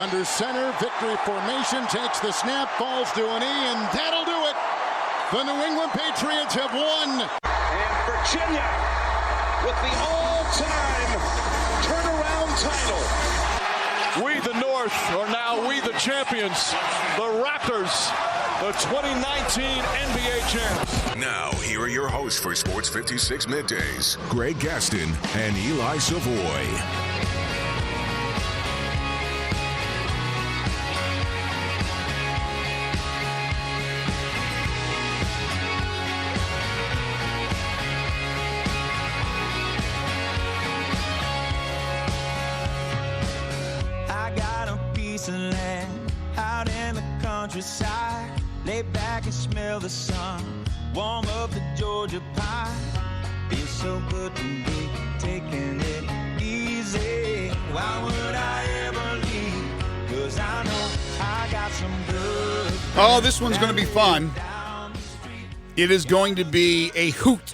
Under center, victory formation, takes the snap, falls to a knee, and that'll do it. The New England Patriots have won. And Virginia with the all-time turnaround title. We the North are now we the champions. The Raptors, the 2019 NBA champs. Now, here are your hosts for Sports 56 Middays, Greg Gaston and Eli Savoie. Out in the countryside, lay back and smell the sun, warm up the Georgia pie. Feels so good to be taking it easy. Why would I ever leave? 'Cause I know I got some good. Oh, this one's going to be fun. It is going to be a hoot.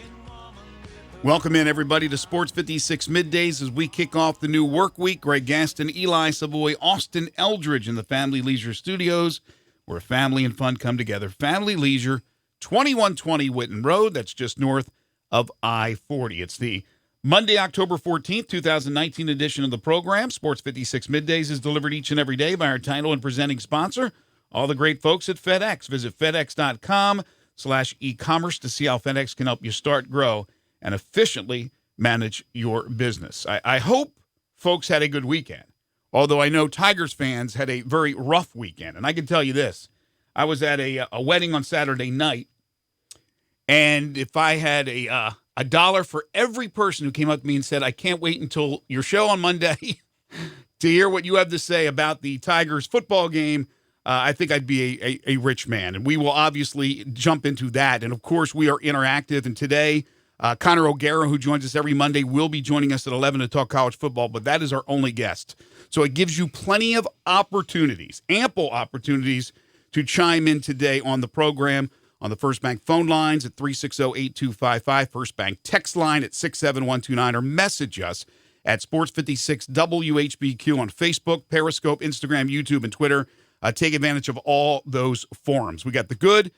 Welcome in, everybody, to Sports 56 Middays as we kick off the new work week. Greg Gaston, Eli Savoie, Austin Eldridge in the Family Leisure Studios, where family and fun come together. Family Leisure, 2120 Whitten Road. That's just north of I-40. It's the Monday, October 14th, 2019 edition of the program. Sports 56 Middays is delivered each and every day by our title and presenting sponsor, all the great folks at FedEx. Visit FedEx.com/e-commerce to see how FedEx can help you start, grow, and efficiently manage your business. I hope folks had a good weekend, although I know Tigers fans had a very rough weekend. And I can tell you this. I was at a wedding on Saturday night, and if I had a dollar for every person who came up to me and said, I can't wait until your show on Monday to hear what you have to say about the Tigers football game, I think I'd be a rich man. And we will obviously jump into that. And, of course, we are interactive. And today, Connor O'Gara, who joins us every Monday, will be joining us at 11 to talk college football, but that is our only guest. So it gives you plenty of opportunities, ample opportunities to chime in today on the program, on the First Bank phone lines at 360-8255, First Bank text line at 67129, or message us at Sports56WHBQ on Facebook, Periscope, Instagram, YouTube, and Twitter. Take advantage of all those forums. We got the good,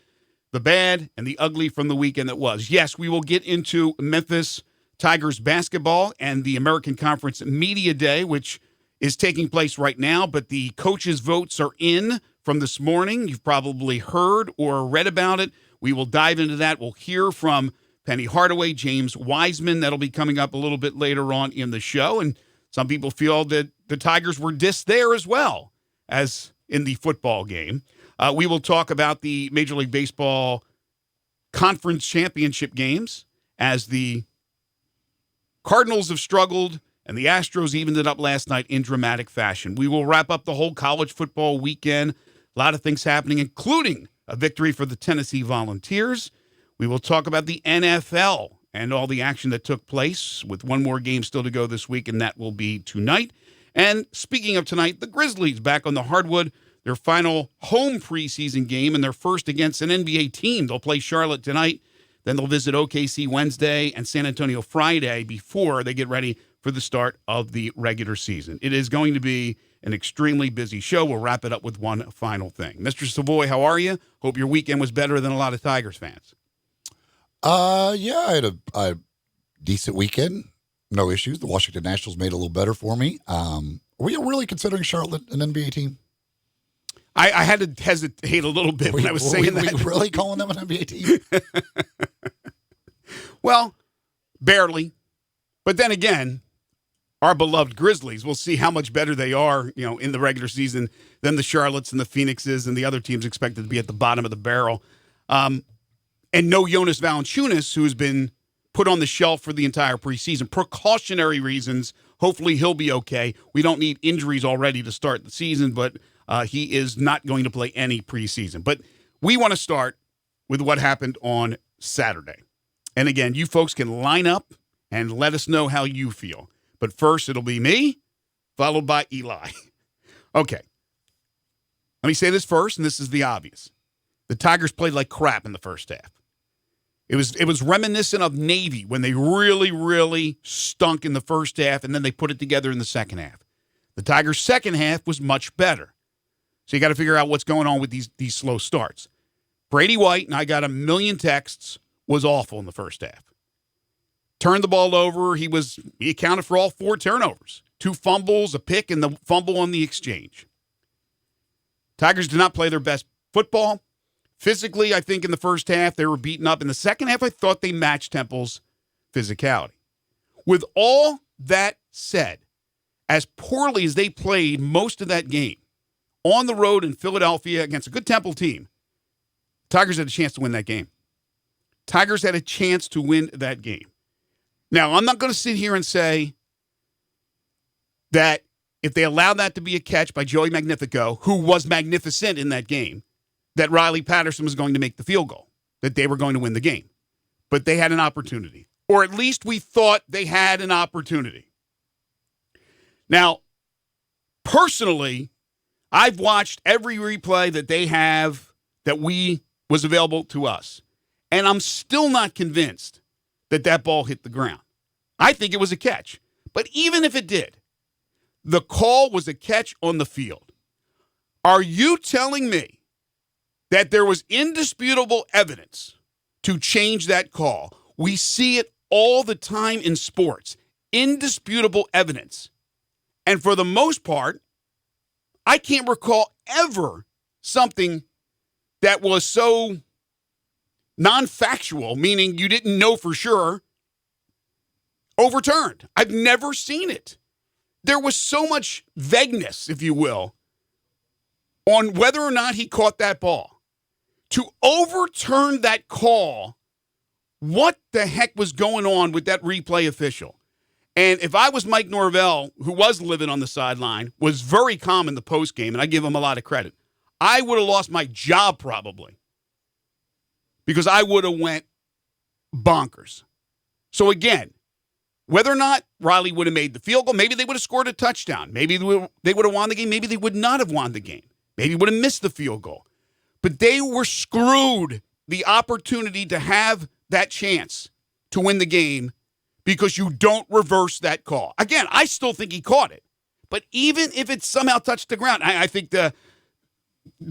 the bad, and the ugly from the weekend that was. Yes, we will get into Memphis Tigers basketball and the American Conference Media Day, which is taking place right now, but the coaches' votes are in from this morning. You've probably heard or read about it. We will dive into that. We'll hear from Penny Hardaway, James Wiseman. That'll be coming up a little bit later on in the show, and some people feel that the Tigers were dissed there as well as in the football game. We will talk about the Major League Baseball Conference Championship games as the Cardinals have struggled and the Astros evened it up last night in dramatic fashion. We will wrap up the whole college football weekend. A lot of things happening, including a victory for the Tennessee Volunteers. We will talk about the NFL and all the action that took place with one more game still to go this week, and that will be tonight. And speaking of tonight, the Grizzlies back on the hardwood. Their final home preseason game and their first against an NBA team. They'll play Charlotte tonight. Then they'll visit OKC Wednesday and San Antonio Friday before they get ready for the start of the regular season. It is going to be an extremely busy show. We'll wrap it up with one final thing. Mr. Savoie, how are you? Hope your weekend was better than a lot of Tigers fans. Yeah, I had a decent weekend. No issues. The Washington Nationals made it a little better for me. Are we really considering Charlotte an NBA team? I had to hesitate a little bit when I was saying that. Were we really calling them an NBA team? Well, barely. But then again, our beloved Grizzlies, we'll see how much better they are, in the regular season than the Charlottes and the Phoenixes and the other teams expected to be at the bottom of the barrel. And no Jonas Valanciunas, who's been put on the shelf for the entire preseason. Precautionary reasons. Hopefully he'll be okay. We don't need injuries already to start the season, but he is not going to play any preseason. But we want to start with what happened on Saturday. And again, you folks can line up and let us know how you feel. But first, it'll be me, followed by Eli. Okay. Let me say this first, and this is the obvious. The Tigers played like crap in the first half. It was reminiscent of Navy when they really, really stunk in the first half, and then they put it together in the second half. The Tigers' second half was much better. So you got to figure out what's going on with these slow starts. Brady White, and I got a million texts, was awful in the first half. Turned the ball over. He accounted for all 4 turnovers. 2 fumbles, a pick, and the fumble on the exchange. Tigers did not play their best football. Physically, I think in the first half, they were beaten up. In the second half, I thought they matched Temple's physicality. With all that said, as poorly as they played most of that game, on the road in Philadelphia against a good Temple team, Tigers had a chance to win that game. Tigers had a chance to win that game. Now, I'm not going to sit here and say that if they allowed that to be a catch by Joey Magnifico, who was magnificent in that game, that Riley Patterson was going to make the field goal, that they were going to win the game. But they had an opportunity. Or at least we thought they had an opportunity. Now, personally, I've watched every replay that they have that was available to us. And I'm still not convinced that ball hit the ground. I think it was a catch. But even if it did, the call was a catch on the field. Are you telling me that there was indisputable evidence to change that call? We see it all the time in sports. Indisputable evidence. And for the most part, I can't recall ever something that was so non-factual, meaning you didn't know for sure, overturned. I've never seen it. There was so much vagueness, if you will, on whether or not he caught that ball. To overturn that call, what the heck was going on with that replay official? And if I was Mike Norvell, who was living on the sideline, was very calm in the postgame, and I give him a lot of credit, I would have lost my job probably because I would have went bonkers. So again, whether or not Riley would have made the field goal, maybe they would have scored a touchdown. Maybe they would have won the game. Maybe they would not have won the game. Maybe would have missed the field goal. But they were screwed the opportunity to have that chance to win the game because you don't reverse that call. Again, I still think he caught it. But even if it somehow touched the ground, I think the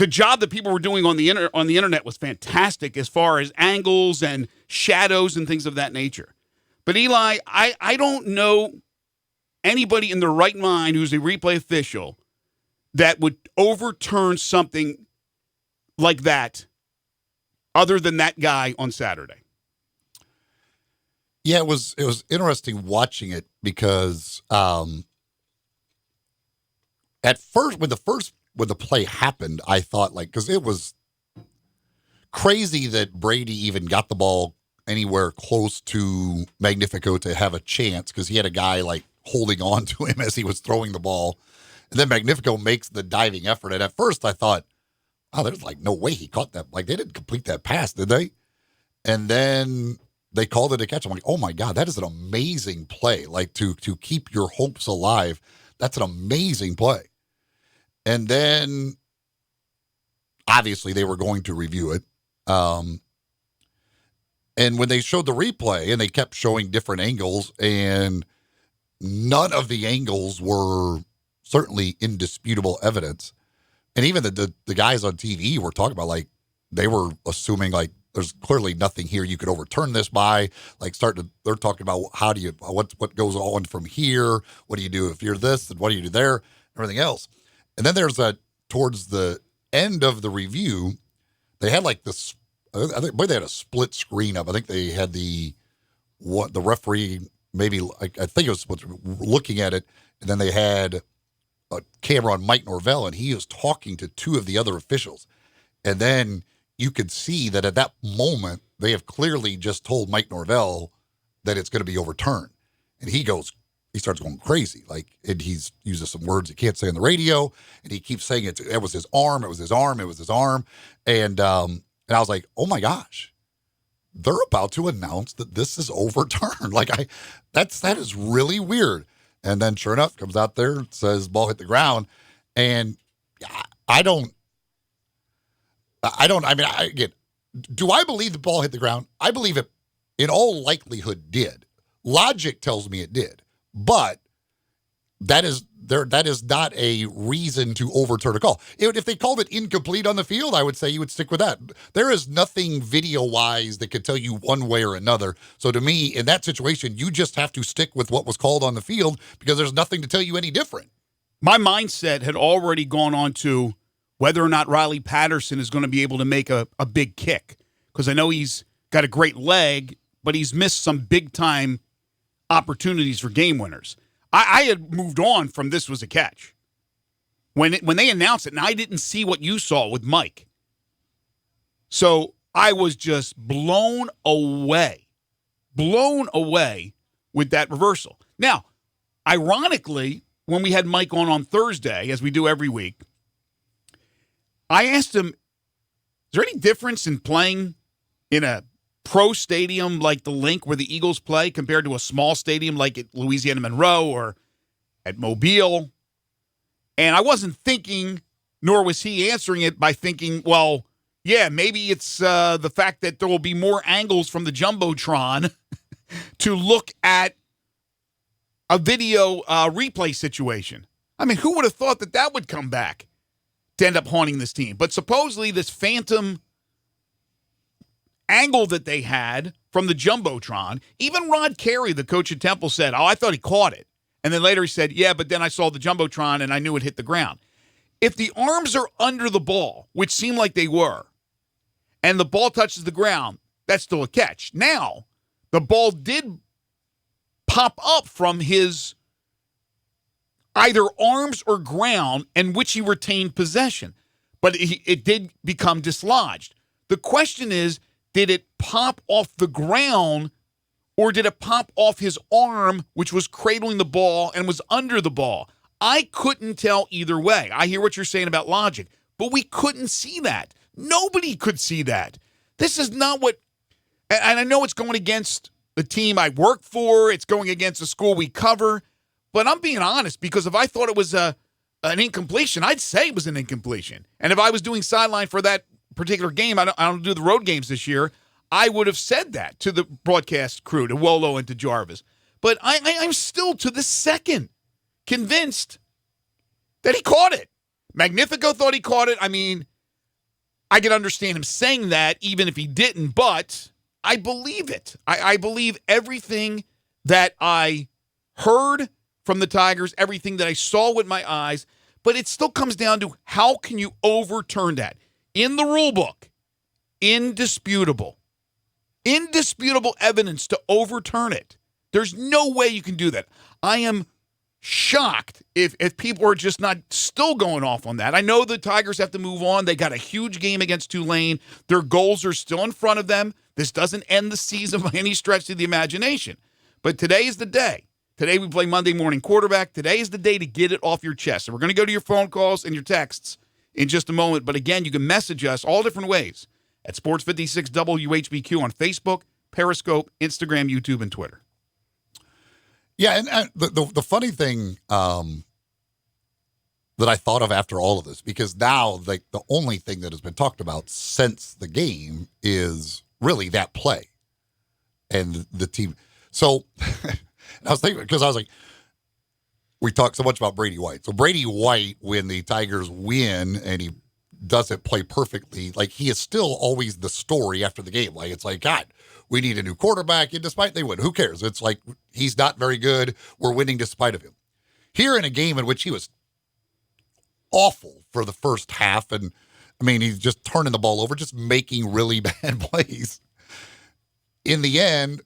job that people were doing on the internet was fantastic as far as angles and shadows and things of that nature. But Eli, I don't know anybody in their right mind who's a replay official that would overturn something like that other than that guy on Saturday. Yeah, it was interesting watching it because at first when the play happened, I thought because it was crazy that Brady even got the ball anywhere close to Magnifico to have a chance because he had a guy holding on to him as he was throwing the ball. And then Magnifico makes the diving effort. And at first I thought, oh, there's no way he caught that. They didn't complete that pass, did they? And then they called it a catch. I'm like, oh my God, that is an amazing play. To keep your hopes alive, that's an amazing play. And then obviously they were going to review it. And when they showed the replay and they kept showing different angles and none of the angles were certainly indisputable evidence. And even the guys on TV were talking about they were assuming there's clearly nothing here you could overturn this by. They're talking about what goes on from here? What do you do if you're this and what do you do there? Everything else. And then there's towards the end of the review, they had this. I think they had a split screen up. I think they had the referee maybe I think it was looking at it, and then they had a camera on Mike Norvell, and he was talking to 2 of the other officials, and then you could see that at that moment they have clearly just told Mike Norvell that it's going to be overturned, and he starts going crazy, and he's using some words he can't say on the radio, and he keeps saying it was his arm, it was his arm, it was his arm, and I was like, oh my gosh, they're about to announce that this is overturned. That is really weird. And then sure enough, comes out there, says ball hit the ground. And again, do I believe the ball hit the ground? I believe it in all likelihood did. Logic tells me it did. But that is not a reason to overturn a call. If they called it incomplete on the field, I would say you would stick with that. There is nothing video-wise that could tell you one way or another. So to me, in that situation, you just have to stick with what was called on the field because there's nothing to tell you any different. My mindset had already gone on to whether or not Riley Patterson is going to be able to make a big kick, because I know he's got a great leg, but he's missed some big-time opportunities for game winners. I had moved on from this was a catch. When they announced it, and I didn't see what you saw with Mike. So I was just blown away with that reversal. Now, ironically, when we had Mike on Thursday, as we do every week, I asked him, is there any difference in playing in a pro stadium like the Link where the Eagles play compared to a small stadium like at Louisiana Monroe or at Mobile? And I wasn't thinking, nor was he answering it by thinking, well, yeah, maybe it's the fact that there will be more angles from the Jumbotron to look at a video replay situation. I mean, who would have thought that would come back to end up haunting this team? But supposedly this phantom angle that they had from the Jumbotron, even Rod Carey, the coach at Temple, said, I thought he caught it. And then later he said, yeah, but then I saw the Jumbotron and I knew it hit the ground. If the arms are under the ball, which seemed like they were, and the ball touches the ground, that's still a catch. Now, the ball did pop up from his either arms or ground, in which he retained possession. But it did become dislodged. The question is, did it pop off the ground, or did it pop off his arm, which was cradling the ball and was under the ball? I couldn't tell either way. I hear what you're saying about logic, but we couldn't see that. Nobody could see that. This is not what, and I know it's going against the team I work for. It's going against the school we cover. But I'm being honest, because if I thought it was an incompletion, I'd say it was an incompletion. And if I was doing sideline for that particular game, I don't do the road games this year, I would have said that to the broadcast crew, to Wolo and to Jarvis. But I'm still to the second convinced that he caught it. Magnifico thought he caught it. I mean, I can understand him saying that even if he didn't, but I believe it. I believe everything that I heard from the Tigers, everything that I saw with my eyes, but it still comes down to how can you overturn that? In the rule book, indisputable evidence to overturn it. There's no way you can do that. I am shocked if people are just not still going off on that. I know the Tigers have to move on. They got a huge game against Tulane. Their goals are still in front of them. This doesn't end the season by any stretch of the imagination. But today is the day. Today we play Monday morning quarterback. Today is the day to get it off your chest. So we're going to go to your phone calls and your texts in just a moment. But again, you can message us all different ways at Sports 56 WHBQ on Facebook, Periscope, Instagram, YouTube, and Twitter. Yeah, and the funny thing that I thought of after all of this, because now the only thing that has been talked about since the game is really that play and the team. So I was thinking, because I was like, we talked so much about Brady White. So Brady White, when the Tigers win and he doesn't play perfectly, like he is still always the story after the game. Like, it's like, God, we need a new quarterback, and despite they win, who cares? It's like, he's not very good. We're winning despite of him. Here in a game in which he was awful for the first half, and I mean, he's just turning the ball over, just making really bad plays. In the end,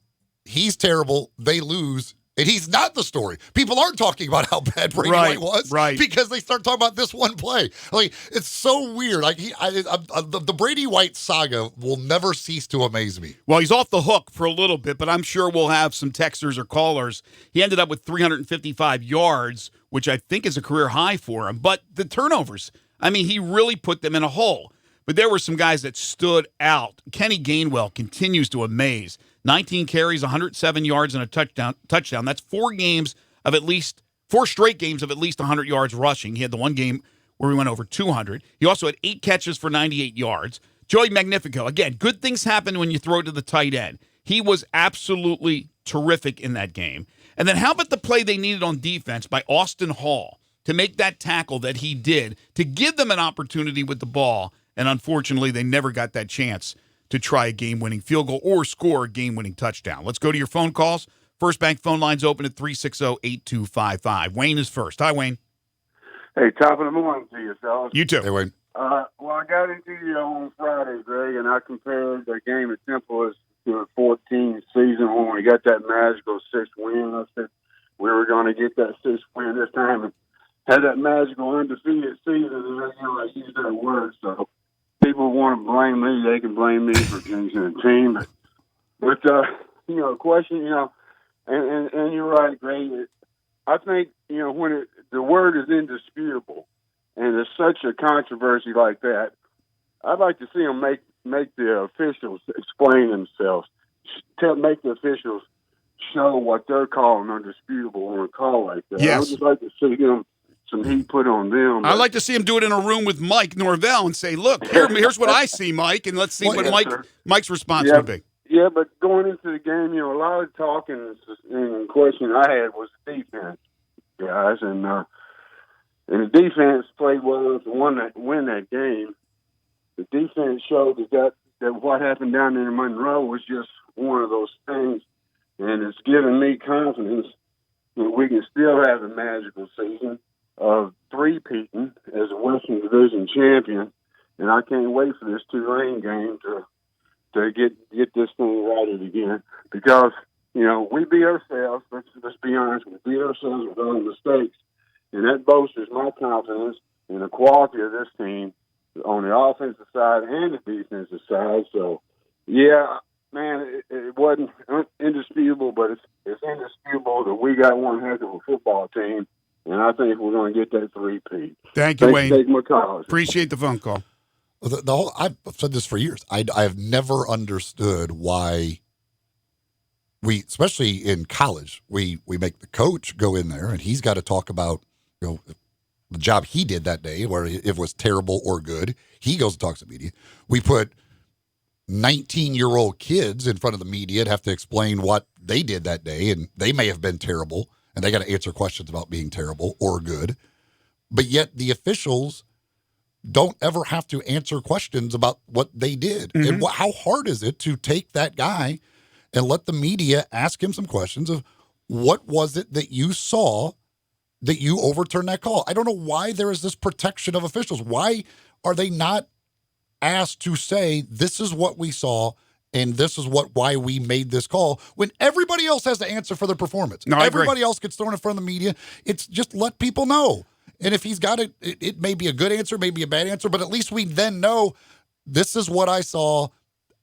he's terrible. They lose. And he's not the story. People aren't talking about how bad Brady White was, because they start talking about this one play. Like, it's so weird. Like, the Brady White saga will never cease to amaze me. Well, he's off the hook for a little bit, but I'm sure we'll have some texters or callers. He ended up with 355 yards, which I think is a career high for him. But the turnovers, I mean, he really put them in a hole. But there were some guys that stood out. Kenny Gainwell continues to amaze. 19 carries, 107 yards, and a touchdown. That's 4 straight games of at least 100 yards rushing. He had the one game where he went over 200. He also had 8 catches for 98 yards. Joey Magnifico, again, good things happen when you throw it to the tight end. He was absolutely terrific in that game. And then how about the play they needed on defense by Austin Hall to make that tackle that he did to give them an opportunity with the ball? And unfortunately, they never got that chance to try a game-winning field goal or score a game-winning touchdown. Let's go to your phone calls. First Bank phone line's open at 360-8255. Wayne is first. Hi, Wayne. Hey, top of the morning to you, fellas. You too. Hey, Wayne. Well, I got into you on Friday, Greg, and I compared the game at Temple as to the 14 season when we got that magical 6th win. I said we were going to get that 6th win this time and had that magical undefeated season, and I used that word. So people want to blame me, they can blame me for jinxing the team. But question, and you're right, Greg. I think, when the word is indisputable and there's such a controversy like that, I'd like to see them make the officials explain themselves, make the officials show what they're calling undisputable on a call like that. Yes. I would just like to see them some heat put on them. I'd like to see him do it in a room with Mike Norvell and say, look, here's what I see, Mike, and let's see what Mike's response would be. Yeah, but going into the game, a lot of talking and question I had was the defense, guys, and the defense played well enough to win that game. The defense showed that what happened down there in Monroe was just one of those things, and it's given me confidence that we can still have a magical season of three-peating as a Western Division champion, and I can't wait for this Tulane game to get this thing righted again, because we beat ourselves. Let's be honest, we beat ourselves with all the mistakes, and that bolsters my confidence in the quality of this team on the offensive side and the defensive side. So, yeah, man, it wasn't indisputable, but it's indisputable that we got one heck of a football team, and I think we're going to get that three-peat. Thank you, Wayne. For taking my call. Appreciate the phone call. The whole, I've said this for years. I've never understood why we, especially in college, we make the coach go in there and he's got to talk about the job he did that day, where if it was terrible or good, he goes and talks to the media. We put 19-year-old kids in front of the media and have to explain what they did that day, and they may have been terrible, and they got to answer questions about being terrible or good. But yet the officials don't ever have to answer questions about what they did. Mm-hmm. And how hard is it to take that guy and let the media ask him some questions of what was it that you saw that you overturned that call? I don't know why there is this protection of officials. Why are they not asked to say, this is what we saw and this is why we made this call, when everybody else has to answer for their performance? No, everybody else gets thrown in front of the media. It's just let people know. And if he's got it may be a good answer, maybe a bad answer, but at least we then know this is what I saw.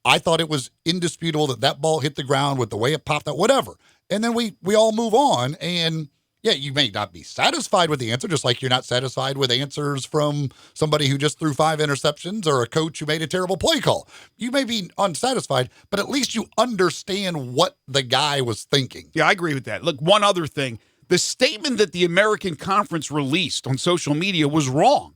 I thought it was indisputable that ball hit the ground with the way it popped out, whatever. And then we all move on. And yeah, you may not be satisfied with the answer, just like you're not satisfied with answers from somebody who just threw 5 interceptions or a coach who made a terrible play call. You may be unsatisfied, but at least you understand what the guy was thinking. Yeah, I agree with that. Look, one other thing. The statement that the American Conference released on social media was wrong.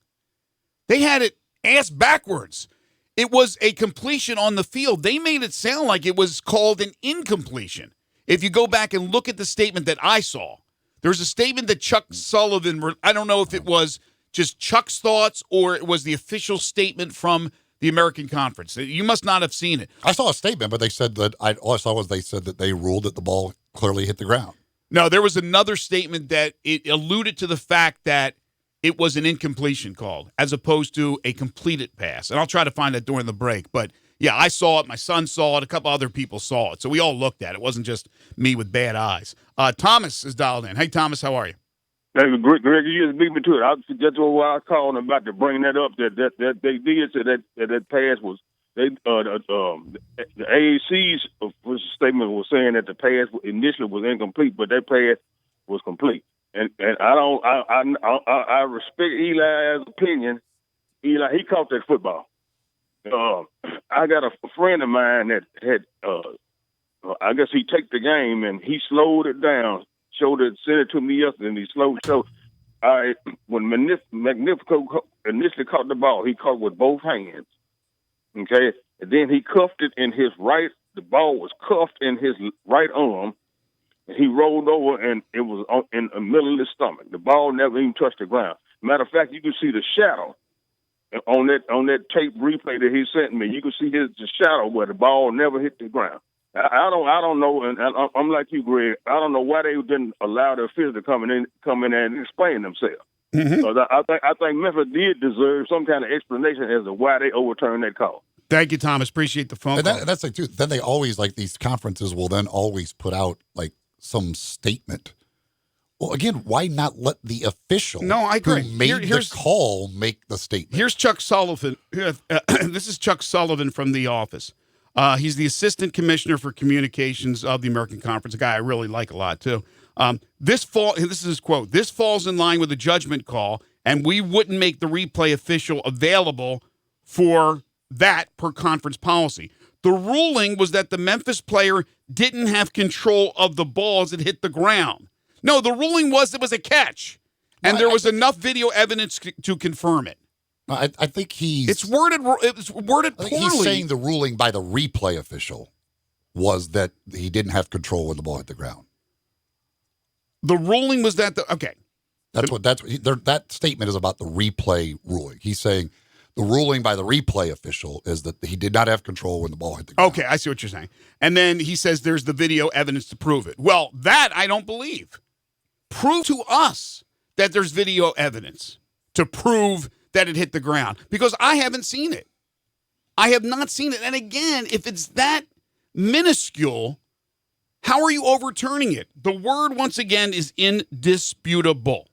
They had it ass backwards. It was a completion on the field. They made it sound like it was called an incompletion. If you go back and look at the statement that I saw, there's a statement that Chuck Sullivan, I don't know if it was just Chuck's thoughts or it was the official statement from the American Conference. You must not have seen it. I saw a statement, but they said that all I saw was they said that they ruled that the ball clearly hit the ground. No, there was another statement that it alluded to the fact that it was an incompletion called as opposed to a completed pass. And I'll try to find that during the break. But, yeah, I saw it. My son saw it. A couple other people saw it. So we all looked at it. It wasn't just me with bad eyes. Thomas is dialed in. Hey, Thomas, how are you? Hey, Greg, you just beat me to it. That's what I was calling about to bring that up. That they did say that pass was the AAC's statement was saying that the pass initially was incomplete, but that pass was complete. And I respect Eli's opinion. Eli, he caught that football. I got a friend of mine that had I guess he took the game and he slowed it down. Sent it to me yesterday, and he slowed. So, when Magnifico initially caught the ball, he caught with both hands. Okay, and then he cuffed it in his right. The ball was cuffed in his right arm, He rolled over, and it was in the middle of his stomach. The ball never even touched the ground. Matter of fact, you can see the shadow on that tape replay that he sent me. You can see the shadow where the ball never hit the ground. I don't know, and I'm like you, Greg. I don't know why they didn't allow the officials to come in and explain themselves. Mm-hmm. So I think Memphis did deserve some kind of explanation as to why they overturned that call. Thank you, Thomas. Appreciate the phone call. That's like, too. Then they always, like, these conferences will then always put out, like, some statement. Well, again, why not let the official who made the call make the statement? Here's Chuck Sullivan. This is Chuck Sullivan from The Office. He's the assistant commissioner for communications of the American Conference, a guy I really like a lot, too. This is his quote, "This falls in line with a judgment call, and we wouldn't make the replay official available for that per conference policy. The ruling was that the Memphis player didn't have control of the ball as it hit the ground. No, the ruling was it was a catch, and there was enough video evidence to confirm it." I think it's worded poorly. He's saying the ruling by the replay official was that he didn't have control when the ball hit the ground. The ruling was that that statement is about the replay ruling. He's saying the ruling by the replay official is that he did not have control when the ball hit the ground. Okay, I see what you're saying. And then he says there's the video evidence to prove it. Well, that I don't believe. Prove to us that there's video evidence to prove that it hit the ground, because I haven't seen it. I have not seen it. And again, if it's that minuscule, how are you overturning it? The word, once again, is indisputable.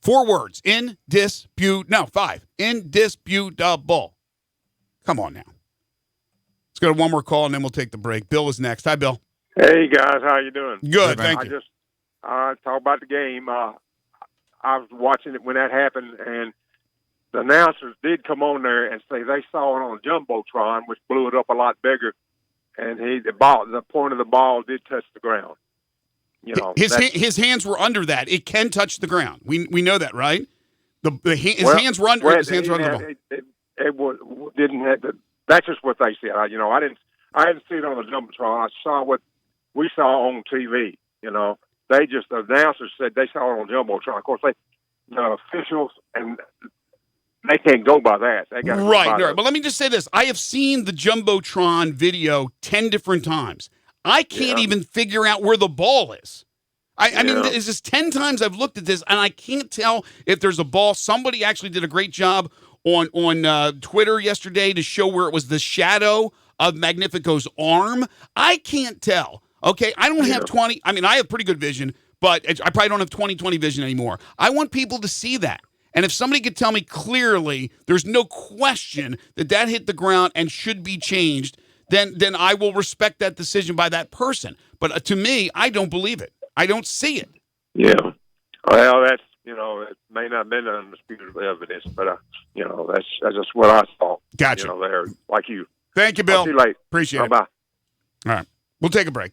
4 words. Five. Indisputable. Come on now. Let's go to one more call, and then we'll take the break. Bill is next. Hi, Bill. Hey, guys. How you doing? Good, thank you. I just talk about the game. I was watching it when that happened, and the announcers did come on there and say they saw it on a Jumbotron, which blew it up a lot bigger, and the point of the ball did touch the ground. You know, his hands were under that. It can touch the ground. We know that, right? His hands were under. His hands were under the ball. That's just what they said. I didn't see it on the Jumbotron. I saw what we saw on TV. You know, the announcers said they saw it on Jumbotron. Of course, the officials, and they can't go by that. They got right. But let me just say this: I have seen the Jumbotron video 10 different times. I can't even figure out where the ball is. I mean, it's just 10 times I've looked at this, and I can't tell if there's a ball. Somebody actually did a great job on Twitter yesterday to show where it was the shadow of Magnifico's arm. I can't tell. Okay, I don't have 20. I mean, I have pretty good vision, but I probably don't have 20/20 vision anymore. I want people to see that. And if somebody could tell me clearly there's no question that hit the ground and should be changed, then I will respect that decision by that person. But to me, I don't believe it. I don't see it. Yeah. Well, that's, it may not have been undisputed evidence, but, that's just what I saw. Gotcha. There, like you. Thank you, Bill. I'll see you later. Appreciate it. Bye-bye. All right. We'll take a break.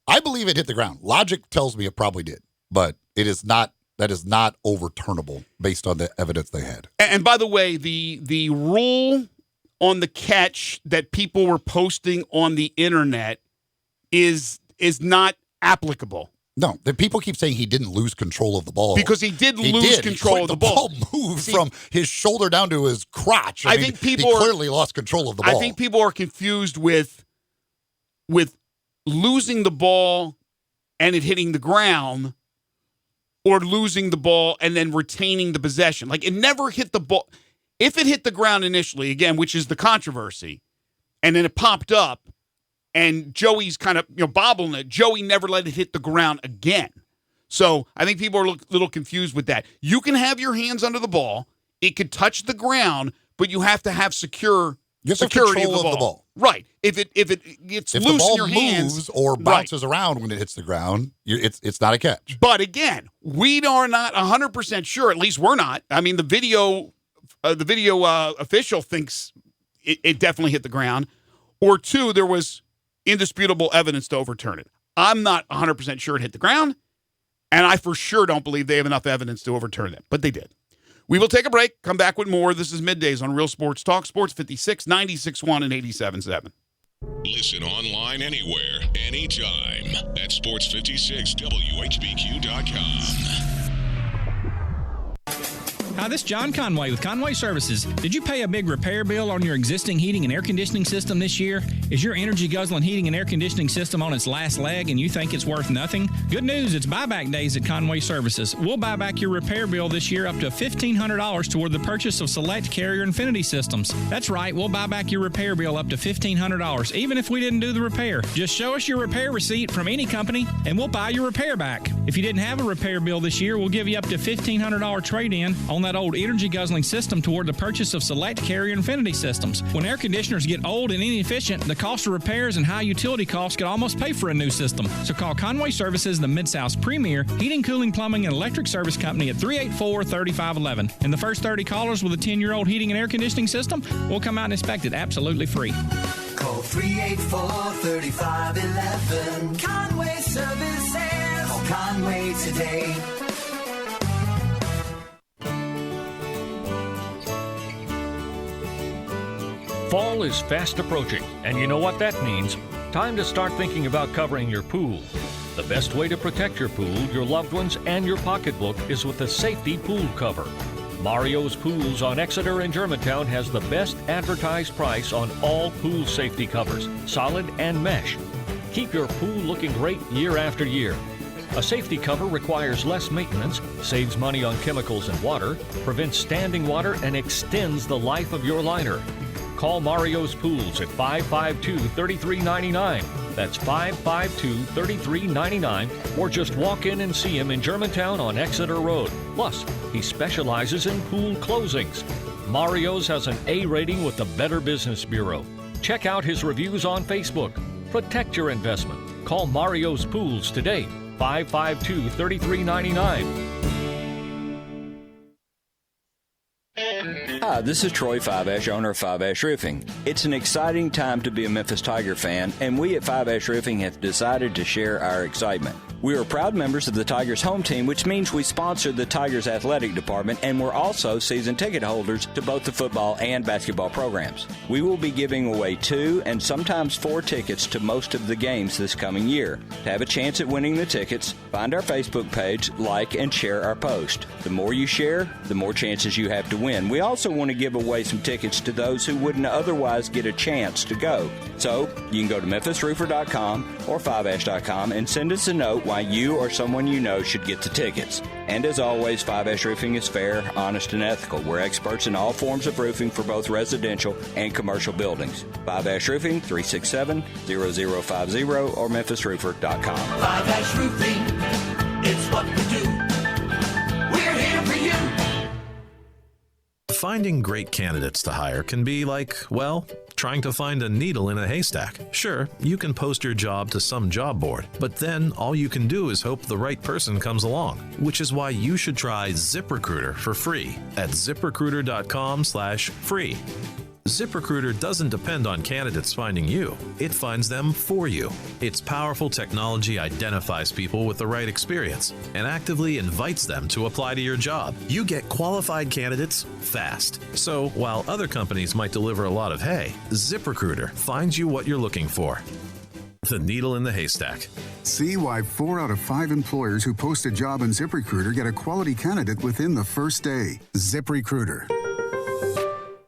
I believe it hit the ground. Logic tells me it probably did, but that is not overturnable based on the evidence they had. And by the way, the rule on the catch that people were posting on the internet is not applicable. No, the people keep saying he didn't lose control of the ball. Because he did lose control of the ball. The ball moved from his shoulder down to his crotch. I think he clearly lost control of the ball. I think people are confused with losing the ball and it hitting the ground, or losing the ball and then retaining the possession. Like, it never hit the ball. If it hit the ground initially, again, which is the controversy, and then it popped up, and Joey's kind of bobbling it, Joey never let it hit the ground again. So I think people are a little confused with that. You can have your hands under the ball. It could touch the ground, but you have to have security of the ball. Right. If it gets loose in your hands. Moves or bounces around when it hits the ground, it's not a catch. But again, we are not 100% sure. At least we're not. I mean, the video official thinks it definitely hit the ground. Or 2, there was indisputable evidence to overturn it. I'm not 100% sure it hit the ground, and I for sure don't believe they have enough evidence to overturn it. But they did. We will take a break, come back with more. This is Middays on Real Sports Talk, Sports 56, 96.1 and 87.7. Listen online anywhere, anytime at sports56whbq.com. Hi, this is John Conway with Conway Services. Did you pay a big repair bill on your existing heating and air conditioning system this year? Is your energy-guzzling heating and air conditioning system on its last leg and you think it's worth nothing? Good news, it's buyback days at Conway Services. We'll buy back your repair bill this year up to $1,500 toward the purchase of select Carrier Infinity systems. That's right, we'll buy back your repair bill up to $1,500, even if we didn't do the repair. Just show us your repair receipt from any company and we'll buy your repair back. If you didn't have a repair bill this year, we'll give you up to $1,500 trade-in on that old energy-guzzling system toward the purchase of select Carrier Infinity systems. When air conditioners get old and inefficient, the cost of repairs and high utility costs could almost pay for a new system. So call Conway Services, the Mid-South's premier heating, cooling, plumbing, and electric service company at 384-3511. And the first 30 callers with a 10-year-old heating and air conditioning system will come out and inspect it absolutely free. Call 384-3511. Conway Services. Call Conway today. Fall is fast approaching, and you know what that means. Time to start thinking about covering your pool. The best way to protect your pool, your loved ones, and your pocketbook is with a safety pool cover. Mario's Pools on Exeter and Germantown has the best advertised price on all pool safety covers, solid and mesh. Keep your pool looking great year after year. A safety cover requires less maintenance, saves money on chemicals and water, prevents standing water, and extends the life of your liner. Call Mario's Pools at 552-3399. That's 552-3399. Or just walk in and see him in Germantown on Exeter Road. Plus, he specializes in pool closings. Mario's has an A rating with the Better Business Bureau. Check out his reviews on Facebook. Protect your investment. Call Mario's Pools today. 552-3399. Hi, this is Troy Five Ash, owner of Five Ash Roofing. It's an exciting time to be a Memphis Tiger fan, and we at Five Ash Roofing have decided to share our excitement. We are proud members of the Tigers home team, which means we sponsor the Tigers athletic department, and we're also season ticket holders to both the football and basketball programs. We will be giving away 2 and sometimes 4 tickets to most of the games this coming year. To have a chance at winning the tickets, find our Facebook page, like, and share our post. The more you share, the more chances you have to win. We also want to give away some tickets to those who wouldn't otherwise get a chance to go. So, you can go to memphisroofer.com or 5ash.com and send us a note why you or someone you know should get the tickets. And as always, Five Ash Roofing is fair, honest, and ethical. We're experts in all forms of roofing for both residential and commercial buildings. Five Ash Roofing, 367-0050 or memphisroofer.com. Five Ash Roofing, it's what we do. We're here for you. Finding great candidates to hire can be like, well, trying to find a needle in a haystack. Sure, you can post your job to some job board, but then all you can do is hope the right person comes along, which is why you should try ZipRecruiter for free at ZipRecruiter.com/free. ZipRecruiter doesn't depend on candidates finding you. It finds them for you. Its powerful technology identifies people with the right experience and actively invites them to apply to your job. You get qualified candidates fast. So while other companies might deliver a lot of hay, ZipRecruiter finds you what you're looking for. The needle in the haystack. See why 4 out of 5 employers who post a job on ZipRecruiter get a quality candidate within the first day. ZipRecruiter,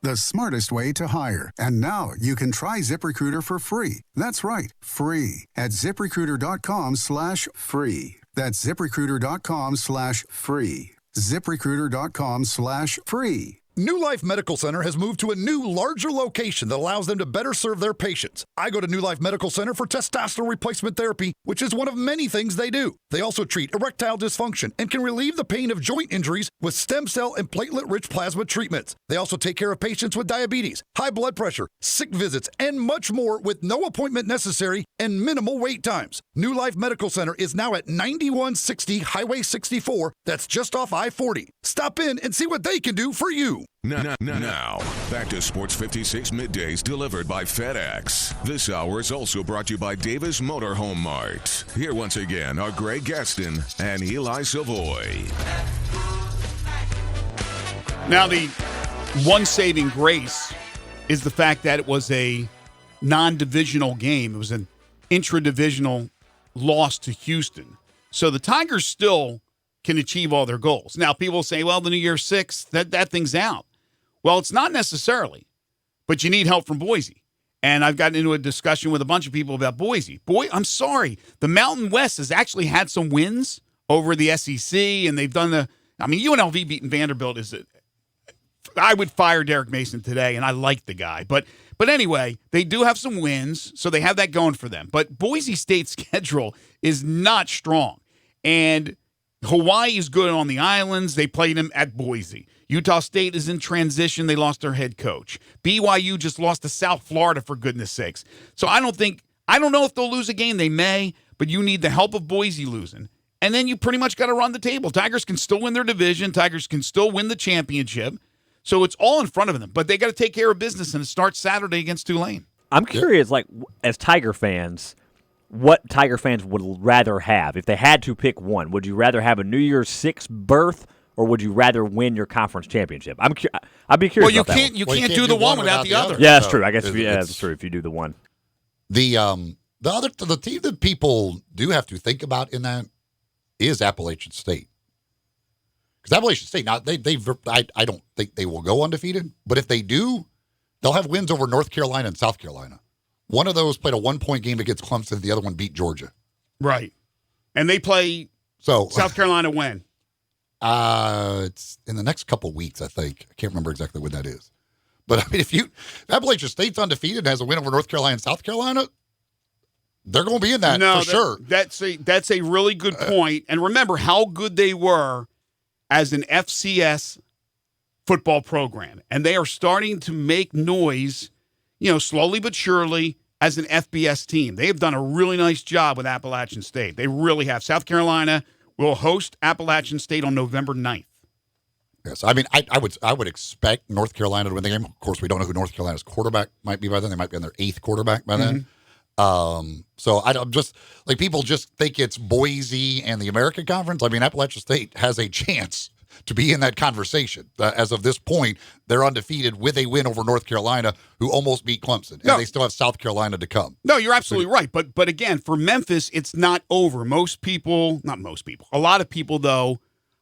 the smartest way to hire. And now you can try ZipRecruiter for free. That's right, free at ZipRecruiter.com/free. That's ZipRecruiter.com/free. ZipRecruiter.com/free. New Life Medical Center has moved to a new, larger location that allows them to better serve their patients. I go to New Life Medical Center for testosterone replacement therapy, which is one of many things they do. They also treat erectile dysfunction and can relieve the pain of joint injuries with stem cell and platelet-rich plasma treatments. They also take care of patients with diabetes, high blood pressure, sick visits, and much more with no appointment necessary and minimal wait times. New Life Medical Center is now at 9160 Highway 64. That's just off I-40. Stop in and see what they can do for you. Now, back to Sports 56 Middays delivered by FedEx. This hour is also brought to you by Davis Motorhome Mart. Here once again are Greg Gaston and Eli Savoie. Now, the one saving grace is the fact that it was a non-divisional game. It was an intra-divisional loss to Houston. So the Tigers still can achieve all their goals. Now, people say, well, the New Year's Six, that thing's out. Well, it's not necessarily, but you need help from Boise. And I've gotten into a discussion with a bunch of people about Boise. Boy, I'm sorry. The Mountain West has actually had some wins over the SEC, and they've done UNLV beating Vanderbilt I would fire Derek Mason today, and I like the guy. But anyway, they do have some wins, so they have that going for them. But Boise State's schedule is not strong. And Hawaii is good on the islands. They played them at Boise. Utah State is in transition. They lost their head coach. BYU just lost to South Florida, for goodness sakes. So I don't know if they'll lose a game. They may, but you need the help of Boise losing. And then you pretty much got to run the table. Tigers can still win their division. Tigers can still win the championship. So it's all in front of them. But they got to take care of business, and it starts Saturday against Tulane. I'm curious, as Tiger fans, what Tiger fans would rather have. If they had to pick one, would you rather have a New Year's Six berth, or would you rather win your conference championship? I'd be curious. Well, you can't do the one without the other. Yeah, that's true. I guess that's true. If you do the one, the team that people do have to think about in that is Appalachian State. Because Appalachian State, now I don't think they will go undefeated, but if they do, they'll have wins over North Carolina and South Carolina. One of those played a 1-point game against Clemson. The other one beat Georgia. Right, and they play South Carolina when. It's in the next couple weeks, I think. I can't remember exactly when that is. But I mean, if Appalachian State's undefeated and has a win over North Carolina and South Carolina, they're going to be in that for sure. That's a really good point. And remember how good they were as an FCS football program. And they are starting to make noise, slowly but surely, as an FBS team. They have done a really nice job with Appalachian State. They really have. South Carolina will host Appalachian State on November 9th. Yes, I mean, I would expect North Carolina to win the game. Of course, we don't know who North Carolina's quarterback might be by then. They might be on their 8th quarterback by then. So I'm just people just think it's Boise and the American Conference. I mean, Appalachian State has a chance to be in that conversation. As of this point, they're undefeated with a win over North Carolina, who almost beat Clemson, and they still have South Carolina to come. No, you're absolutely right. But again, for Memphis, it's not over. A lot of people, though,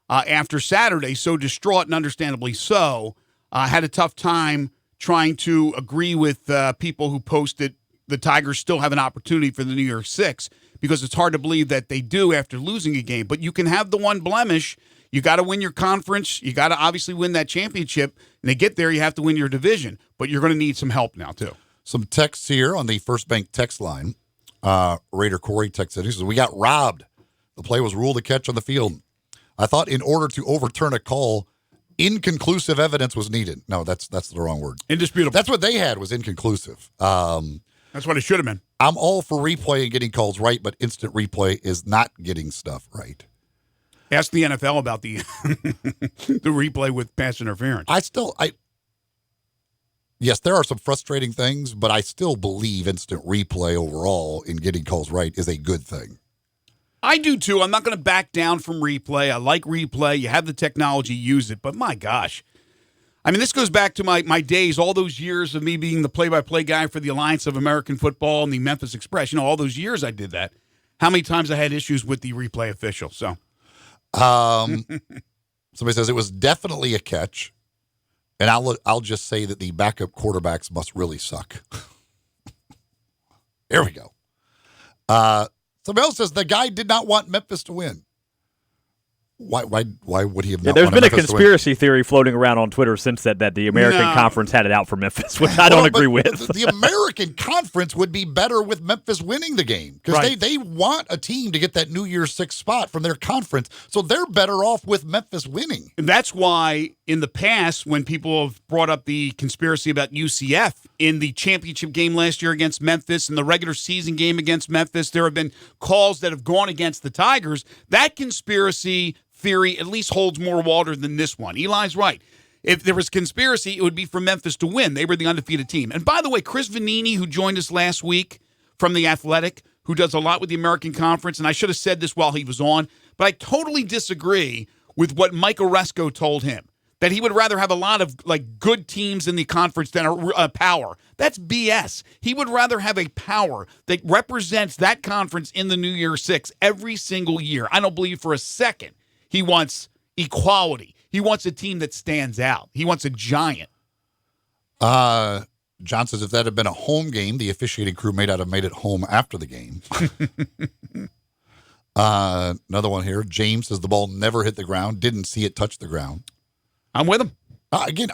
after Saturday, so distraught and understandably so, had a tough time trying to agree with people who posted the Tigers still have an opportunity for the New Year's Six, because it's hard to believe that they do after losing a game. But you can have the one blemish. You got to win your conference. You got to obviously win that championship. And to get there, you have to win your division. But you're going to need some help now, too. Some texts here on the First Bank text line. Raider Corey texted. He says, we got robbed. The play was ruled a catch on the field. I thought in order to overturn a call, inconclusive evidence was needed. No, that's the wrong word. Indisputable. That's what they had, was inconclusive. That's what it should have been. I'm all for replay and getting calls right, but instant replay is not getting stuff right. Ask the NFL about the the replay with pass interference. Yes, there are some frustrating things, but I still believe instant replay overall in getting calls right is a good thing. I do, too. I'm not going to back down from replay. I like replay. You have the technology, use it. But my gosh. I mean, this goes back to my days, all those years of me being the play-by-play guy for the Alliance of American Football and the Memphis Express. All those years I did that. How many times I had issues with the replay official. So, somebody says it was definitely a catch, and I'll just say that the backup quarterbacks must really suck. There we go. Somebody else says the guy did not want Memphis to win. Why would he have not? There's been a conspiracy theory floating around on Twitter since that the American Conference had it out for Memphis, which I don't agree with. The American Conference would be better with Memphis winning the game, because they want a team to get that New Year's Six spot from their conference, so they're better off with Memphis winning. And that's why in the past, when people have brought up the conspiracy about UCF in the championship game last year against Memphis and the regular season game against Memphis, there have been calls that have gone against the Tigers. That conspiracy theory at least holds more water than this one. Eli's right. If there was conspiracy, it would be for Memphis to win. They were the undefeated team. And by the way, Chris Vanini, who joined us last week from The Athletic, who does a lot with the American Conference, and I should have said this while he was on, but I totally disagree with what Mike Oresco told him, that he would rather have a lot of like good teams in the conference than a power. That's BS. He would rather have a power that represents that conference in the New Year's Six every single year. I don't believe for a second he wants equality. He wants a team that stands out. He wants a giant. John says if that had been a home game, the officiating crew may not have made it home after the game. Another one here. James says the ball never hit the ground. Didn't see it touch the ground. I'm with him. Again,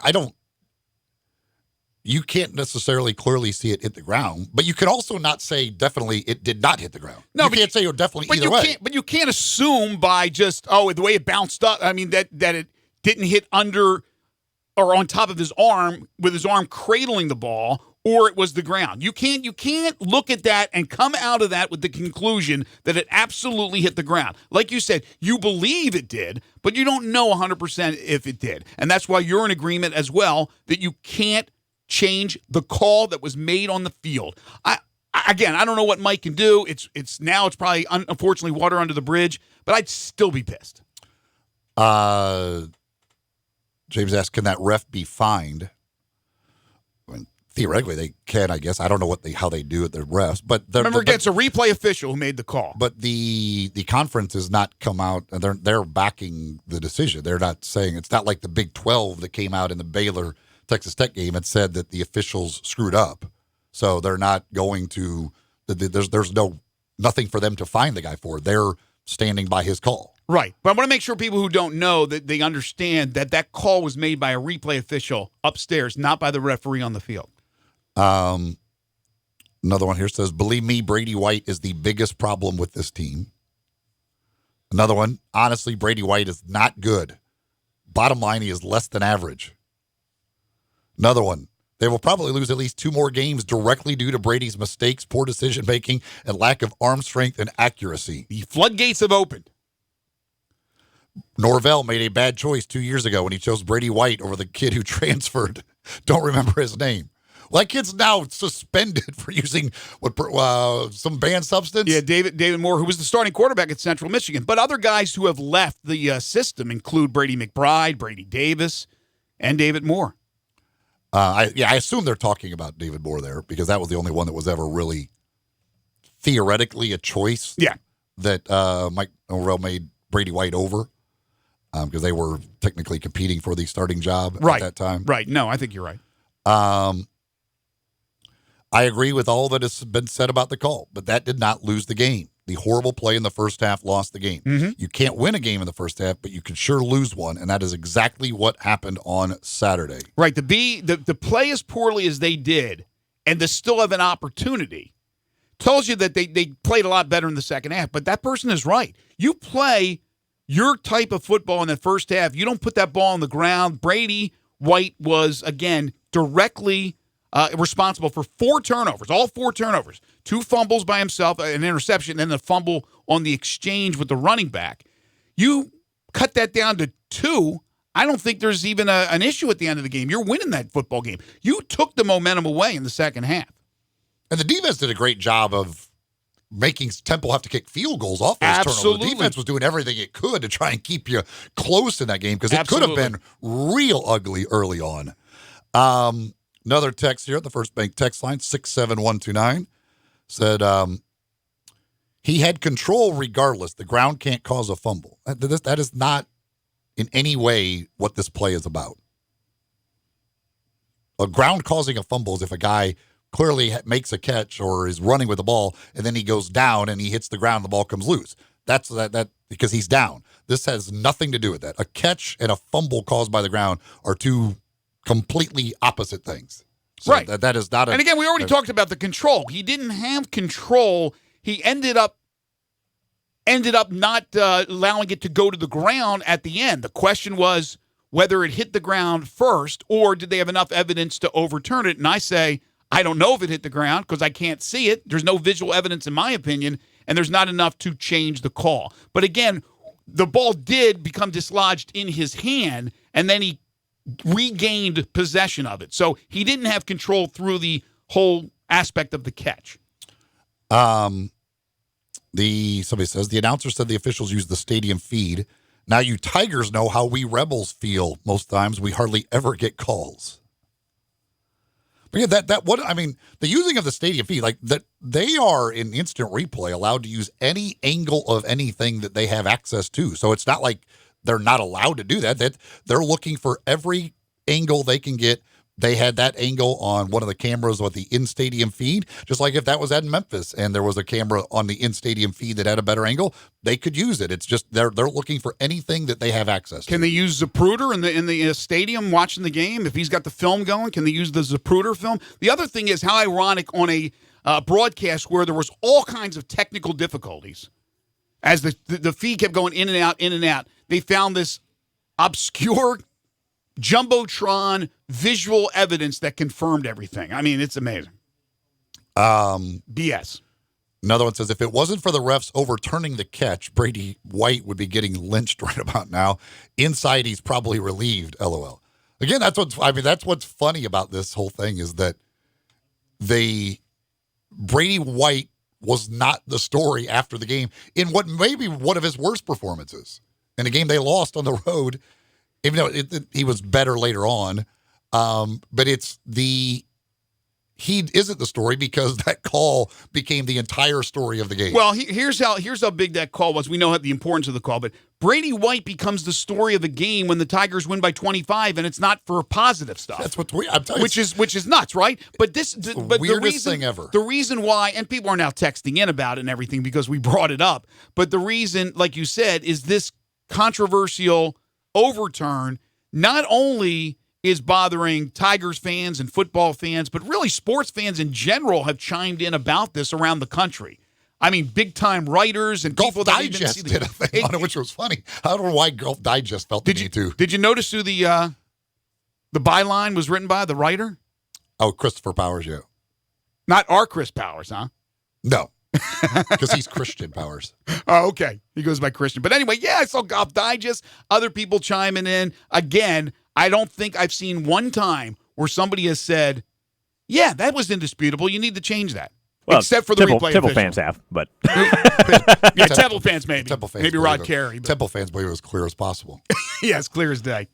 you can't necessarily clearly see it hit the ground, but you can also not say definitely it did not hit the ground. No, you can't say you're definitely either way. But you can't assume by just, the way it bounced up, I mean, that it didn't hit under or on top of his arm with his arm cradling the ball, or it was the ground. You can't look at that and come out of that with the conclusion that it absolutely hit the ground. Like you said, you believe it did, but you don't know 100% if it did. And that's why you're in agreement as well that you can't change the call that was made on the field. I don't know what Mike can do. It's probably unfortunately water under the bridge, but I'd still be pissed. James asked, can that ref be fined? I mean, theoretically, they can, I guess. I don't know how they do it, the refs. But remember, it's a replay official who made the call. But the conference has not come out, and they're backing the decision. They're not saying, it's not like the Big 12 that came out in the Baylor-Texas Tech game and said that the officials screwed up. So they're not going to, there's nothing for them to fine the guy for. They're standing by his call. Right. But I want to make sure people who don't know that they understand that call was made by a replay official upstairs, not by the referee on the field. Another one here says, believe me, Brady White is the biggest problem with this team. Another one, honestly, Brady White is not good. Bottom line, he is less than average. Another one, they will probably lose at least 2 more games directly due to Brady's mistakes, poor decision-making, and lack of arm strength and accuracy. The floodgates have opened. Norvell made a bad choice 2 years ago when he chose Brady White over the kid who transferred. Don't remember his name. Well, that kid's now suspended for using some banned substance. Yeah, David Moore, who was the starting quarterback at Central Michigan. But other guys who have left the system include Brady McBride, Brady Davis, and David Moore. I assume they're talking about David Moore there because that was the only one that was ever really theoretically a choice. Yeah. That Mike Norvell made Brady White over. Because they were technically competing for the starting job at that time. Right. No, I think you're right. I agree with all that has been said about the call, but that did not lose the game. The horrible play in the first half lost the game. Mm-hmm. You can't win a game in the first half, but you can sure lose one, and that is exactly what happened on Saturday. Right. The play as poorly as they did, and to still have an opportunity, tells you that they played a lot better in the second half. But that person is right. You play your type of football in the first half, you don't put that ball on the ground. Brady White was, again, directly responsible for 4 turnovers, all 4 turnovers. 2 fumbles by himself, an interception, and then the fumble on the exchange with the running back. You cut that down to 2, I don't think there's even an issue at the end of the game. You're winning that football game. You took the momentum away in the second half. And the defense did a great job of making Temple have to kick field goals off those Absolutely. turnovers. The defense was doing everything it could to try and keep you close in that game because it could have been real ugly early on. Another text here at the First Bank text line, 67129, said he had control regardless. The ground can't cause a fumble. That is not in any way what this play is about. A ground causing a fumble is if a guy clearly makes a catch or is running with the ball, and then he goes down and he hits the ground, the ball comes loose. That's that because he's down. This has nothing to do with that. A catch and a fumble caused by the ground are 2 completely opposite things. So right. That is not. And again, we already talked about the control. He didn't have control. He ended up not allowing it to go to the ground at the end. The question was whether it hit the ground first, or did they have enough evidence to overturn it? And I say, I don't know if it hit the ground because I can't see it. There's no visual evidence, in my opinion, and there's not enough to change the call. But again, the ball did become dislodged in his hand, and then he regained possession of it. So he didn't have control through the whole aspect of the catch. Somebody says the announcer said the officials used the stadium feed Now you Tigers know how we Rebels feel. Most times we hardly ever get calls. But yeah, the using of the stadium feed, like that, they are in instant replay allowed to use any angle of anything that they have access to. So it's not like they're not allowed to do that. That they're looking for every angle they can get. They had that angle on one of the cameras with the in-stadium feed, just like if that was at Memphis and there was a camera on the in-stadium feed that had a better angle, they could use it. It's just they're looking for anything that they have access to. Can they use Zapruder in the stadium watching the game? If he's got the film going, can they use the Zapruder film? The other thing is how ironic on a broadcast where there was all kinds of technical difficulties as the feed kept going in and out, they found this obscure Jumbotron visual evidence that confirmed everything. I mean, it's amazing. BS. Another one says, if it wasn't for the refs overturning the catch, Brady White would be getting lynched right about now. Inside, he's probably relieved, LOL. Again, that's what's funny about this whole thing is that Brady White was not the story after the game in what may be one of his worst performances. In a game they lost on the road, even though he was better later on. But he isn't the story because that call became the entire story of the game. Well, here's how big that call was. We know the importance of the call, but Brady White becomes the story of the game when the Tigers win by 25, and it's not for positive stuff. That's what's weird. I'm telling you, which is nuts, right? But weirdest thing ever. The reason why, and people are now texting in about it and everything because we brought it up. But the reason, like you said, is this controversial overturn not only is bothering Tigers fans and football fans, but really sports fans in general have chimed in about this around the country. I mean, big-time writers and Golf people that Digest even see did a thing on it, which was funny. I don't know why Golf Digest felt the need to. Did you notice who the byline was written by, the writer? Oh, Christopher Powers, yeah. Not our Chris Powers, huh? No. Because he's Christian Powers. Oh, okay. He goes by Christian. But anyway, yeah, I saw Golf Digest, other people chiming in. Again, I don't think I've seen one time where somebody has said, yeah, that was indisputable. You need to change that. Well, except for the replay Temple official. fans have, but. Yeah, Temple fans maybe. Temple fans maybe Rod Carey. But. Temple fans believe it was clear as possible. Yeah, as clear as day.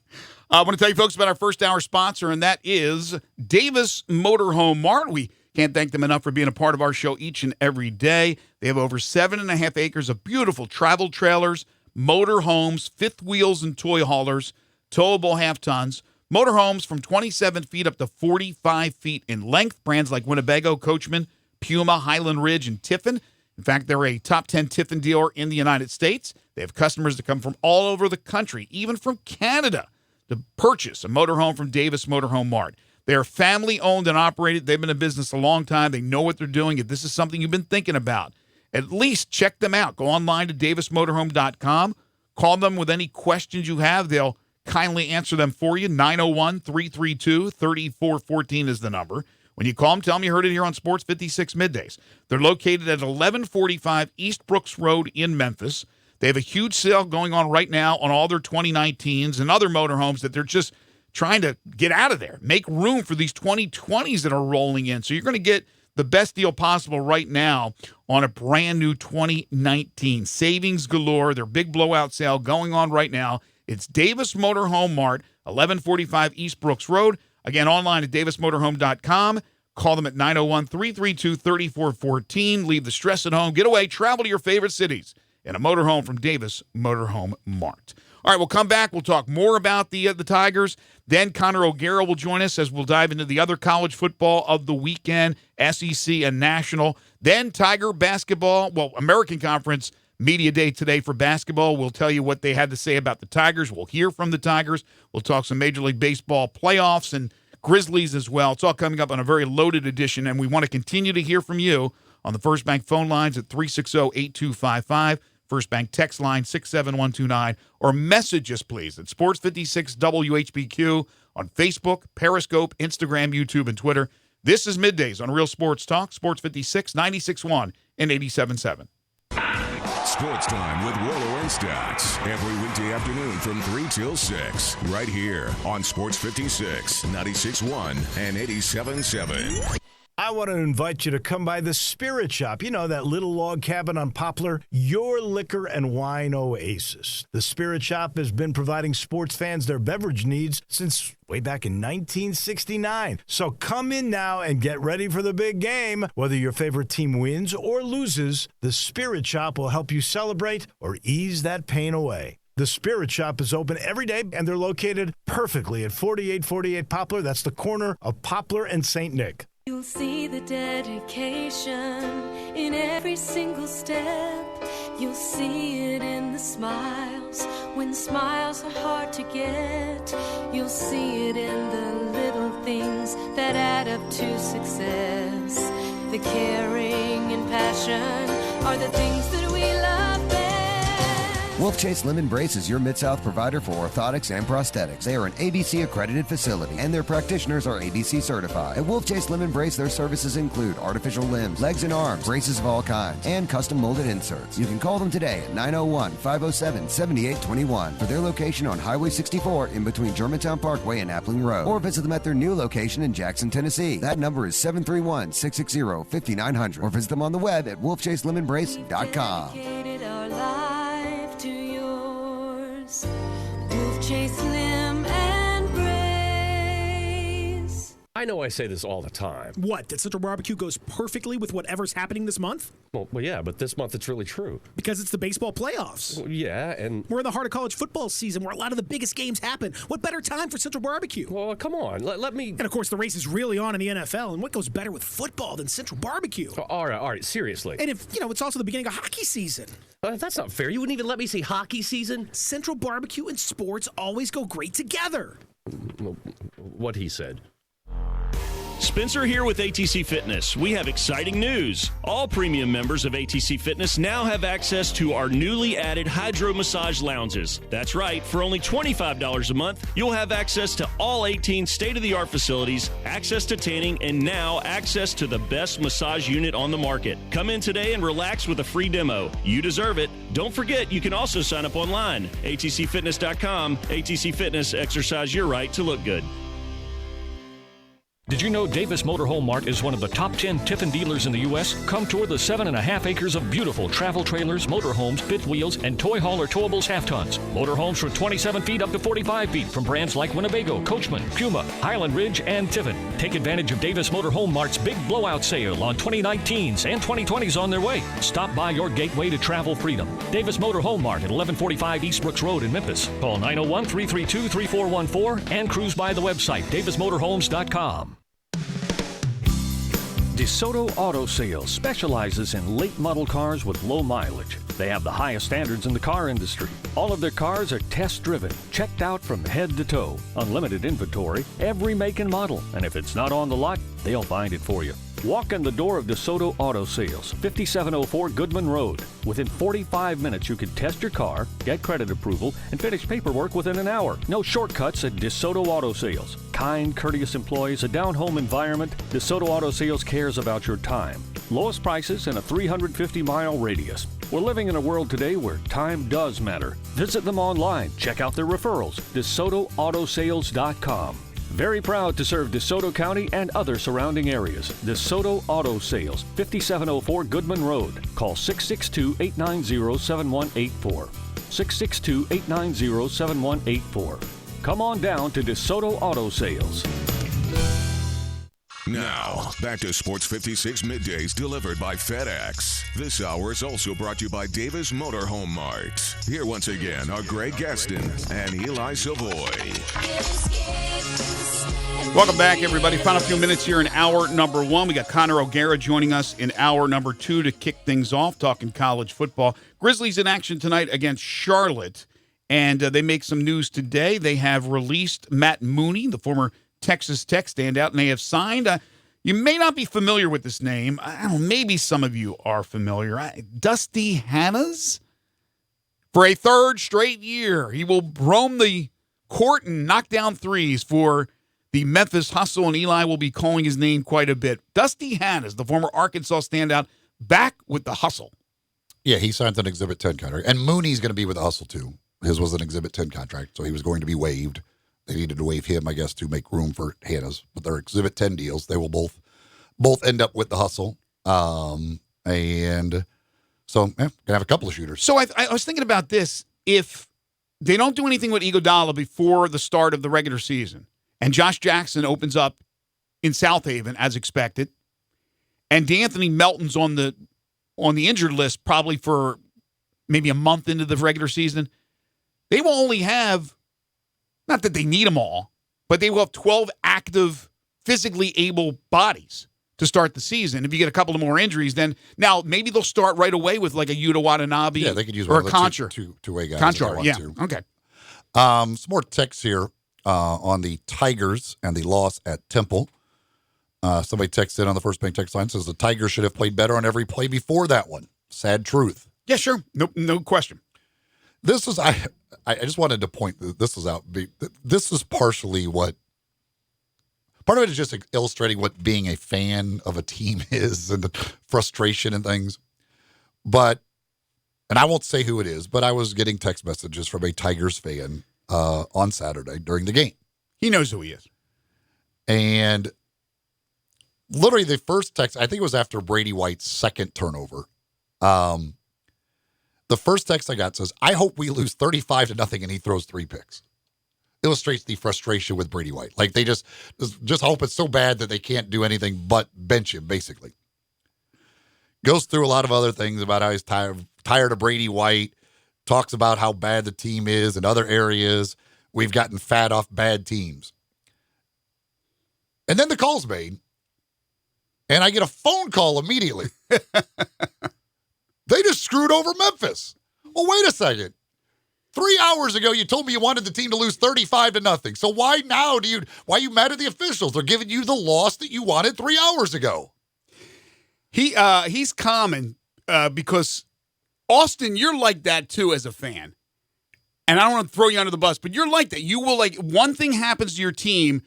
I want to tell you folks about our first hour sponsor, and that is Davis Motorhome Mart. We can't thank them enough for being a part of our show each and every day. They have over 7.5 acres of beautiful travel trailers, motorhomes, fifth wheels, and toy haulers, towable half-tons, motorhomes from 27 feet up to 45 feet in length, brands like Winnebago, Coachman, Puma, Highland Ridge, and Tiffin. In fact, they're a top 10 Tiffin dealer in the United States. They have customers that come from all over the country, even from Canada, to purchase a motorhome from Davis Motorhome Mart. They are family-owned and operated. They've been in business a long time. They know what they're doing. If this is something you've been thinking about, at least check them out. Go online to davismotorhome.com. Call them with any questions you have. They'll kindly answer them for you. 901-332-3414 is the number. When you call them, tell them you heard it here on Sports 56 Middays. They're located at 1145 East Brooks Road in Memphis. They have a huge sale going on right now on all their 2019s and other motorhomes that they're just trying to get out of there. Make room for these 2020s that are rolling in. So you're going to get the best deal possible right now on a brand new 2019. Savings galore. Their big blowout sale going on right now. It's Davis Motorhome Mart, 1145 East Brooks Road. Again, online at davismotorhome.com. Call them at 901-332-3414. Leave the stress at home. Get away. Travel to your favorite cities in a motorhome from Davis Motorhome Mart. All right, we'll come back. We'll talk more about the Tigers. Then Connor O'Gara will join us as we'll dive into the other college football of the weekend, SEC and National. Then Tiger basketball, American Conference Media Day today for basketball. We'll tell you what they had to say about the Tigers. We'll hear from the Tigers. We'll talk some Major League Baseball playoffs and Grizzlies as well. It's all coming up on a very loaded edition, and we want to continue to hear from you on the First Bank phone lines at 360-8255. First Bank text line 67129, or message us, please, at Sports 56 WHBQ on Facebook, Periscope, Instagram, YouTube, and Twitter. This is Middays on Real Sports Talk, Sports 56, 96.1 and 87.7. Sports Time with Rollo and Stats. Every weekday afternoon from 3 till 6. Right here on Sports 56, 96.1 and 87.7. I want to invite you to come by the Spirit Shop. You know, that little log cabin on Poplar? Your liquor and wine oasis. The Spirit Shop has been providing sports fans their beverage needs since way back in 1969. So come in now and get ready for the big game. Whether your favorite team wins or loses, the Spirit Shop will help you celebrate or ease that pain away. The Spirit Shop is open every day, and they're located perfectly at 4848 Poplar. That's the corner of Poplar and St. Nick. You'll see the dedication in every single step. You'll see it in the smiles, when smiles are hard to get. You'll see it in the little things that add up to success. The caring and passion are the things that we love best. Wolf Chase Lemon Brace is your Mid-South provider for orthotics and prosthetics. They are an ABC-accredited facility, and their practitioners are ABC certified. At Wolf Chase Lemon Brace, their services include artificial limbs, legs and arms, braces of all kinds, and custom molded inserts. You can call them today at 901-507-7821 for their location on Highway 64 in between Germantown Parkway and Appling Road, or visit them at their new location in Jackson, Tennessee. That number is 731-660-5900, or visit them on the web at wolfchaselemonbrace.com. Dedicated our life to yours. Wolf Chase Lim and Brace. I know I say this all the time. What, that Central Barbecue goes perfectly with whatever's happening this month? Well, yeah, but this month it's really true. Because it's the baseball playoffs. Well, yeah, and... We're in the heart of college football season where a lot of the biggest games happen. What better time for Central Barbecue? Well, come on, let me... And, of course, the race is really on in the NFL, and what goes better with football than Central Barbecue? Oh, all right, seriously. And if, it's also the beginning of hockey season. That's not fair. You wouldn't even let me say hockey season? Central Barbecue and sports always go great together. What he said. Spencer here with ATC Fitness. We have exciting news. All premium members of ATC Fitness now have access to our newly added hydro massage lounges. That's right, for only $25 a month, you'll have access to all 18 state-of-the-art facilities, access to tanning, and now access to the best massage unit on the market. Come in today and relax with a free demo. You deserve it. Don't forget, you can also sign up online. ATCFitness.com. ATC Fitness, exercise your right to look good. Did you know Davis Motorhome Mart is one of the top 10 Tiffin dealers in the U.S.? Come tour the 7.5 acres of beautiful travel trailers, motorhomes, fifth wheels, and toy haul or towables half-tons. Motorhomes from 27 feet up to 45 feet from brands like Winnebago, Coachman, Puma, Highland Ridge, and Tiffin. Take advantage of Davis Motorhome Mart's big blowout sale on 2019s and 2020s on their way. Stop by your gateway to travel freedom. Davis Motorhome Mart at 1145 East Brooks Road in Memphis. Call 901-332-3414 and cruise by the website davismotorhomes.com. DeSoto Auto Sales specializes in late model cars with low mileage. They have the highest standards in the car industry. All of their cars are test driven, checked out from head to toe, unlimited inventory, every make and model. And if it's not on the lot, they'll find it for you. Walk in the door of DeSoto Auto Sales, 5704 Goodman Road. Within 45 minutes, you can test your car, get credit approval, and finish paperwork within an hour. No shortcuts at DeSoto Auto Sales. Kind, courteous employees, a down-home environment. DeSoto Auto Sales cares about your time. Lowest prices in a 350-mile radius. We're living in a world today where time does matter. Visit them online. Check out their referrals. DeSotoAutosales.com. Very proud to serve DeSoto County and other surrounding areas. DeSoto Auto Sales, 5704 Goodman Road. Call 662-890-7184. 662-890-7184. Come on down to DeSoto Auto Sales. Now, back to Sports 56 Middays delivered by FedEx. This hour is also brought to you by Davis Motorhome Mart. Here once again are Greg Gaston and Eli Savoie. Welcome back, everybody. Final few minutes here in hour number one. We got Connor O'Gara joining us in hour number two to kick things off, talking college football. Grizzlies in action tonight against Charlotte, and they make some news today. They have released Matt Mooney, the former Texas Tech standout, and they have signed. You may not be familiar with this name. I don't know, maybe some of you are familiar. Dusty Hannas. For a third straight year, he will roam the court and knock down threes for the Memphis Hustle, and Eli will be calling his name quite a bit. Dusty Hannas, the former Arkansas standout, back with the Hustle. Yeah, he signed an Exhibit 10 contract. And Mooney's going to be with the Hustle, too. His was an Exhibit 10 contract, so he was going to be waived. They needed to waive him, I guess, to make room for Hannas. But they're Exhibit 10 deals. They will both both end up with the hustle. And so gonna have a couple of shooters. So I was thinking about this. If they don't do anything with Iguodala before the start of the regular season, and Josh Jackson opens up in South Haven as expected, and DeAnthony Melton's on the injured list probably for maybe a month into the regular season, they will only have, not that they need them all, but they will have 12 active, physically able bodies to start the season. If you get a couple of more injuries, then now maybe they'll start right away with like a Yuta Watanabe Yeah, they could use or a one of the Contra. two-way guys. Contra, yeah. Okay. Some more texts here on the Tigers and the loss at Temple. Somebody texted in on the First Bank text line, says the Tigers should have played better on every play before that one. Sad truth. Yeah, sure. No question. This is, I just wanted to point this out. This is partially what, part of it is just illustrating what being a fan of a team is and the frustration and things. But, and I won't say who it is, but I was getting text messages from a Tigers fan on Saturday during the game. He knows who he is. And literally the first text, I think it was after Brady White's second turnover. The first text I got says, I hope we lose 35-0 and he throws 3 picks. Illustrates the frustration with Brady White. Like they just hope it's so bad that they can't do anything but bench him, basically. Goes through a lot of other things about how he's tired of Brady White, talks about how bad the team is in other areas. We've gotten fat off bad teams. And then the call's made, and I get a phone call immediately. They just screwed over Memphis. Well, wait a second. 3 hours ago, you told me you wanted the team to lose 35-0. So why now why are you mad at the officials? They're giving you the loss that you wanted 3 hours ago. He's common because, Austin, you're like that too as a fan. And I don't want to throw you under the bus, but you're like that. You will, like, one thing happens to your team,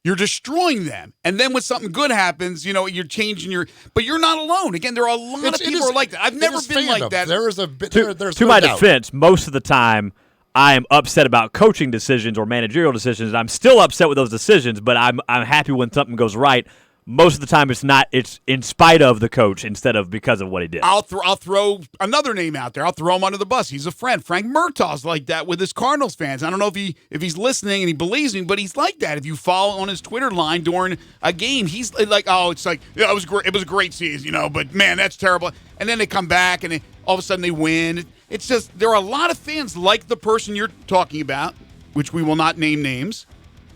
you're destroying them. And then when something good happens, you're changing but you're not alone. Again, there are a lot of people who are like that. I've never been like that. There is a bit. To my defense, most of the time, I am upset about coaching decisions or managerial decisions. I'm still upset with those decisions, but I'm happy when something goes right. Most of the time, it's in spite of the coach instead of because of what he did. I'll throw another name out there. I'll throw him under the bus. He's a friend. Frank Murtaugh's like that with his Cardinals fans. I don't know if he's listening and he believes me, but he's like that. If you follow on his Twitter line during a game, he's like, it's like, yeah, it was great. It was a great season, but man, that's terrible. And then they come back and all of a sudden they win. It's just there are a lot of fans like the person you're talking about, which we will not name names.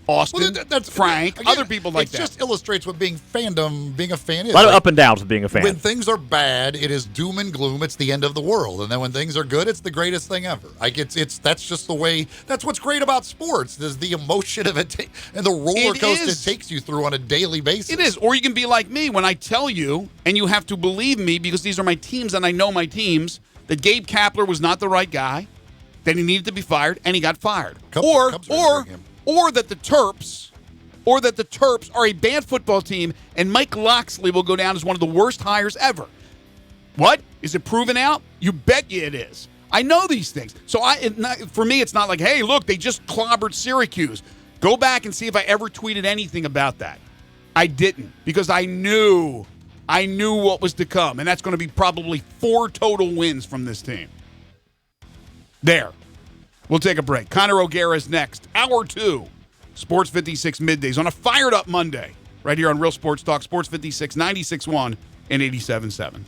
Austin, that's Frank, again, other people like that. It just illustrates what being a fan is. A lot of up and downs with being a fan. When things are bad, it is doom and gloom. It's the end of the world. And then when things are good, it's the greatest thing ever. Like that's just the way. That's what's great about sports. There's the emotion of it and the roller coaster it takes you through on a daily basis. It is. Or you can be like me when I tell you, and you have to believe me because these are my teams and I know my teams, that Gabe Kapler was not the right guy, that he needed to be fired, and he got fired. Or that the Terps are a bad football team, and Mike Loxley will go down as one of the worst hires ever. What? Is it proven out? You bet you it is. I know these things. So for me, it's not like, hey, look, they just clobbered Syracuse. Go back and see if I ever tweeted anything about that. I didn't, because I knew what was to come, and that's going to be probably 4 total wins from this team. There. We'll take a break. Connor O'Gara's next. Hour 2. Sports 56 Middays on a fired-up Monday. Right here on Real Sports Talk. Sports 56, 96.1 and 87.7.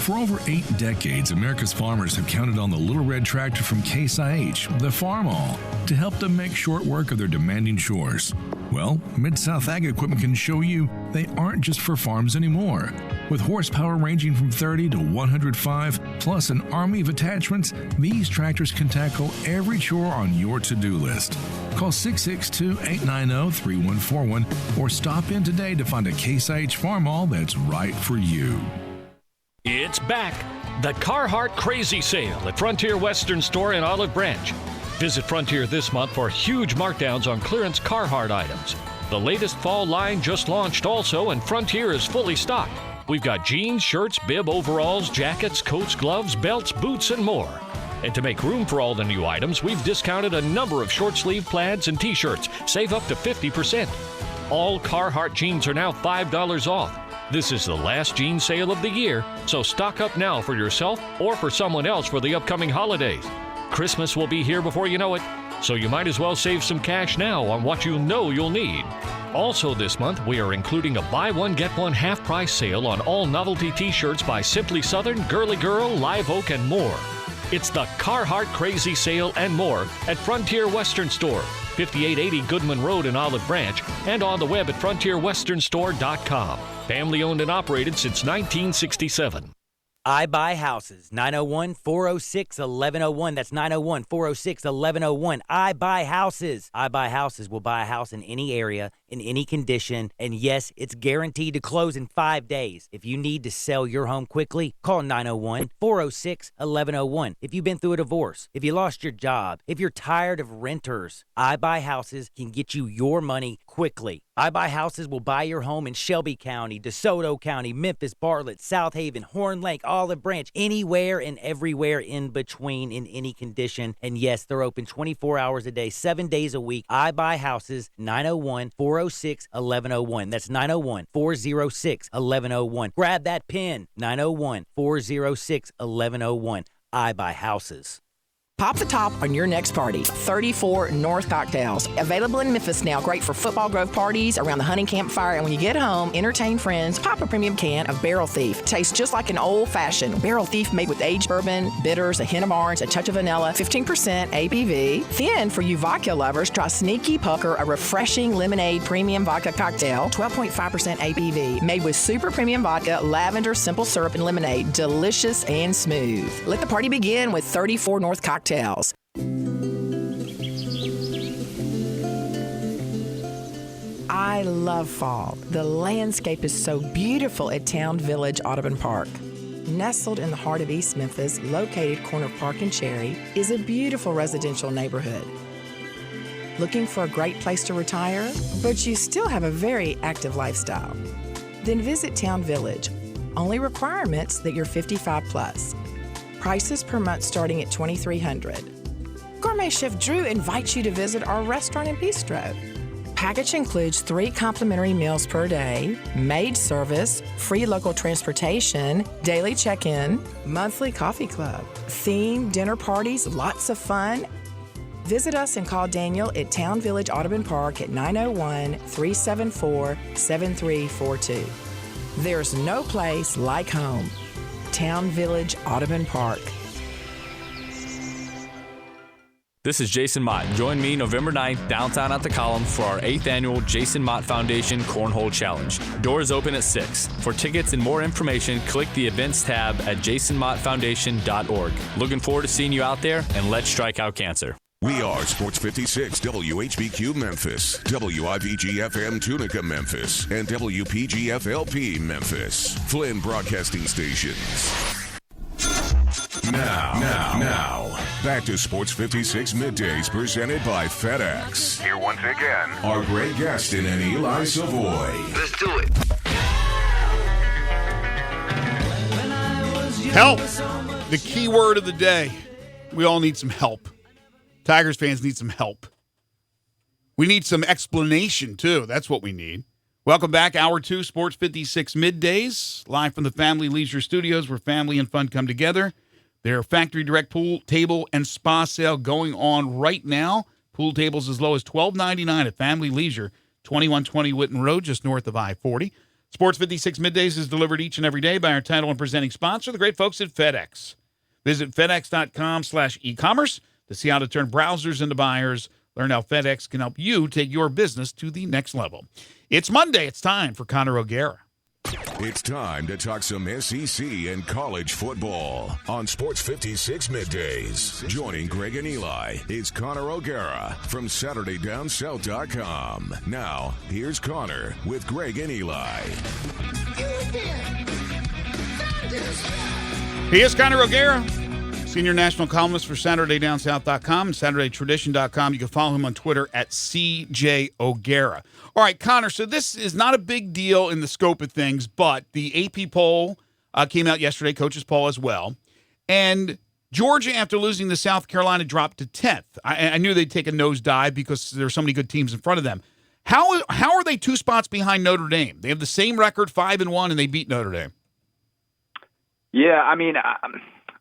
For over 8 decades, America's farmers have counted on the Little Red Tractor from Case IH, the Farm All, to help them make short work of their demanding chores. Well, Mid-South Ag Equipment can show you they aren't just for farms anymore. With horsepower ranging from 30 to 105, plus an army of attachments, these tractors can tackle every chore on your to-do list. Call 662-890-3141 or stop in today to find a Case IH Farm All that's right for you. It's back. The Carhartt Crazy Sale at Frontier Western Store in Olive Branch. Visit Frontier this month for huge markdowns on clearance Carhartt items. The latest fall line just launched also, and Frontier is fully stocked. We've got jeans, shirts, bib, overalls, jackets, coats, gloves, belts, boots, and more. And to make room for all the new items, we've discounted a number of short-sleeve plaids and T-shirts. Save up to 50%. All Carhartt jeans are now $5 off. This is the last jean sale of the year, so stock up now for yourself or for someone else for the upcoming holidays. Christmas will be here before you know it, so you might as well save some cash now on what you know you'll need. Also this month, we are including a buy one, get one half-price sale on all novelty T-shirts by Simply Southern, Girly Girl, Live Oak, and more. It's the Carhartt Crazy Sale and more at Frontier Western Store, 5880 Goodman Road in Olive Branch, and on the web at frontierwesternstore.com. Family owned and operated since 1967. I Buy Houses, 901-406-1101. That's 901-406-1101. I Buy Houses. I Buy Houses will buy a house in any area, in any condition, and yes, it's guaranteed to close in 5 days. If you need to sell your home quickly, call 901-406-1101. If you've been through a divorce, if you lost your job, if you're tired of renters, I Buy Houses can get you your money quickly. I Buy Houses will buy your home in Shelby County, DeSoto County, Memphis, Bartlett, South Haven, Horn Lake, Olive Branch, anywhere and everywhere in between in any condition. And yes, they're open 24 hours a day, 7 days a week. I Buy Houses, 901-406-1101. That's 901-406-1101. Grab that pen, 901-406-1101. I Buy Houses. Pop the top on your next party. 34 North Cocktails. Available in Memphis now. Great for football grove parties, around the hunting campfire, and when you get home, entertain friends. Pop a premium can of Barrel Thief. Tastes just like an old-fashioned Barrel Thief made with aged bourbon, bitters, a hint of orange, a touch of vanilla, 15% ABV. Then, for you vodka lovers, try Sneaky Pucker, a refreshing lemonade premium vodka cocktail, 12.5% ABV. Made with super premium vodka, lavender, simple syrup, and lemonade. Delicious and smooth. Let the party begin with 34 North Cocktails. I love fall. The landscape is so beautiful at Town Village Audubon Park. Nestled in the heart of East Memphis, located corner of Park and Cherry, is a beautiful residential neighborhood. Looking for a great place to retire, but you still have a very active lifestyle? Then visit Town Village. Only requirements that you're 55 plus. Prices per month starting at $2,300. Gourmet Chef Drew invites you to visit our restaurant and bistro. Package includes 3 complimentary meals per day, maid service, free local transportation, daily check-in, monthly coffee club, themed dinner parties, lots of fun. Visit us and call Daniel at Town Village Audubon Park at 901-374-7342. There's no place like home. Town Village Audubon Park. This is Jason Mott. Join me November 9th downtown at the Column for our 8th annual Jason Mott Foundation Cornhole Challenge. Doors open at 6. For tickets and more information, click the events tab at jasonmottfoundation.org. Looking forward to seeing you out there, and let's strike out cancer. We are Sports 56 WHBQ Memphis, WIVG-FM Tunica Memphis, and WPG-FLP Memphis. Flynn Broadcasting Stations. Now, back to Sports 56 Middays presented by FedEx. Here once again are Greg Gaston and Eli Savoie. Let's do it. Help. The key word of the day. We all need some help. Tigers fans need some help. We need some explanation, too. That's what we need. Welcome back. Hour 2, Sports 56 Middays, live from the Family Leisure Studios, where family and fun come together. Their factory direct pool, table, and spa sale going on right now. Pool tables as low as $12.99 at Family Leisure, 2120 Whitten Road, just north of I-40. Sports 56 Middays is delivered each and every day by our title and presenting sponsor, the great folks at FedEx. Visit FedEx.com/e-commerce to see how to turn browsers into buyers. Learn how FedEx can help you take your business to the next level. It's Monday. It's time for Connor O'Gara. It's time to talk some SEC and college football on Sports 56 Middays. Joining Greg and Eli is Connor O'Gara from SaturdayDownSouth.com. Now, here's Connor with Greg and Eli. He is Connor O'Gara, senior national columnist for SaturdayDownSouth.com and SaturdayTradition.com. You can follow him on Twitter at CJ O'Gara. All right, Connor, so this is not a big deal in the scope of things, but the AP poll came out yesterday, coaches poll as well, and Georgia, after losing to South Carolina, dropped to 10th. I knew they'd take a nosedive because there are so many good teams in front of them. How are they 2 spots behind Notre Dame? They have the same record, 5-1, and they beat Notre Dame. Yeah, I mean,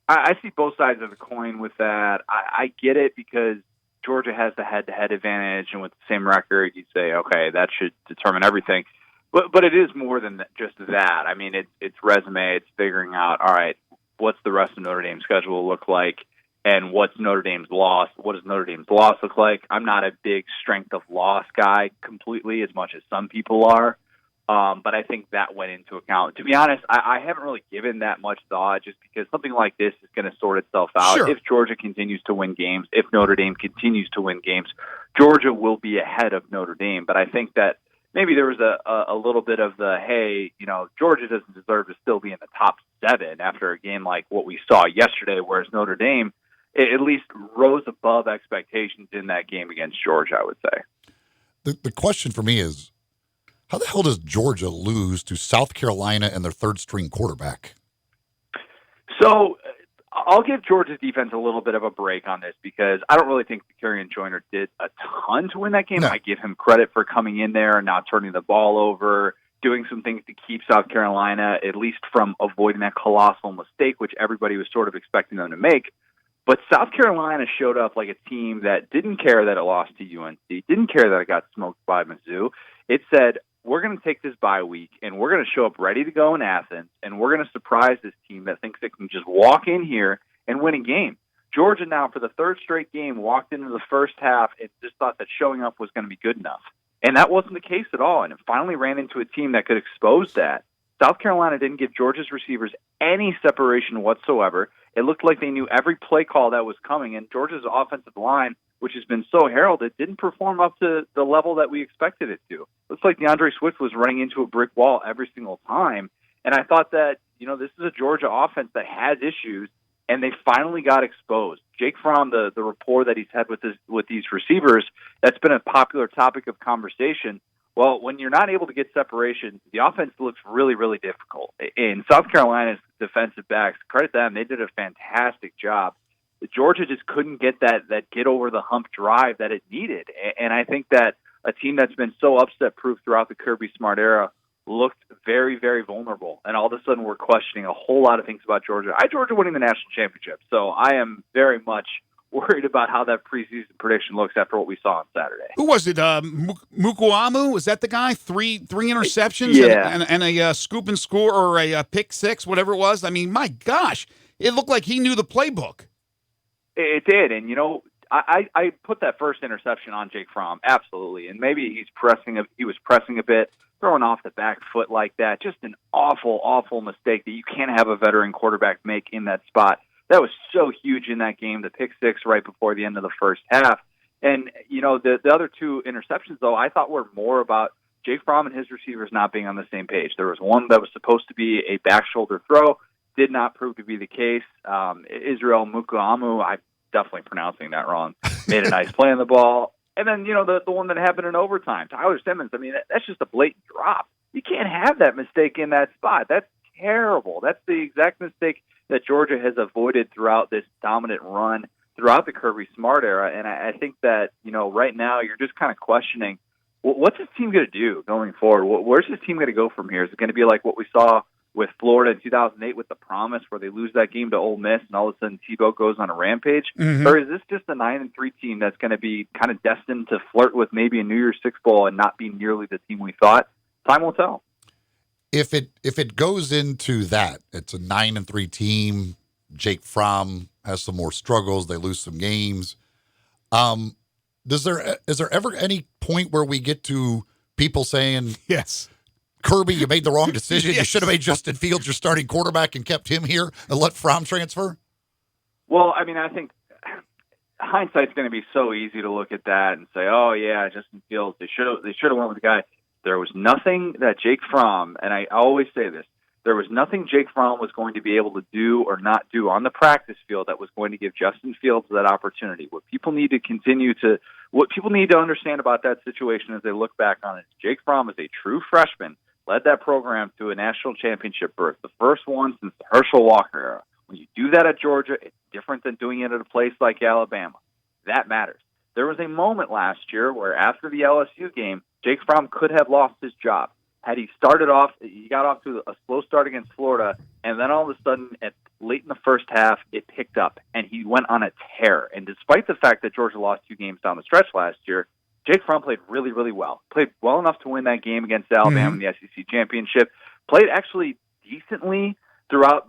I see both sides of the coin with that. I get it because Georgia has the head-to-head advantage, and with the same record, you say, okay, that should determine everything. But it is more than just that. I mean, it's resume. It's figuring out, all right, what's the rest of Notre Dame's schedule look like, and what's Notre Dame's loss? What does Notre Dame's loss look like? I'm not a big strength of loss guy completely, as much as some people are. But I think that went into account. To be honest, I haven't really given that much thought just because something like this is going to sort itself out. Sure. If Georgia continues to win games, if Notre Dame continues to win games, Georgia will be ahead of Notre Dame. But I think that maybe there was a little bit of the, hey, Georgia doesn't deserve to still be in the top 7 after a game like what we saw yesterday, whereas Notre Dame at least rose above expectations in that game against Georgia, I would say. The question for me is, how the hell does Georgia lose to South Carolina and their third-string quarterback? So I'll give Georgia's defense a little bit of a break on this because I don't really think Vicarian Joyner did a ton to win that game. No. I give him credit for coming in there and not turning the ball over, doing some things to keep South Carolina at least from avoiding that colossal mistake, which everybody was sort of expecting them to make. But South Carolina showed up like a team that didn't care that it lost to UNC, didn't care that it got smoked by Mizzou. It said, we're going to take this bye week, and we're going to show up ready to go in Athens, and we're going to surprise this team that thinks it can just walk in here and win a game. Georgia now, for the third straight game, walked into the first half and just thought that showing up was going to be good enough. And that wasn't the case at all, and it finally ran into a team that could expose that. South Carolina didn't give Georgia's receivers any separation whatsoever. It looked like they knew every play call that was coming, and Georgia's offensive line, which has been so heralded, didn't perform up to the level that we expected it to. Looks like DeAndre Swift was running into a brick wall every single time, and I thought that, this is a Georgia offense that has issues, and they finally got exposed. Jake Fromm, the rapport that he's had with these receivers, that's been a popular topic of conversation. Well, when you're not able to get separation, the offense looks really, really difficult. In South Carolina's defensive backs, credit them, they did a fantastic job. Georgia just couldn't get that get over the hump drive that it needed. And I think that a team that's been so upset-proof throughout the Kirby Smart era looked very, very vulnerable. And all of a sudden we're questioning a whole lot of things about Georgia. I had Georgia winning the national championship, so I am very much worried about how that preseason prediction looks after what we saw on Saturday. Who was it? Mukuamu? Was that the guy? Three interceptions and a scoop and score or a pick six, whatever it was. I mean, my gosh, it looked like he knew the playbook. It did, and I put that first interception on Jake Fromm, absolutely, and maybe he was pressing a bit, throwing off the back foot like that. Just an awful, awful mistake that you can't have a veteran quarterback make in that spot. That was so huge in that game, the pick six right before the end of the first half. And, the other 2 interceptions, though, I thought were more about Jake Fromm and his receivers not being on the same page. There was one that was supposed to be a back shoulder throw, did not prove to be the case. Israel Mukuamu, I'm definitely pronouncing that wrong, made a nice play on the ball. And then, the one that happened in overtime, Tyler Simmons, I mean, that's just a blatant drop. You can't have that mistake in that spot. That's terrible. That's the exact mistake that Georgia has avoided throughout this dominant run throughout the Kirby Smart era. And I think that, right now you're just kind of questioning, what's this team going to do going forward? Where's this team going to go from here? Is it going to be like what we saw with Florida in 2008 with the Promise, where they lose that game to Ole Miss and all of a sudden Tebow goes on a rampage? Mm-hmm. Or is this just a 9-3 team that's going to be kind of destined to flirt with maybe a New Year's Six Bowl and not be nearly the team we thought? Time will tell. If it goes into that, it's a 9-3 team. Jake Fromm has some more struggles. They lose some games. Is there ever any point where we get to people saying, yes, Kirby, you made the wrong decision. Yes. You should have made Justin Fields your starting quarterback and kept him here and let Fromm transfer? Well, I mean, I think hindsight's going to be so easy to look at that and say, oh, yeah, Justin Fields, they should have went with the guy. There was nothing that Jake Fromm, and I always say this, there was nothing Jake Fromm was going to be able to do or not do on the practice field that was going to give Justin Fields that opportunity. What people need to understand about that situation as they look back on it, Jake Fromm is a true freshman, led that program to a national championship berth, the first one since the Herschel Walker era. When you do that at Georgia, it's different than doing it at a place like Alabama. That matters. There was a moment last year where after the LSU game, Jake Fromm could have lost his job. Had he started off, he got off to a slow start against Florida, and then all of a sudden, late in the first half, it picked up, and he went on a tear. And despite the fact that Georgia lost 2 games down the stretch last year, Jake Fromm played really, really well. Played well enough to win that game against Alabama in the SEC championship. Played actually decently throughout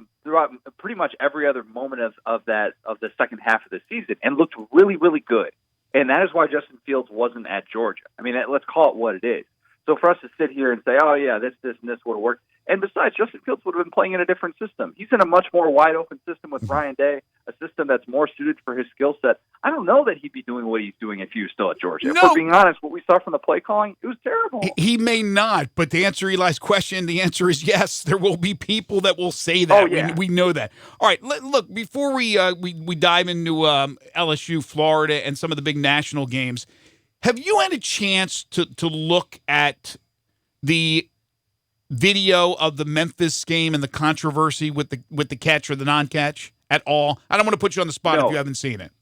pretty much every other moment of the second half of the season, and looked really, really good. And that is why Justin Fields wasn't at Georgia. I mean, let's call it what it is. So for us to sit here and say, oh, yeah, this, and this would have worked. And besides, Justin Fields would have been playing in a different system. He's in a much more wide-open system with Ryan Day, a system that's more suited for his skill set. I don't know that he'd be doing what he's doing if he was still at Georgia. No. If we're being honest, what we saw from the play calling, it was terrible. He may not, but to answer Eli's question, the answer is yes. There will be people that will say that. Oh, yeah. We know that. All right, look, before we dive into LSU, Florida, and some of the big national games, have you had a chance to look at the video of the Memphis game and the controversy with the catch or the non-catch at all? I don't want to put you on the spot if you haven't seen it.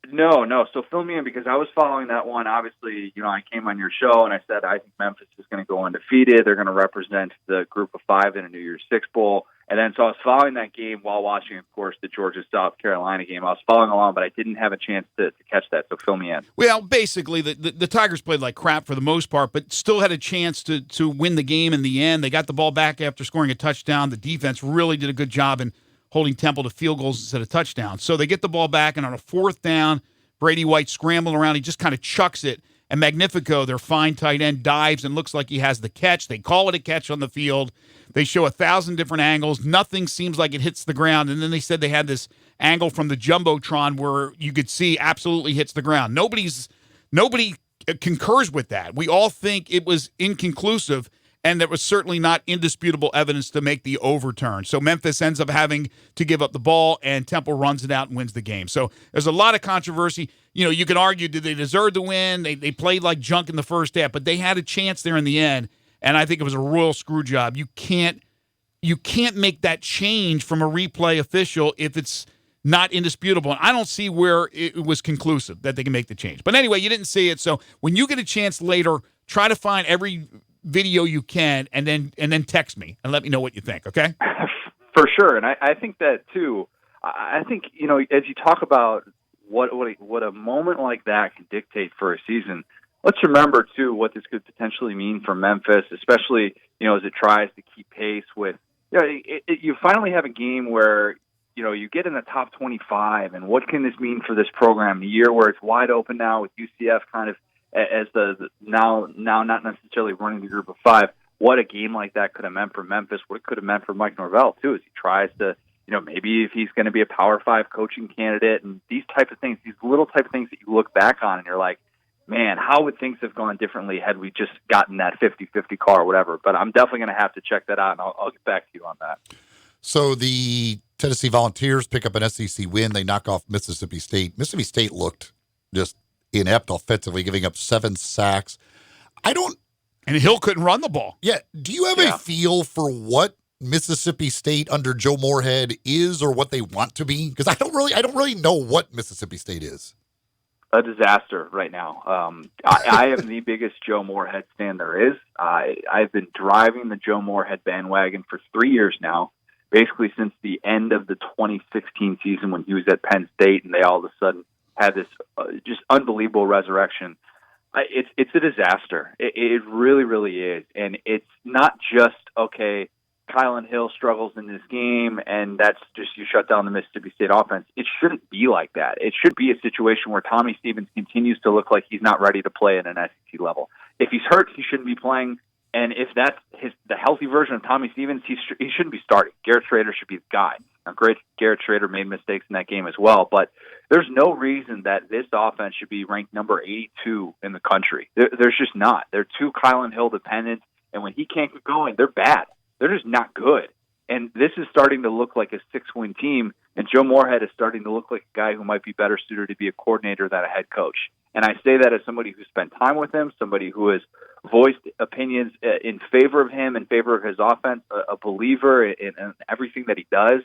No. So fill me in, because I was following that one. Obviously, I came on your show and I said I think Memphis is going to go undefeated. They're going to represent the Group of 5 in a New Year's Six Bowl. And then so I was following that game while watching, of course, the Georgia-South Carolina game. I was following along, but I didn't have a chance to catch that. So fill me in. Well, basically, the Tigers played like crap for the most part, but still had a chance to win the game in the end. They got the ball back after scoring a touchdown. The defense really did a good job in holding Temple to field goals instead of touchdowns. So they get the ball back, and on a 4th down, Brady White scrambling around. He just kind of chucks it, and Magnifico, their fine tight end, dives and looks like he has the catch. They call it a catch on the field. They show 1,000 different angles. Nothing seems like it hits the ground. And then they said they had this angle from the Jumbotron where you could see absolutely hits the ground. Nobody concurs with that. We all think it was inconclusive, and there was certainly not indisputable evidence to make the overturn. So Memphis ends up having to give up the ball, and Temple runs it out and wins the game. So there's a lot of controversy. You can argue, did they deserve to win? They played like junk in the first half, but they had a chance there in the end, and I think it was a royal screw job. You can't make that change from a replay official if it's not indisputable. And I don't see where it was conclusive that they can make the change. But anyway, you didn't see it, so when you get a chance later, try to find every video you can, and then text me and let me know what you think, okay? For sure. And I think that, too, I think, as you talk about what a moment like that can dictate for a season, let's remember, too, what this could potentially mean for Memphis, especially, as it tries to keep pace with, you finally have a game where, you get in the top 25, and what can this mean for this program? The year where it's wide open now with UCF kind of as the now not necessarily running the Group of 5, what a game like that could have meant for Memphis, what it could have meant for Mike Norvell, too, as he tries to, maybe if he's going to be a Power 5 coaching candidate, and these type of things, these little type of things that you look back on and you're like, man, how would things have gone differently had we just gotten that 50-50 call or whatever? But I'm definitely going to have to check that out, and I'll get back to you on that. So the Tennessee Volunteers pick up an SEC win. They knock off Mississippi State. Mississippi State looked just inept offensively, giving up 7 sacks. And Hill couldn't run the ball. Yeah. Do you have a feel for what Mississippi State under Joe Moorhead is, or what they want to be? Because I don't really know what Mississippi State is. A disaster right now. I am the biggest Joe Moorhead fan there is. I've been driving the Joe Moorhead bandwagon for 3 years now, basically since the end of the 2016 season when he was at Penn State, and they all of a sudden had this just unbelievable resurrection. It's a disaster. It really, really is. And it's not just, okay, Kylan Hill struggles in this game, and that's just you shut down the Mississippi State offense. It shouldn't be like that. It should be a situation where Tommy Stevens continues to look like he's not ready to play at an SEC level. If he's hurt, he shouldn't be playing. And if that's the healthy version of Tommy Stevens, he shouldn't be starting. Garrett Schrader should be the guy. Now, great, Garrett Schrader made mistakes in that game as well, but there's no reason that this offense should be ranked number 82 in the country. There's just not. They're too Kylan Hill dependent, and when he can't get going, they're bad. They're just not good. And this is starting to look like a 6-win team, and Joe Moorhead is starting to look like a guy who might be better suited to be a coordinator than a head coach. And I say that as somebody who spent time with him, somebody who has voiced opinions in favor of him, in favor of his offense, a believer in everything that he does.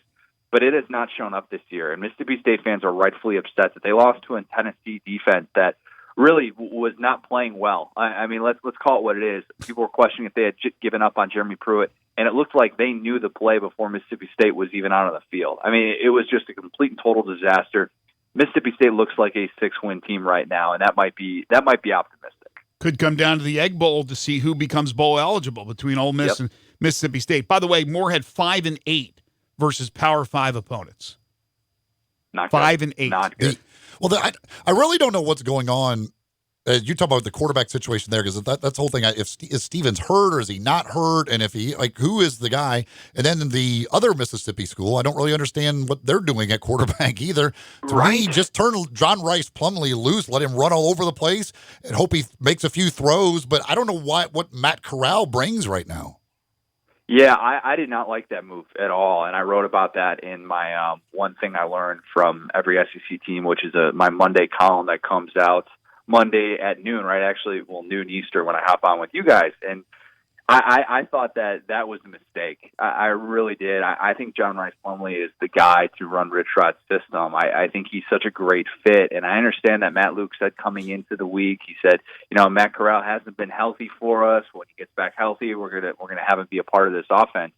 but it has not shown up this year. And Mississippi State fans are rightfully upset that they lost to a Tennessee defense that really was not playing well. I mean, let's call it what it is. People were questioning if they had given up on Jeremy Pruitt, and it looked like they knew the play before Mississippi State was even out on the field. I mean, it was just a complete and total disaster. Mississippi State looks like a 6-win team right now, and that might be optimistic. Could come down to the Egg Bowl to see who becomes bowl eligible between Ole Miss and Mississippi State. By the way, Moorhead 5-8 versus Power 5 opponents. Not 5-8. Not good. Well, I really don't know what's going on. You talk about the quarterback situation there, because that's the whole thing. Is Stevens hurt or is he not hurt? And if he, who is the guy? And then the other Mississippi school, I don't really understand what they're doing at quarterback either. To me, just turn John Rice Plumlee loose, let him run all over the place, and hope he makes a few throws. But I don't know what Matt Corral brings right now. Yeah, I did not like that move at all, and I wrote about that in my one thing I learned from every SEC team, which is my Monday column that comes out Monday at noon, right? Actually, noon Eastern when I hop on with you guys. And I thought that was a mistake. I really did. I think John Rice Plumlee is the guy to run Rich Rod's system. I think he's such a great fit. And I understand that Matt Luke said coming into the week, he said, Matt Corral hasn't been healthy for us. When he gets back healthy, we're gonna have him be a part of this offense.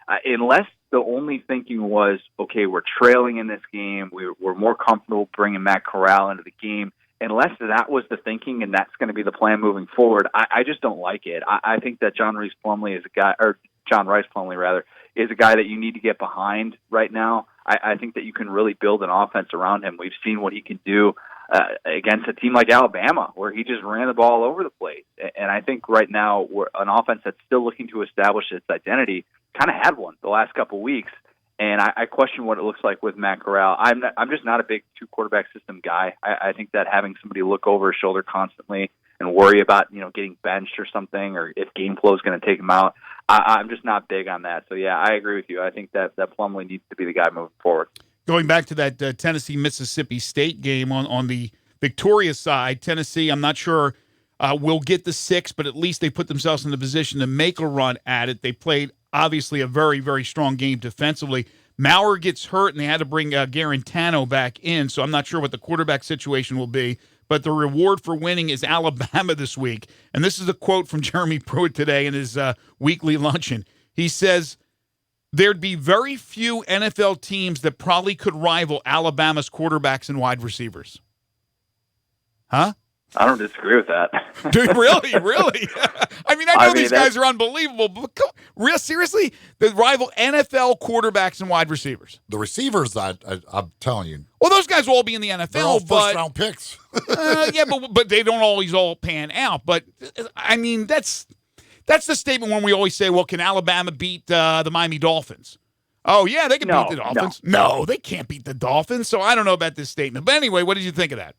Unless the only thinking was, okay, we're trailing in this game, we're more comfortable bringing Matt Corral into the game. Unless that was the thinking and that's going to be the plan moving forward, I just don't like it. I think that John Rice Plumlee is a guy that you need to get behind right now. I think that you can really build an offense around him. We've seen what he can do against a team like Alabama, where he just ran the ball all over the place. And I think right now we're an offense that's still looking to establish its identity, kind of had one the last couple of weeks. And I question what it looks like with Matt Corral. I'm just not a big two-quarterback system guy. I think that having somebody look over his shoulder constantly and worry about getting benched or something, or if game flow is going to take him out, I'm just not big on that. So, yeah, I agree with you. I think that Plumlee needs to be the guy moving forward. Going back to that Tennessee-Mississippi State game on the Victoria side, Tennessee, I'm not sure will get the 6, but at least they put themselves in the position to make a run at it. They played obviously a very, very strong game defensively. Maurer gets hurt, and they had to bring Garantano back in, so I'm not sure what the quarterback situation will be. But the reward for winning is Alabama this week. And this is a quote from Jeremy Pruitt today in his weekly luncheon. He says, there'd be very few NFL teams that probably could rival Alabama's quarterbacks and wide receivers. Huh? I don't disagree with that. Dude, really? I mean, I know these guys are unbelievable, but seriously, the rival NFL quarterbacks and wide receivers. The receivers, I'm telling you. Well, those guys will all be in the NFL. They're all first-round picks. Yeah, but they don't always all pan out. But, I mean, that's the statement when we always say, well, can Alabama beat the Miami Dolphins? Oh, yeah, they can beat the Dolphins. No, they can't beat the Dolphins, so I don't know about this statement. But anyway, what did you think of that?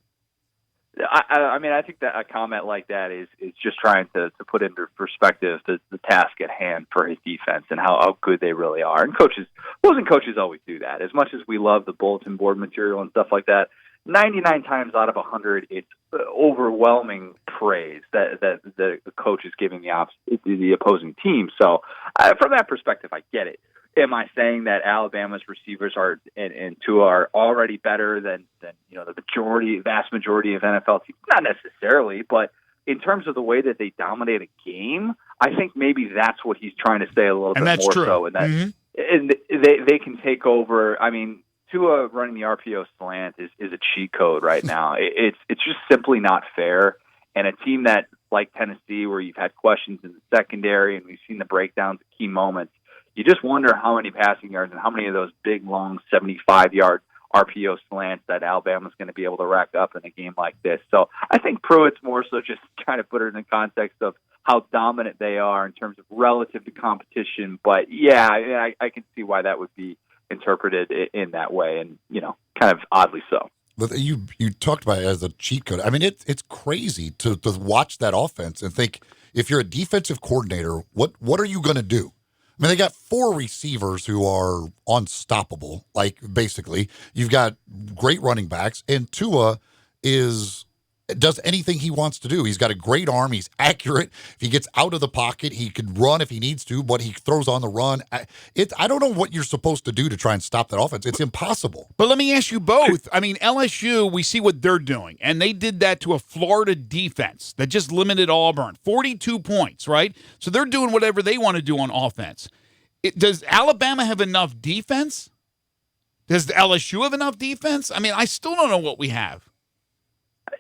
I mean, I think that a comment like that is just trying to put into perspective the task at hand for his defense and how good they really are. And coaches always do that. As much as we love the bulletin board material and stuff like that, 99 times out of 100, it's overwhelming praise that the coach is giving the opposing team. So from that perspective, I get it. Am I saying that Alabama's receivers are and Tua are already better than the vast majority of NFL teams? Not necessarily, but in terms of the way that they dominate a game, I think maybe that's what he's trying to say a little bit more true. So. And that and they can take over. I mean, Tua running the RPO slant is a cheat code right now. It's just simply not fair. And a team that like Tennessee, where you've had questions in the secondary and we've seen the breakdowns at key moments, you just wonder how many passing yards and how many of those big, long 75-yard RPO slants that Alabama's going to be able to rack up in a game like this. So I think Pruitt's more so just trying to put it in the context of how dominant they are in terms of relative to competition. But, yeah, I can see why that would be interpreted in that way and, kind of oddly so. But you talked about it as a cheat code. I mean, it's crazy to watch that offense and think, if you're a defensive coordinator, what are you going to do? I mean, they got 4 receivers who are unstoppable, basically. You've got great running backs, and Tua is does anything he wants to do. He's got a great arm. He's accurate. If he gets out of the pocket, he could run if he needs to, but he throws on the run. I don't know what you're supposed to do to try and stop that offense. It's impossible. But let me ask you both. I mean, LSU, we see what they're doing, and they did that to a Florida defense that just limited Auburn. 42 points, right? So they're doing whatever they want to do on offense. Does Alabama have enough defense? Does LSU have enough defense? I mean, I still don't know what we have.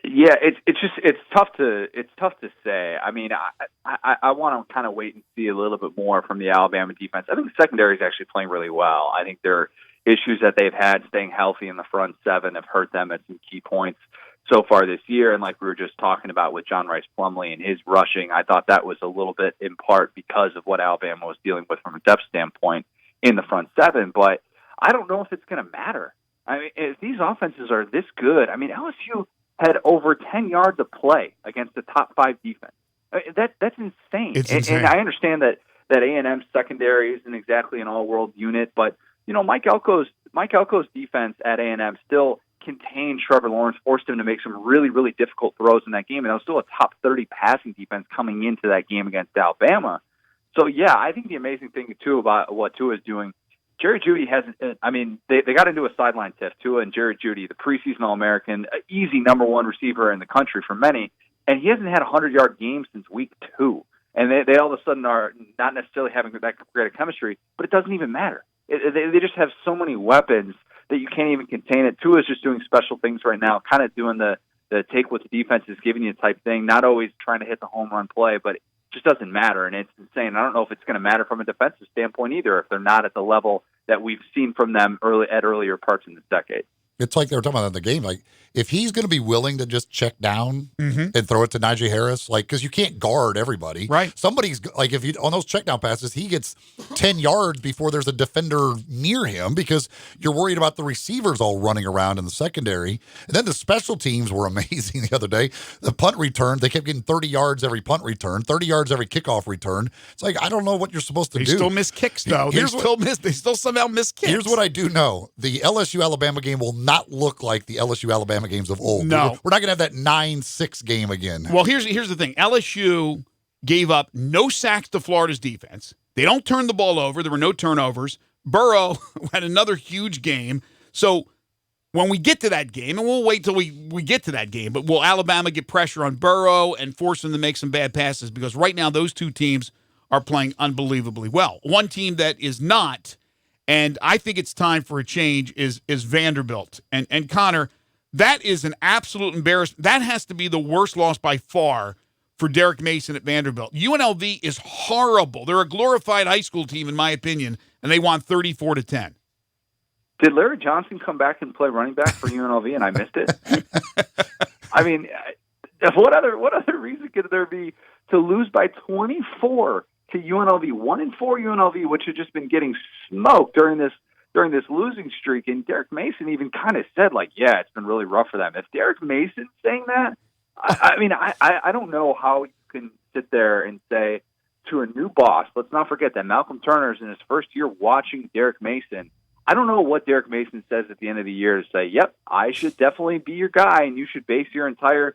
Yeah, it's tough to say. I mean, I want to kind of wait and see a little bit more from the Alabama defense. I think the secondary is actually playing really well. I think their issues that they've had staying healthy in the front seven have hurt them at some key points so far this year. And like we were just talking about with John Rice Plumlee and his rushing, I thought that was a little bit in part because of what Alabama was dealing with from a depth standpoint in the front seven. But I don't know if it's going to matter. I mean, if these offenses are this good, I mean, LSU had over 10 yards of play against the top 5 defense. I mean, that's insane. It's insane. And I understand that A&M's secondary isn't exactly an all-world unit, but you know, Mike Elko's defense at A&M still contained Trevor Lawrence, forced him to make some really, really difficult throws in that game, and that was still a top 30 passing defense coming into that game against Alabama. So yeah, I think the amazing thing too about what Tua is doing, Jerry Jeudy hasn't. I mean, they got into a sideline tiff. Tua and Jerry Jeudy, the preseason All-American, easy number 1 receiver in the country for many, and he hasn't had a 100-yard game since week 2. And they all of a sudden are not necessarily having that great a chemistry, but it doesn't even matter. They just have so many weapons that you can't even contain it. Tua is just doing special things right now, kind of doing the take what the defense is giving you type thing, not always trying to hit the home run play, but just doesn't matter, and it's insane. I don't know if it's going to matter from a defensive standpoint either if they're not at the level that we've seen from them at earlier parts in this decade. It's like they were talking about in the game. Like, if he's going to be willing to just check down and throw it to Najee Harris, like, because you can't guard everybody. Right. Somebody's, like, if you on those check down passes, he gets 10 yards before there's a defender near him because you're worried about the receivers all running around in the secondary. And then the special teams were amazing the other day. The punt return, they kept getting 30 yards every punt return, 30 yards every kickoff return. It's like, I don't know what you're supposed to do. They still miss kicks, though. They still somehow miss kicks. Here's what I do know. The LSU-Alabama game will not look like the LSU-Alabama games of old. No. We're not going to have that 9-6 game again. Well, here's the thing. LSU gave up no sacks to Florida's defense. They don't turn the ball over. There were no turnovers. Burrow had another huge game. So when we get to that game, and we'll wait till we get to that game, but will Alabama get pressure on Burrow and force him to make some bad passes? Because right now those two teams are playing unbelievably well. One team that is not, and I think it's time for a change, is Vanderbilt. And Connor, that is an absolute embarrassment. That has to be the worst loss by far for Derek Mason at Vanderbilt. UNLV is horrible. They're a glorified high school team, in my opinion, and they won 34-10. Did Larry Johnson come back and play running back for UNLV and I missed it? I mean, what other reason could there be to lose by 24 to UNLV? 1-4 UNLV, which had just been getting smoked during this losing streak, and Derek Mason even kind of said, like, yeah, it's been really rough for them. If Derek Mason's saying that, I mean, I don't know how you can sit there and say to a new boss, let's not forget that Malcolm Turner's in his first year watching Derek Mason. I don't know what Derek Mason says at the end of the year to say, yep, I should definitely be your guy, and you should base your entire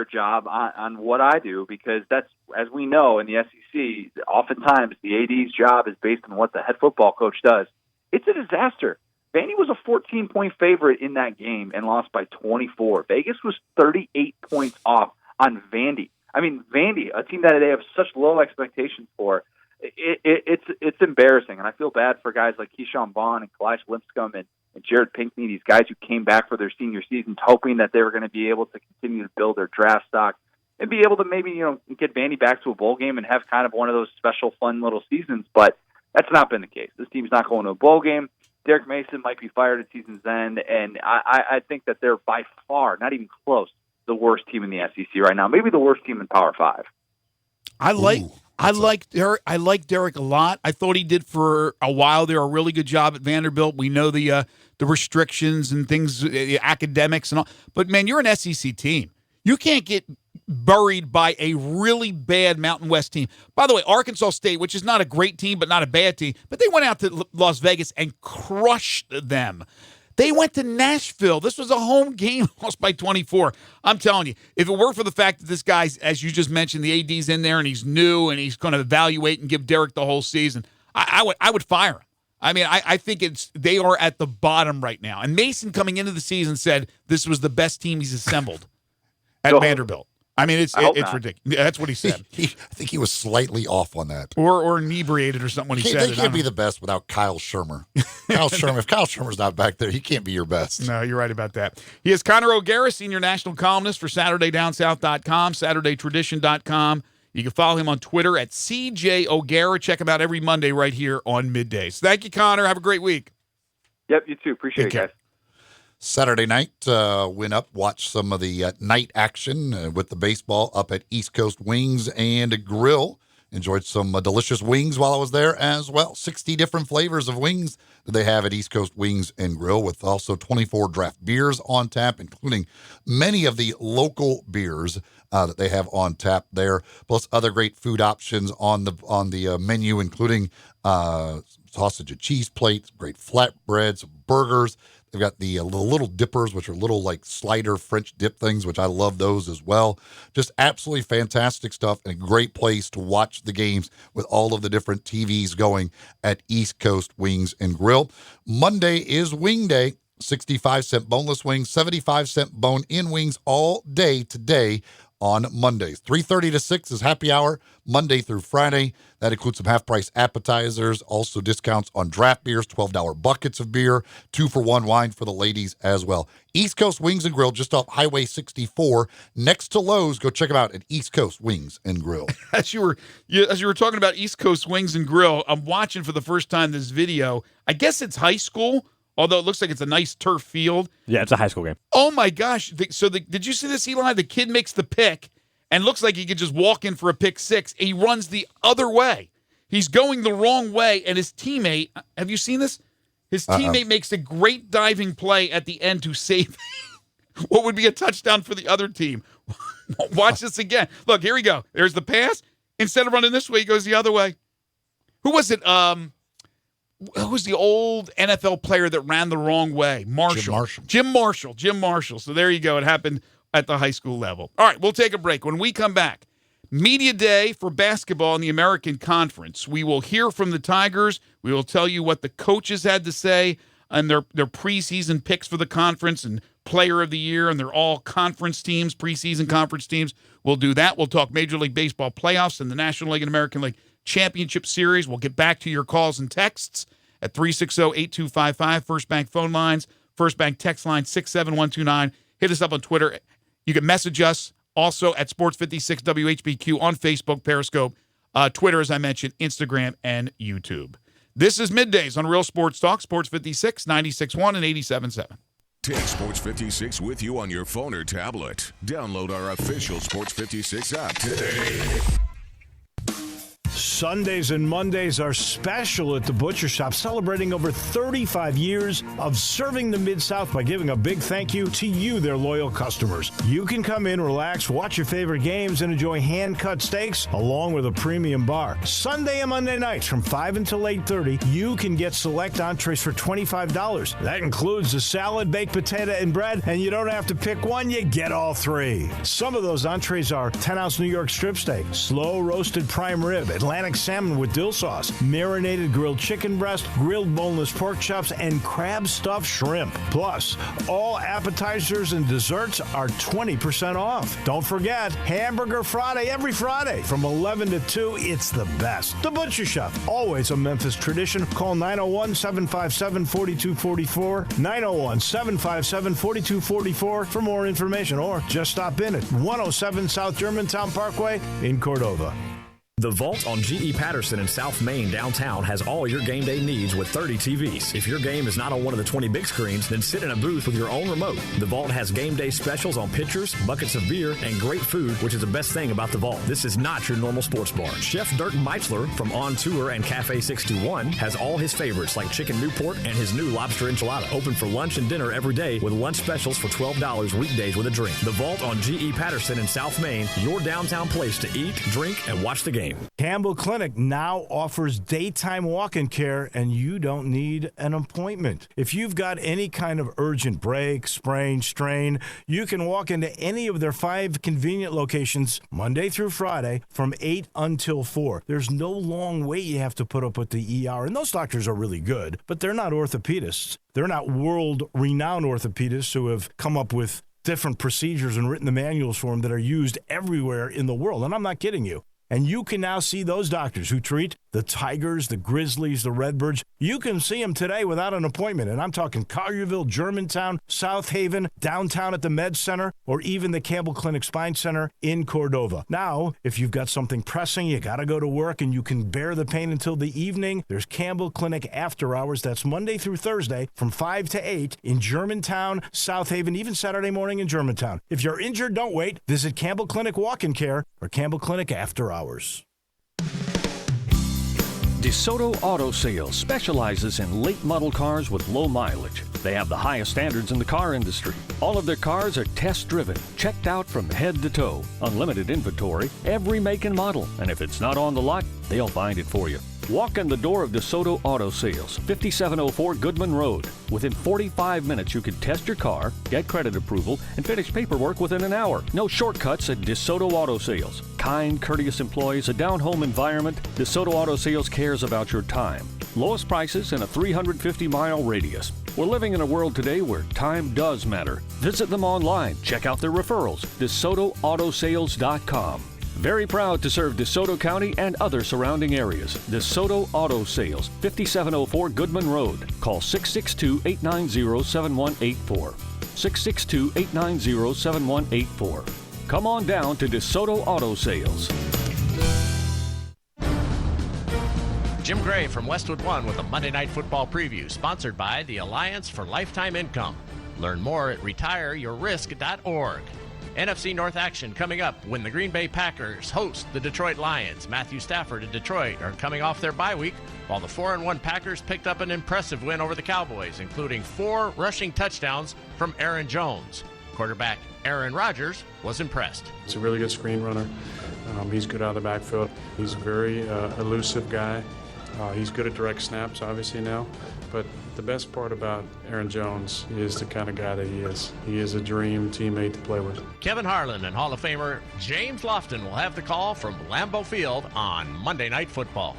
job on what I do, because that's, as we know in the SEC, oftentimes the AD's job is based on what the head football coach does. It's a disaster. Vandy was a 14-point favorite in that game and lost by 24. Vegas was 38 points off on Vandy. I mean, Vandy, a team that they have such low expectations for, it's embarrassing. And I feel bad for guys like Keyshawn Vaughn and Kalij Lipscomb and Jared Pinkney, these guys who came back for their senior seasons hoping that they were going to be able to continue to build their draft stock and be able to maybe, get Vandy back to a bowl game and have kind of one of those special fun little seasons. But that's not been the case. This team's not going to a bowl game. Derek Mason might be fired at season's end, and I think that they're by far, not even close, the worst team in the SEC right now. Maybe the worst team in Power 5. I like Derek a lot. I thought he did for a while there a really good job at Vanderbilt. We know the restrictions and things, academics and all. But, man, you're an SEC team. You can't get buried by a really bad Mountain West team. By the way, Arkansas State, which is not a great team but not a bad team, but they went out to Las Vegas and crushed them. They went to Nashville. This was a home game, lost by 24. I'm telling you, if it weren't for the fact that this guy's, as you just mentioned, the AD's in there and he's new and he's going to evaluate and give Derek the whole season, I would fire him. I mean, I think they are at the bottom right now. And Mason coming into the season said this was the best team he's assembled at Vanderbilt. I mean, it's ridiculous. That's what he said. I think he was slightly off on that. Or inebriated or something when he said it. They can't be the best without Kyle Shermer. If Kyle Shermer's not back there, he can't be your best. No, you're right about that. He is Connor O'Gara, senior national columnist for SaturdayDownSouth.com, SaturdayTradition.com. You can follow him on Twitter at CJ O'Gara. Check him out every Monday right here on Middays. Thank you, Connor. Have a great week. Yep, you too. Appreciate it, guys. Saturday night, went up, watched some of the night action with the baseball up at East Coast Wings and Grill. Enjoyed some delicious wings while I was there as well. 60 different flavors of wings that they have at East Coast Wings and Grill, with also 24 draft beers on tap, including many of the local beers that they have on tap there, plus other great food options on the menu, including sausage and cheese plates, great flatbreads, burgers. They've got the little dippers, which are little like slider French dip things, which I love those as well. Just absolutely fantastic stuff and a great place to watch the games with all of the different TVs going at East Coast Wings and Grill. Monday is Wing Day. 65-cent boneless wings, 75-cent bone-in wings all day today on Mondays. 3:30 to 6 is happy hour, Monday through Friday. That includes some half-price appetizers, also discounts on draft beers, $12 buckets of beer, 2-for-1 wine for the ladies as well. East Coast Wings and Grill, just off Highway 64, next to Lowe's. Go check them out at East Coast Wings and Grill. As you were talking about East Coast Wings and Grill, I'm watching for the first time this video. I guess it's high school, although it looks like it's a nice turf field. Yeah, it's a high school game. Oh, my gosh. Did you see this, Eli? The kid makes the pick and looks like he could just walk in for a pick six. He runs the other way. He's going the wrong way, and his teammate, have you seen this? His teammate makes a great diving play at the end to save what would be a touchdown for the other team. Watch this again. Look, here we go. There's the pass. Instead of running this way, he goes the other way. Who was it? Who was the old NFL player that ran the wrong way? Jim Marshall. So there you go. It happened at the high school level. All right, we'll take a break. When we come back, Media Day for basketball in the American Conference. We will hear from the Tigers. We will tell you what the coaches had to say and their preseason picks for the conference and player of the year, and they're all conference teams, preseason conference teams. We'll do that. We'll talk Major League Baseball playoffs and the National League and American League Championship Series. We'll get back to your calls and texts at 360-8255. First Bank phone lines, First Bank text line 67129. Hit us up on Twitter. You can message us also at Sports56 WHBQ on Facebook, Periscope, Twitter, as I mentioned, Instagram, and YouTube. This is Middays on Real Sports Talk, Sports 56, 96.1 and 87.7. Take Sports 56 with you on your phone or tablet. Download our official Sports 56 app today. Sundays and Mondays are special at the Butcher Shop, celebrating over 35 years of serving the Mid-South by giving a big thank you to you, their loyal customers. You can come in, relax, watch your favorite games, and enjoy hand-cut steaks along with a premium bar. Sunday and Monday nights from 5 until 8:30, you can get select entrees for $25. That includes a salad, baked potato, and bread, and you don't have to pick one, you get all three. Some of those entrees are 10-ounce New York strip steak, slow-roasted prime rib, Atlantic salmon with dill sauce, marinated grilled chicken breast, grilled boneless pork chops, and crab-stuffed shrimp. Plus, all appetizers and desserts are 20% off. Don't forget, Hamburger Friday every Friday from 11 to 2. It's the best. The Butcher Shop, always a Memphis tradition. Call 901-757-4244, 901-757-4244 for more information, or just stop in at 107 South Germantown Parkway in Cordova. The Vault on G.E. Patterson in South Main downtown has all your game day needs with 30 TVs. If your game is not on one of the 20 big screens, then sit in a booth with your own remote. The Vault has game day specials on pitchers, buckets of beer, and great food, which is the best thing about the Vault. This is not your normal sports bar. Chef Dirk Meitzler from On Tour and Cafe 621 has all his favorites like Chicken Newport and his new lobster enchilada. Open for lunch and dinner every day with lunch specials for $12 weekdays with a drink. The Vault on G.E. Patterson in South Main, your downtown place to eat, drink, and watch the game. game. Campbell Clinic now offers daytime walk-in care, and you don't need an appointment. If you've got any kind of urgent break, sprain, strain, you can walk into any of their 5 convenient locations Monday through Friday from 8 until 4. There's no long wait you have to put up with the ER, and those doctors are really good, but they're not orthopedists. They're not world-renowned orthopedists who have come up with different procedures and written the manuals for them that are used everywhere in the world, and I'm not kidding you. And you can now see those doctors who treat the Tigers, the Grizzlies, the Redbirds. You can see them today without an appointment. And I'm talking Collierville, Germantown, South Haven, downtown at the Med Center, or even the Campbell Clinic Spine Center in Cordova. Now, if you've got something pressing, you got to go to work and you can bear the pain until the evening, there's Campbell Clinic After Hours. That's Monday through Thursday from 5 to 8 in Germantown, South Haven, even Saturday morning in Germantown. If you're injured, don't wait. Visit Campbell Clinic Walk-In Care or Campbell Clinic After Hours. DeSoto Auto Sales specializes in late model cars with low mileage. They have the highest standards in the car industry. All of their cars are test-driven, checked out from head to toe, unlimited inventory, every make and model. And if it's not on the lot, they'll find it for you. Walk in the door of DeSoto Auto Sales, 5704 Goodman Road. Within 45 minutes, you can test your car, get credit approval, and finish paperwork within an hour. No shortcuts at DeSoto Auto Sales. Kind, courteous employees, a down-home environment. DeSoto Auto Sales cares about your time. Lowest prices in a 350-mile radius. We're living in a world today where time does matter. Visit them online. Check out their referrals. DeSotoAutosales.com. Very proud to serve DeSoto County and other surrounding areas. DeSoto Auto Sales, 5704 Goodman Road. Call 662-890-7184. 662-890-7184. Come on down to DeSoto Auto Sales. Jim Gray from Westwood One with a Monday Night Football preview, sponsored by the Alliance for Lifetime Income. Learn more at retireyourrisk.org. NFC North action coming up when the Green Bay Packers host the Detroit Lions. Matthew Stafford and Detroit are coming off their bye week, while the 4-1 Packers picked up an impressive win over the Cowboys, including 4 rushing touchdowns from Aaron Jones. Quarterback Aaron Rodgers was impressed. He's a really good screen runner. He's good out of the backfield. He's a very elusive guy. He's good at direct snaps, obviously, now. But the best part about Aaron Jones is the kind of guy that he is. He is a dream teammate to play with. Kevin Harlan and Hall of Famer James Lofton will have the call from Lambeau Field on Monday Night Football.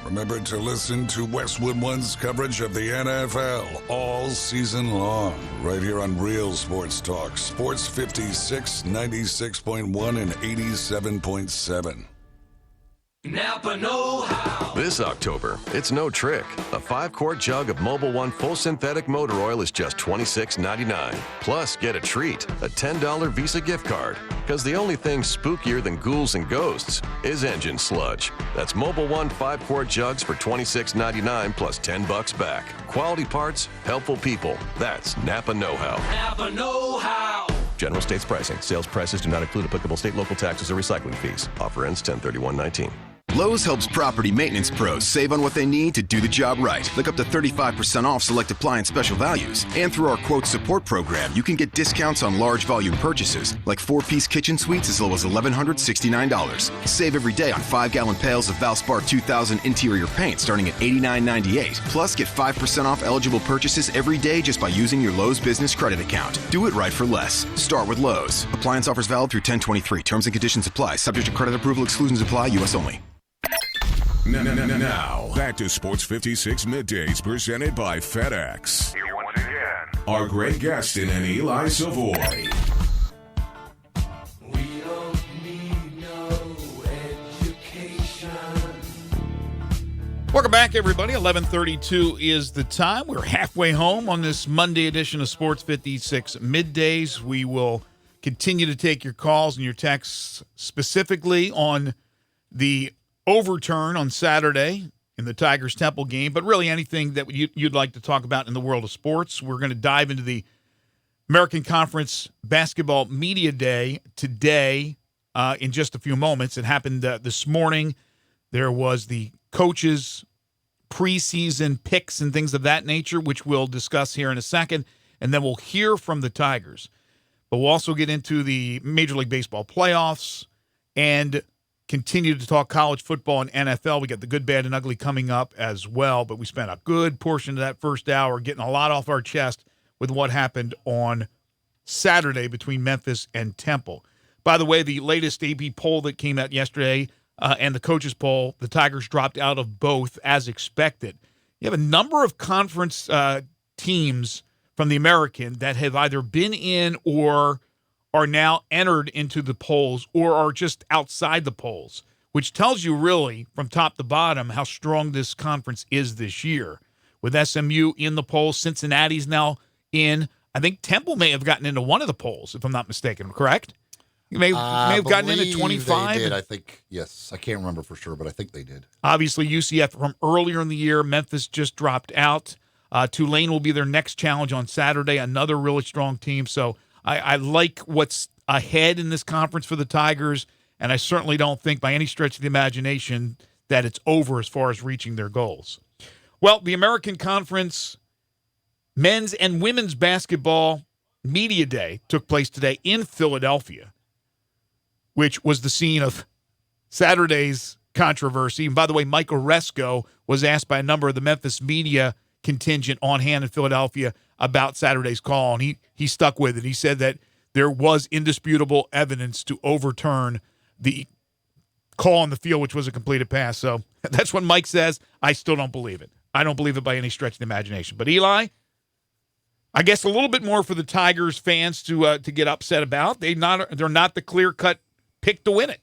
Remember to listen to Westwood One's coverage of the NFL all season long, right here on Real Sports Talk, Sports 56, 96.1, and 87.7. Napa know-how. This October, it's no trick. A 5-quart jug of Mobil 1 full synthetic motor oil is just $26.99. Plus, get a treat, a $10 Visa gift card. Because the only thing spookier than ghouls and ghosts is engine sludge. That's Mobil 1 5-quart jugs for $26.99 plus $10 back. Quality parts, helpful people. That's Napa know-how. Napa know-how. General States pricing. Sales prices do not include applicable state, local taxes, or recycling fees. Offer ends 10/31/19. Lowe's helps property maintenance pros save on what they need to do the job right. Look up to 35% off select appliance special values. And through our quote support program, you can get discounts on large volume purchases, like 4-piece kitchen suites as low as $1,169. Save every day on 5-gallon pails of Valspar 2000 interior paint starting at $89.98. Plus, get 5% off eligible purchases every day just by using your Lowe's business credit account. Do it right for less. Start with Lowe's. Appliance offers valid through 10/23. Terms and conditions apply. Subject to credit approval. Exclusions apply. U.S. only. Now, back to Sports 56 Middays, presented by FedEx. Here once again are Greg Gaston and Eli Savoie. We don't need no education. Welcome back, everybody. 11:32 is the time. We're halfway home on this Monday edition of Sports 56 Middays. We will continue to take your calls and your texts, specifically on the overturn on Saturday in the Tigers-Temple game, but really anything that you'd like to talk about in the world of sports. We're going to dive into the American Conference Basketball Media Day today in just a few moments. It happened this morning. There was the coaches' preseason picks and things of that nature, which we'll discuss here in a second, and then we'll hear from the Tigers. But we'll also get into the Major League Baseball playoffs and continue to talk college football and NFL. We got the good, bad, and ugly coming up as well, but we spent a good portion of that first hour getting a lot off our chest with what happened on Saturday between Memphis and Temple. By the way, the latest AP poll that came out yesterday and the coaches poll, the Tigers dropped out of both as expected. You have a number of conference teams from the American that have either been in or are now entered into the polls or are just outside the polls, which tells you really from top to bottom how strong this conference is this year. With SMU in the polls, Cincinnati's now in. I think Temple may have gotten into one of the polls, if I'm not mistaken, correct? You may have gotten into 25. They did, I think. Yes, I can't remember for sure, but I think they did. Obviously, UCF from earlier in the year. Memphis just dropped out. Tulane will be their next challenge on Saturday, another really strong team. So I like what's ahead in this conference for the Tigers, and I certainly don't think by any stretch of the imagination that it's over as far as reaching their goals. Well, the American Conference men's and women's basketball media day took place today in Philadelphia, which was the scene of Saturday's controversy. And by the way, Mike Oresco was asked by a number of the Memphis media contingent on hand in Philadelphia about Saturday's call, and he stuck with it. He said that there was indisputable evidence to overturn the call on the field, which was a completed pass. So that's what Mike says. I still don't believe it. I don't believe it by any stretch of the imagination. But Eli, I guess a little bit more for the Tigers fans to get upset about. They're not the clear-cut pick to win it.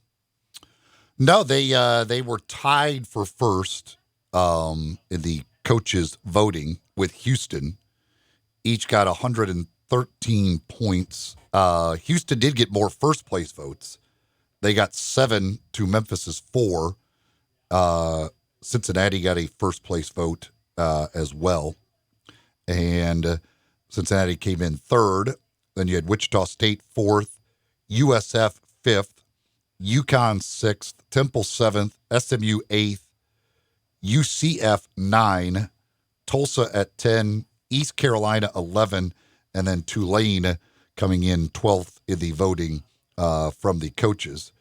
No, they were tied for first in the coaches voting with Houston. Each got 113 points. Houston did get more first-place votes. They got 7 to Memphis's 4. Cincinnati got a first-place vote as well. And Cincinnati came in third. Then you had Wichita State 4th, USF 5th, UConn 6th, Temple 7th, SMU 8th, UCF 9, Tulsa at 10, East Carolina 11, and then Tulane coming in 12th in the voting from the coaches.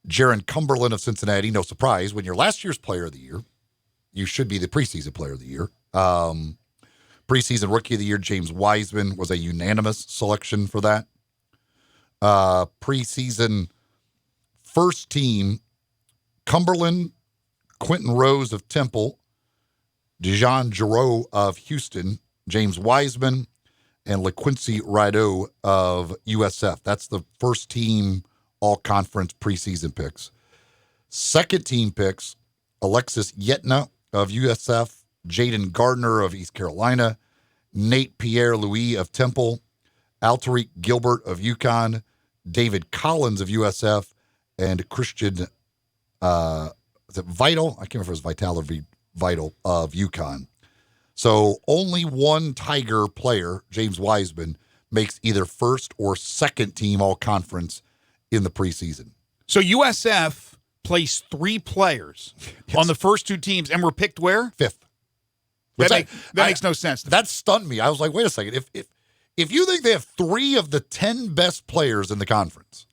Jaron Cumberland of Cincinnati, no surprise, when you're last year's player of the year, you should be the preseason player of the year. Preseason rookie of the year, James Wiseman, was a unanimous selection for that. Preseason first team, Cumberland, Quentin Rose of Temple, Dijon Giroux of Houston, James Wiseman, and LaQuincy Rideau of USF. That's the first team all-conference preseason picks. Second team picks, Alexis Yetna of USF, Jaden Gardner of East Carolina, Nate Pierre-Louis of Temple, Altariq Gilbert of UConn, David Collins of USF, and Christian is it Vital? I can't remember if it was Vital or Vital of UConn. So only one Tiger player, James Wiseman, makes either first or second team all-conference in the preseason. So USF placed 3 players on the first 2 teams and were picked where? 5th. That makes no sense. That stunned me. I was like, wait a second. If you think they have 3 of the 10 best players in the conference,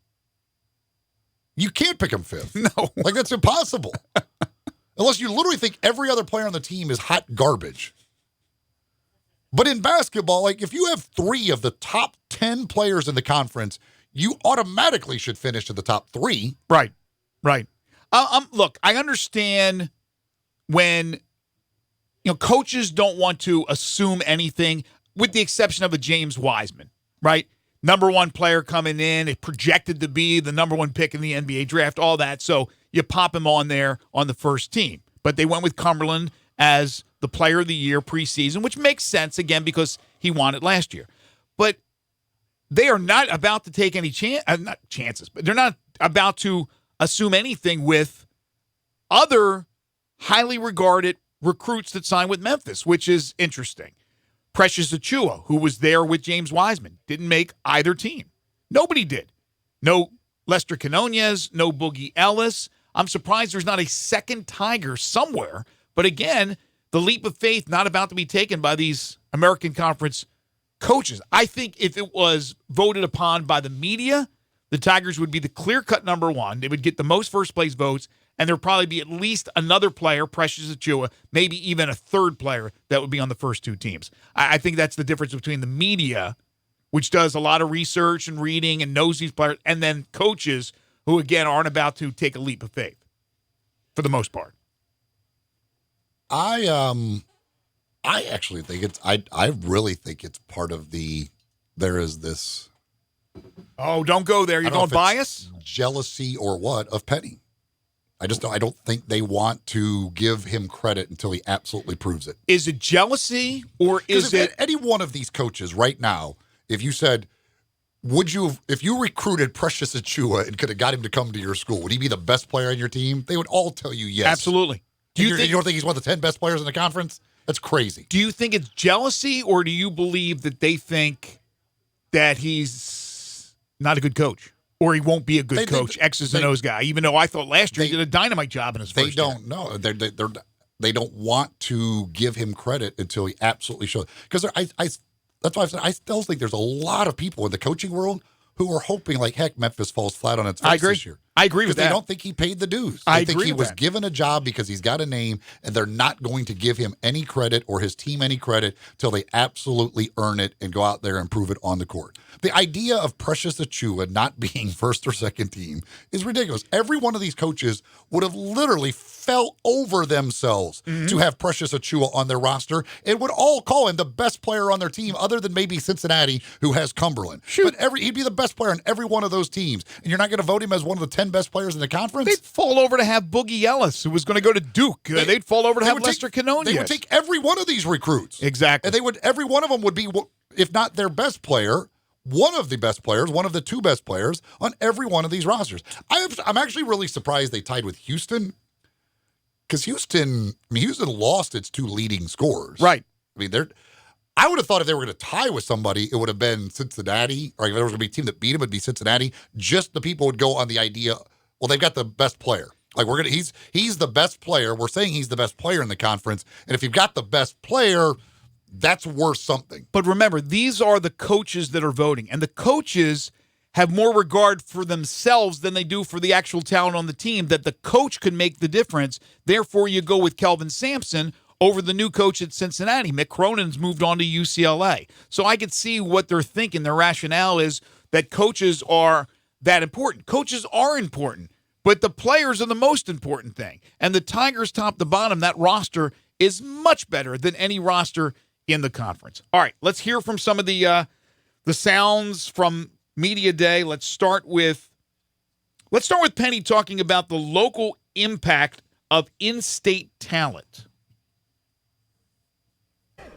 you can't pick them 5th. No. Like, that's impossible. Unless you literally think every other player on the team is hot garbage. But in basketball, like, if you have 3 of the top 10 players in the conference, you automatically should finish in the top 3. Right. Look, I understand when coaches don't want to assume anything, with the exception of a James Wiseman, right? Number 1 player coming in, it projected to be the number 1 pick in the NBA draft, all that. So you pop him on there on the first team. But they went with Cumberland as the player of the year preseason, which makes sense, again, because he won it last year. But they are not about to take any chances, but they're not about to assume anything with other highly regarded recruits that signed with Memphis, which is interesting. Precious Achiuwa, who was there with James Wiseman, didn't make either team. Nobody did. No Lester Quinones, no Boogie Ellis. I'm surprised there's not a second Tiger somewhere. But again, the leap of faith not about to be taken by these American Conference coaches. I think if it was voted upon by the media, the Tigers would be the clear-cut number one. They would get the most first-place votes, and there would probably be at least another player, Precious Achiuwa, maybe even a third player that would be on the first two teams. I think that's the difference between the media, which does a lot of research and reading and knows these players, and then coaches who, again, aren't about to take a leap of faith for the most part. I actually think I really think it's part of there is this. Oh, don't go there. You're going bias? Jealousy or what of Penny. I don't think they want to give him credit until he absolutely proves it. Is it jealousy or is it any one of these coaches right now, if you said, if you recruited Precious Achiuwa and could have got him to come to your school, would he be the best player on your team? They would all tell you yes. Absolutely. You don't think he's one of the 10 best players in the conference? That's crazy. Do you think it's jealousy, or do you believe that they think that he's not a good coach, or he won't be a good coach, X's and O's guy? Even though I thought last year he did a dynamite job in his first year. They don't know. They don't want to give him credit until he absolutely shows. Because that's why I still think there's a lot of people in the coaching world who are hoping, like, heck, Memphis falls flat on its face this year. I agree with that. They don't think he paid the dues. They think he was given a job because he's got a name, and they're not going to give him any credit or his team any credit till they absolutely earn it and go out there and prove it on the court. The idea of Precious Achiuwa not being first or second team is ridiculous. Every one of these coaches would have literally fell over themselves to have Precious Achiuwa on their roster and would all call him the best player on their team other than maybe Cincinnati, who has Cumberland. But he'd be the best player on every one of those teams, and you're not going to vote him as one of the 10 best players in the conference? They'd fall over to have Boogie Ellis, who was going to go to Duke. They'd fall over to have Lester Canonius. They would take every one of these recruits. Exactly. And every one of them would be, if not their best player, one of the best players, one of the two best players on every one of these rosters. I'm actually really surprised they tied with Houston, because Houston lost its two leading scorers. Right. I mean, I would have thought if they were going to tie with somebody, it would have been Cincinnati, or if there was going to be a team that beat him, it would be Cincinnati. Just the people would go on the idea, well, they've got the best player. Like, he's the best player. We're saying he's the best player in the conference. And if you've got the best player, that's worth something. But remember, these are the coaches that are voting, and the coaches have more regard for themselves than they do for the actual talent on the team, that the coach can make the difference. Therefore, you go with Kelvin Sampson over the new coach at Cincinnati. Mick Cronin's moved on to UCLA. So I could see what they're thinking. Their rationale is that coaches are that important. Coaches are important, but the players are the most important thing. And the Tigers, top to bottom, that roster is much better than any roster in the conference. All right, let's hear from some of the sounds from Media Day. Let's start with Penny talking about the local impact of in-state talent.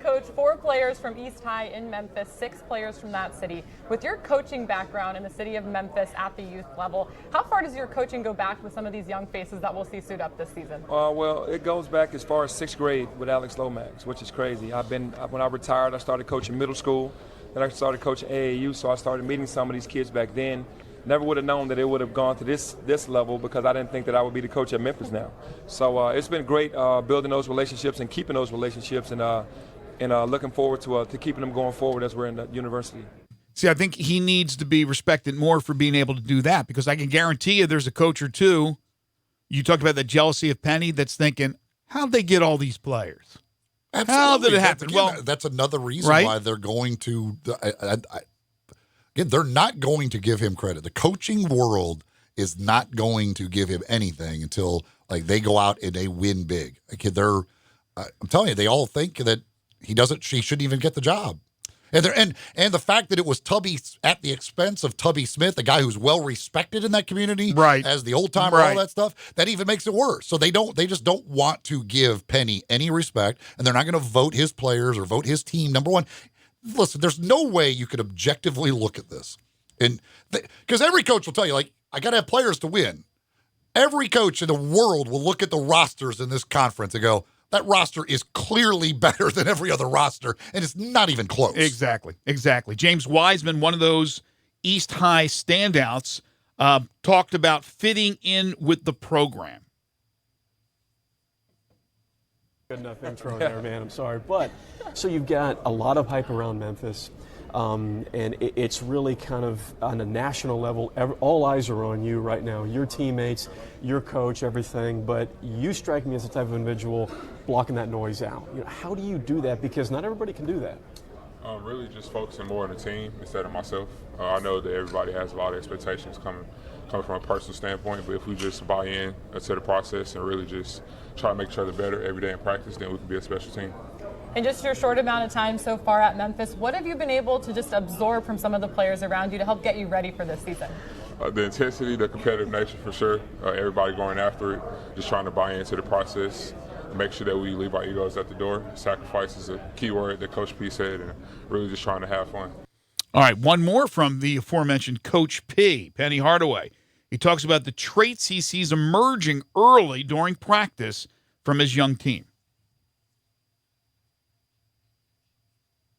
Coach, 4 players from East High in Memphis, 6 players from that city. With your coaching background in the city of Memphis at the youth level, how far does your coaching go back with some of these young faces that we'll see suit up this season? Well, it goes back as far as 6th grade with Alex Lomax, which is crazy. When I retired, I started coaching middle school. Then I started coaching AAU, so I started meeting some of these kids back then. Never would have known that it would have gone to this level, because I didn't think that I would be the coach at Memphis now. So it's been great building those relationships and keeping those relationships, and looking forward to keeping them going forward as we're in the university. See, I think he needs to be respected more for being able to do that, because I can guarantee you there's a coach or two, you talked about the jealousy of Penny, that's thinking, how'd they get all these players? Absolutely. How did it happen? That's another reason why they're going to again, they're not going to give him credit. The coaching world is not going to give him anything until they go out and they win big. I'm telling you, they all think that he shouldn't even get the job. And the fact that it was Tubby at the expense of Tubby Smith, a guy who's well respected in that community, as the old timer, all that stuff, that even makes it worse. So they just don't want to give Penny any respect, and they're not going to vote his players or vote his team number one. Listen, there's no way you could objectively look at this, and because every coach will tell you, I got to have players to win. Every coach in the world will look at the rosters in this conference and go, that roster is clearly better than every other roster, and it's not even close. Exactly. James Wiseman, one of those East High standouts, talked about fitting in with the program. Good enough intro there, man. I'm sorry. But so you've got a lot of hype around Memphis. And it's really kind of on a national level. All eyes are on you right now, your teammates, your coach, everything. But you strike me as the type of individual blocking that noise out. How do you do that? Because not everybody can do that. Really just focusing more on the team instead of myself. I know that everybody has a lot of expectations coming from a personal standpoint, but if we just buy in to the process and really just try to make each other better every day in practice, then we can be a special team. In just your short amount of time so far at Memphis, what have you been able to just absorb from some of the players around you to help get you ready for this season? The intensity, the competitive nature for sure. Everybody going after it, just trying to buy into the process, make sure that we leave our egos at the door. Sacrifice is a key word that Coach P said, and really just trying to have fun. All right, one more from the aforementioned Coach P, Penny Hardaway. He talks about the traits he sees emerging early during practice from his young team.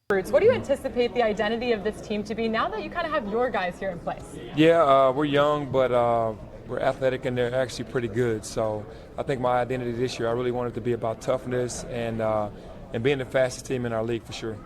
What do you anticipate the identity of this team to be now that you kind of have your guys here in place? Yeah, we're young, but we're athletic and they're actually pretty good. So I think my identity this year, I really want it to be about toughness and being the fastest team in our league for sure.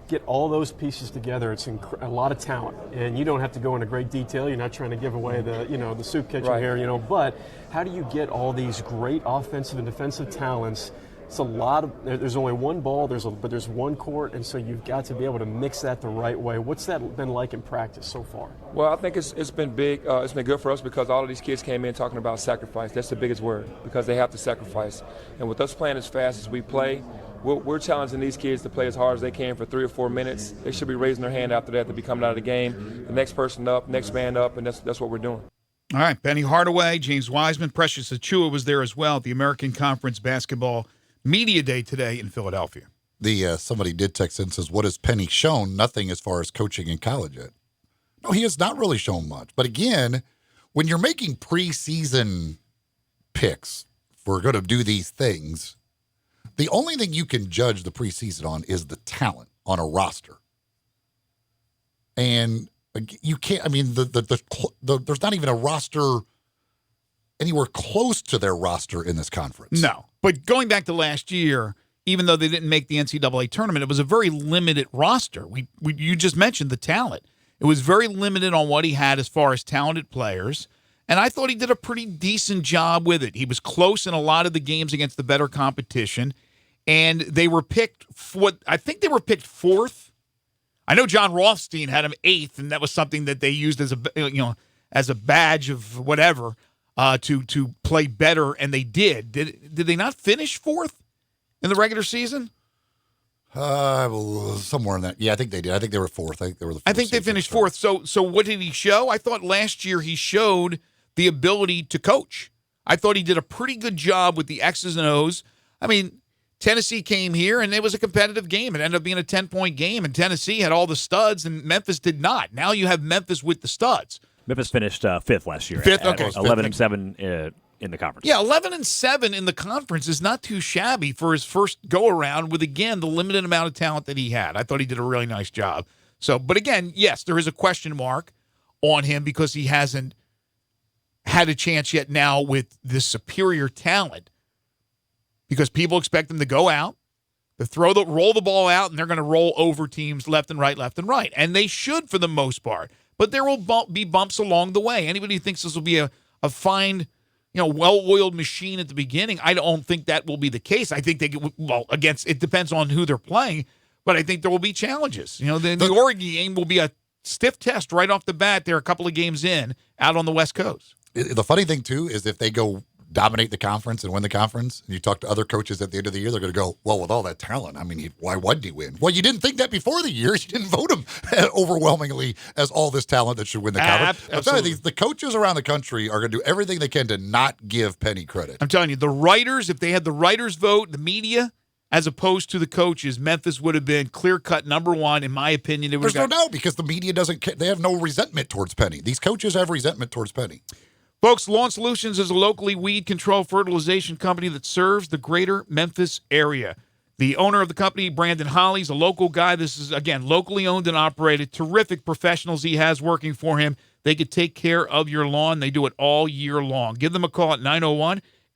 Get all those pieces together. It's a lot of talent, and you don't have to go into great detail. You're not trying to give away the soup kitchen Right. here, But how do you get all these great offensive and defensive talents? It's a lot of. There's only one ball. But there's one court, and so you've got to be able to mix that the right way. What's that been like in practice so far? Well, I think it's been big. It's been good for us because all of these kids came in talking about sacrifice. That's the biggest word because they have to sacrifice. And with us playing as fast as we play, we're challenging these kids to play as hard as they can for 3 or 4 minutes. They should be raising their hand after that to be coming out of the game. The next person up, next man up, and that's what we're doing. All right, Penny Hardaway, James Wiseman, Precious Achiuwa was there as well at the American Conference Basketball Media Day today in Philadelphia. Somebody did text in and says, what has Penny shown? Nothing as far as coaching in college yet. No, he has not really shown much. But again, when you're making preseason picks, if we're going to do these things, the only thing you can judge the preseason on is the talent on a roster. And you can't, there's not even a roster anywhere close to their roster in this conference. No. But going back to last year, even though they didn't make the NCAA tournament, it was a very limited roster. You just mentioned the talent. It was very limited on what he had as far as talented players. And I thought he did a pretty decent job with it. He was close in a lot of the games against the better competition. And they were picked I think they were picked 4th. I know John Rothstein had him 8th, and that was something that they used as a badge of whatever to play better, and they did. Did they not finish 4th in the regular season? Somewhere in that. Yeah, I think they did. I think they were 4th. I think they finished 4th. So what did he show? I thought last year he showed the ability to coach. I thought he did a pretty good job with the X's and O's. I mean, Tennessee came here, and it was a competitive game. It ended up being a 10-point game, and Tennessee had all the studs, and Memphis did not. Now you have Memphis with the studs. Memphis finished 5th last year. 5th, okay. 11-7 in the conference. Yeah, 11-7 in the conference is not too shabby for his first go-around with, again, the limited amount of talent that he had. I thought he did a really nice job. But again, yes, there is a question mark on him because he hasn't had a chance yet now with this superior talent. Because people expect them to go out, to roll the ball out, and they're going to roll over teams left and right. And they should for the most part. But there will be bumps along the way. Anybody who thinks this will be a fine, well-oiled machine at the beginning, I don't think that will be the case. I think it depends on who they're playing, but I think there will be challenges. The Oregon game will be a stiff test right off the bat. They're a couple of games in out on the West Coast. The funny thing, too, is if they go dominate the conference and win the conference, and you talk to other coaches at the end of the year, they're going to go, well, with all that talent, why wouldn't he win? Well, you didn't think that before the year. You didn't vote him overwhelmingly as all this talent that should win the conference. I'm telling you, the coaches around the country are going to do everything they can to not give Penny credit. I'm telling you, the writers, if they had the writers vote, the media, as opposed to the coaches, Memphis would have been clear-cut number one, in my opinion. There's no doubt, because the media they have no resentment towards Penny. These coaches have resentment towards Penny. Folks, Lawn Solutions is a locally weed control fertilization company that serves the greater Memphis area. The owner of the company, Brandon Holly, is a local guy. This is, again, locally owned and operated. Terrific professionals he has working for him. They could take care of your lawn. They do it all year long. Give them a call at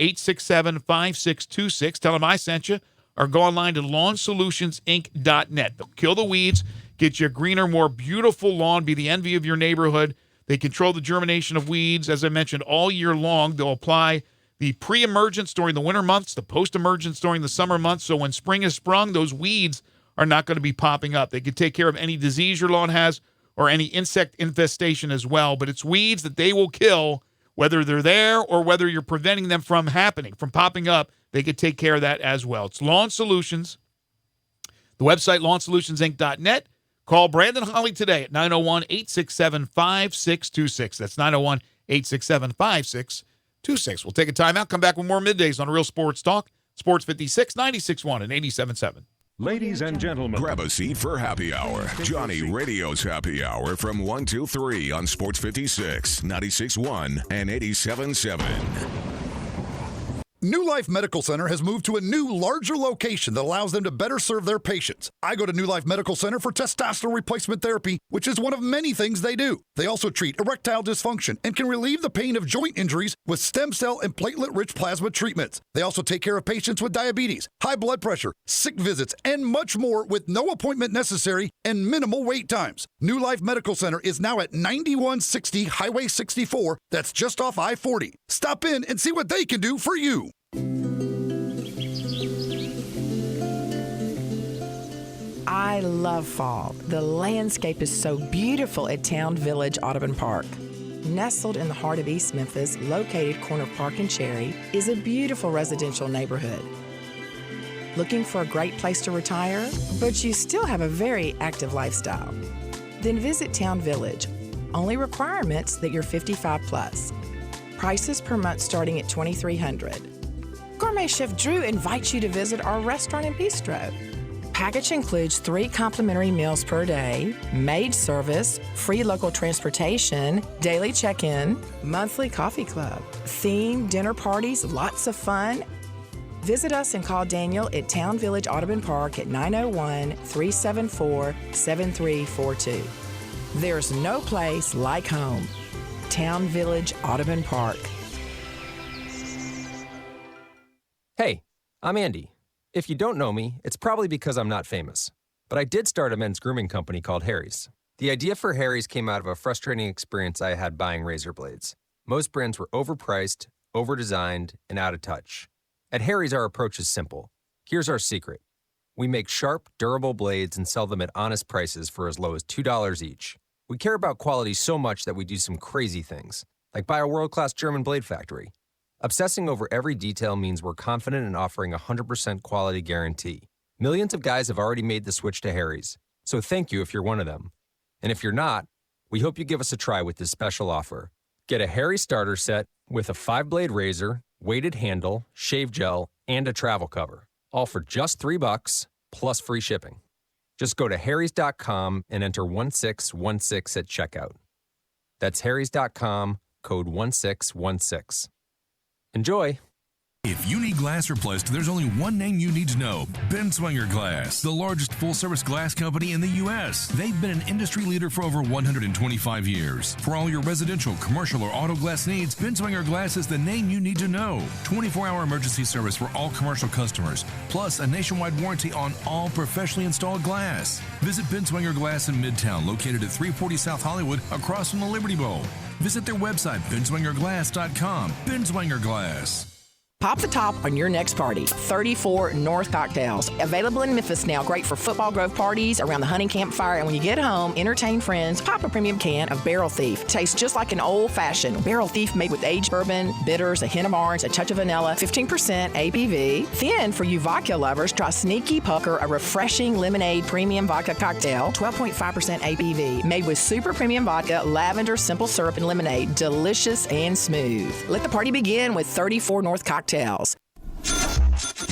901-867-5626. Tell them I sent you, or go online to lawnsolutionsinc.net. They'll kill the weeds, get you a greener, more beautiful lawn, be the envy of your neighborhood. They control the germination of weeds, as I mentioned, all year long. They'll apply the pre-emergence during the winter months, the post-emergence during the summer months. So when spring is sprung, those weeds are not going to be popping up. They can take care of any disease your lawn has or any insect infestation as well. But it's weeds that they will kill, whether they're there or whether you're preventing them from happening, from popping up. They could take care of that as well. It's Lawn Solutions. The website, lawnsolutionsinc.net. Call Brandon Holly today at 901-867-5626. That's 901-867-5626. We'll take a timeout, come back with more Middays on Real Sports Talk, Sports 56, 96.1 and 87.7. Ladies and gentlemen, grab a seat for Happy Hour. Johnny Radio's Happy Hour from 1 to 3 on Sports 56, 96.1 and 87.7. New Life Medical Center has moved to a new, larger location that allows them to better serve their patients. I go to New Life Medical Center for testosterone replacement therapy, which is one of many things they do. They also treat erectile dysfunction and can relieve the pain of joint injuries with stem cell and platelet-rich plasma treatments. They also take care of patients with diabetes, high blood pressure, sick visits, and much more with no appointment necessary and minimal wait times. New Life Medical Center is now at 9160 Highway 64. That's just off I-40. Stop in and see what they can do for you. I love fall. The landscape is so beautiful at Town Village Audubon Park. Nestled in the heart of East Memphis, located corner Park and Cherry, is a beautiful residential neighborhood. Looking for a great place to retire, but you still have a very active lifestyle? Then visit Town Village. Only requirements that you're 55 plus. Prices per month starting at $2,300. Gourmet Chef Drew invites you to visit our restaurant and bistro. Package includes 3 complimentary meals per day, maid service, free local transportation, daily check-in, monthly coffee club, themed dinner parties, lots of fun. Visit us and call Daniel at Town Village Audubon Park at 901-374-7342. There's no place like home. Town Village Audubon Park. Hey, I'm Andy. If you don't know me, it's probably because I'm not famous. But I did start a men's grooming company called Harry's. The idea for Harry's came out of a frustrating experience I had buying razor blades. Most brands were overpriced, overdesigned, and out of touch. At Harry's, our approach is simple. Here's our secret. We make sharp, durable blades and sell them at honest prices for as low as $2 each. We care about quality so much that we do some crazy things, like buy a world-class German blade factory. Obsessing over every detail means we're confident in offering a 100% quality guarantee. Millions of guys have already made the switch to Harry's, so thank you if you're one of them. And if you're not, we hope you give us a try with this special offer. Get a Harry's starter set with a 5-blade razor, weighted handle, shave gel, and a travel cover, all for just $3 plus free shipping. Just go to harrys.com and enter 1616 at checkout. That's harrys.com, code 1616. Enjoy. If you need glass replaced, there's only one name you need to know: Benswanger Glass, the largest full-service glass company in the U.S. They've been an industry leader for over 125 years. For all your residential, commercial, or auto glass needs, Benswanger Glass is the name you need to know. 24-hour emergency service for all commercial customers, plus a nationwide warranty on all professionally installed glass. Visit Benswanger Glass in Midtown, located at 340 South Hollywood, across from the Liberty Bowl. Visit their website, benswangerglass.com. Benswanger Glass. Pop the top on your next party. 34 North Cocktails. Available in Memphis now. Great for football grove parties, around the hunting campfire, and when you get home, entertain friends. Pop a premium can of Barrel Thief. Tastes just like an old-fashioned Barrel Thief made with aged bourbon, bitters, a hint of orange, a touch of vanilla, 15% ABV. Then, for you vodka lovers, try Sneaky Pucker, a refreshing lemonade premium vodka cocktail, 12.5% ABV. Made with super premium vodka, lavender, simple syrup, and lemonade. Delicious and smooth. Let the party begin with 34 North Cocktails.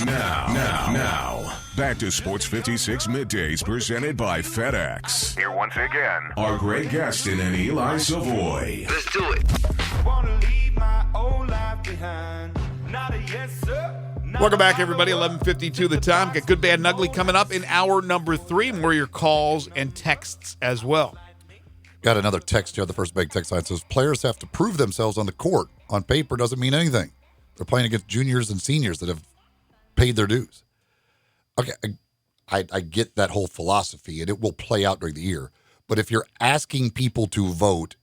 Now, back to Sports 56 Middays presented by FedEx. Here once again are Greg Gaston and Eli Savoie. Let's do it. Welcome back, everybody. 11:52 the time. Got Good, Bad, and Ugly coming up in hour number 3. More of your calls and texts as well. Got another text here. The first big text line says, players have to prove themselves on the court. On paper doesn't mean anything. They're playing against juniors and seniors that have paid their dues. Okay, I get that whole philosophy, and it will play out during the year. But if you're asking people to vote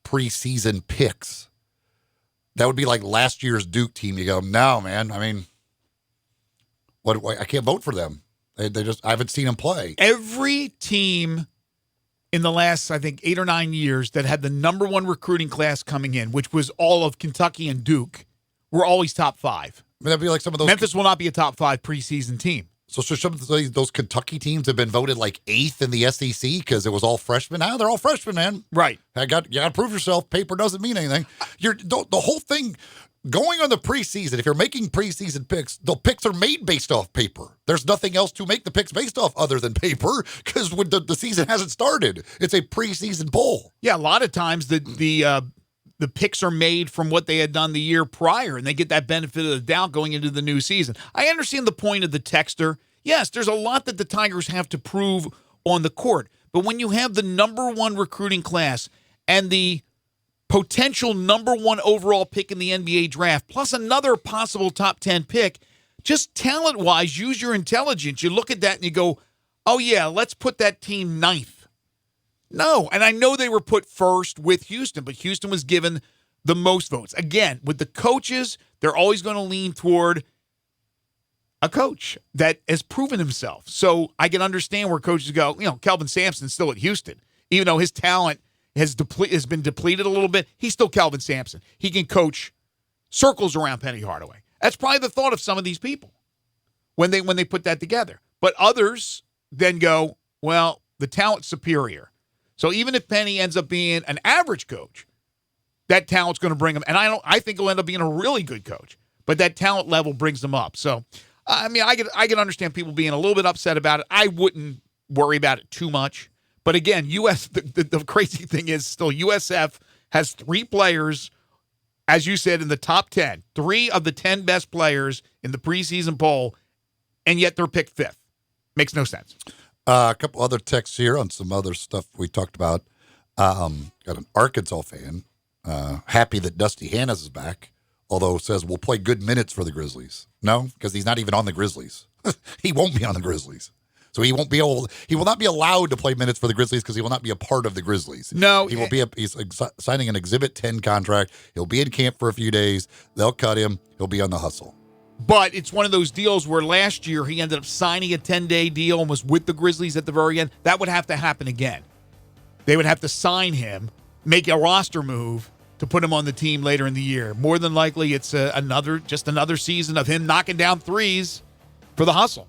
preseason picks, that would be like last year's Duke team. You go, no, man. I mean, I can't vote for them. They just, I haven't seen them play. Every team in the last, I think, 8 or 9 years that had the number one recruiting class coming in, which was all of Kentucky and Duke, were always top 5. I mean, that'd be like some of those. Memphis will not be a top 5 preseason team. So some of those Kentucky teams have been voted like 8th in the SEC because it was all freshmen. Now they're all freshmen, man. Right. You got to prove yourself. Paper doesn't mean anything. The whole thing going on the preseason. If you're making preseason picks, the picks are made based off paper. There's nothing else to make the picks based off other than paper because the season hasn't started. It's a preseason poll. Yeah, a lot of times the picks are made from what they had done the year prior, and they get that benefit of the doubt going into the new season. I understand the point of the texter. Yes, there's a lot that the Tigers have to prove on the court, but when you have the number one recruiting class and the potential number one overall pick in the NBA draft, plus another possible top 10 pick, just talent-wise, use your intelligence. You look at that and you go, oh, yeah, let's put that team 9th. No, and I know they were put first with Houston, but Houston was given the most votes. Again, with the coaches, they're always going to lean toward a coach that has proven himself. So I can understand where coaches go, Kelvin Sampson's still at Houston, even though his talent has been depleted a little bit. He's still Kelvin Sampson. He can coach circles around Penny Hardaway. That's probably the thought of some of these people when they put that together. But others then go, well, the talent's superior. So even if Penny ends up being an average coach, that talent's going to bring him. And I think he'll end up being a really good coach. But that talent level brings them up. So, I mean, I can understand people being a little bit upset about it. I wouldn't worry about it too much. But again, the crazy thing is still USF has 3 players, as you said, in the top 10. 3 of the 10 best players in the preseason poll, and yet they're picked 5th. Makes no sense. A couple other texts here on some other stuff we talked about. Got an Arkansas fan happy that Dusty Hannes is back, although says we'll play good minutes for the Grizzlies. No, because he's not even on the Grizzlies. He won't be on the Grizzlies. So he will not be allowed to play minutes for the Grizzlies because he will not be a part of the Grizzlies. No. He's signing an Exhibit 10 contract. He'll be in camp for a few days. They'll cut him. He'll be on the hustle. But it's one of those deals where last year he ended up signing a 10-day deal and was with the Grizzlies at the very end. That would have to happen again. They would have to sign him, make a roster move to put him on the team later in the year. More than likely, it's another season of him knocking down threes for the hustle.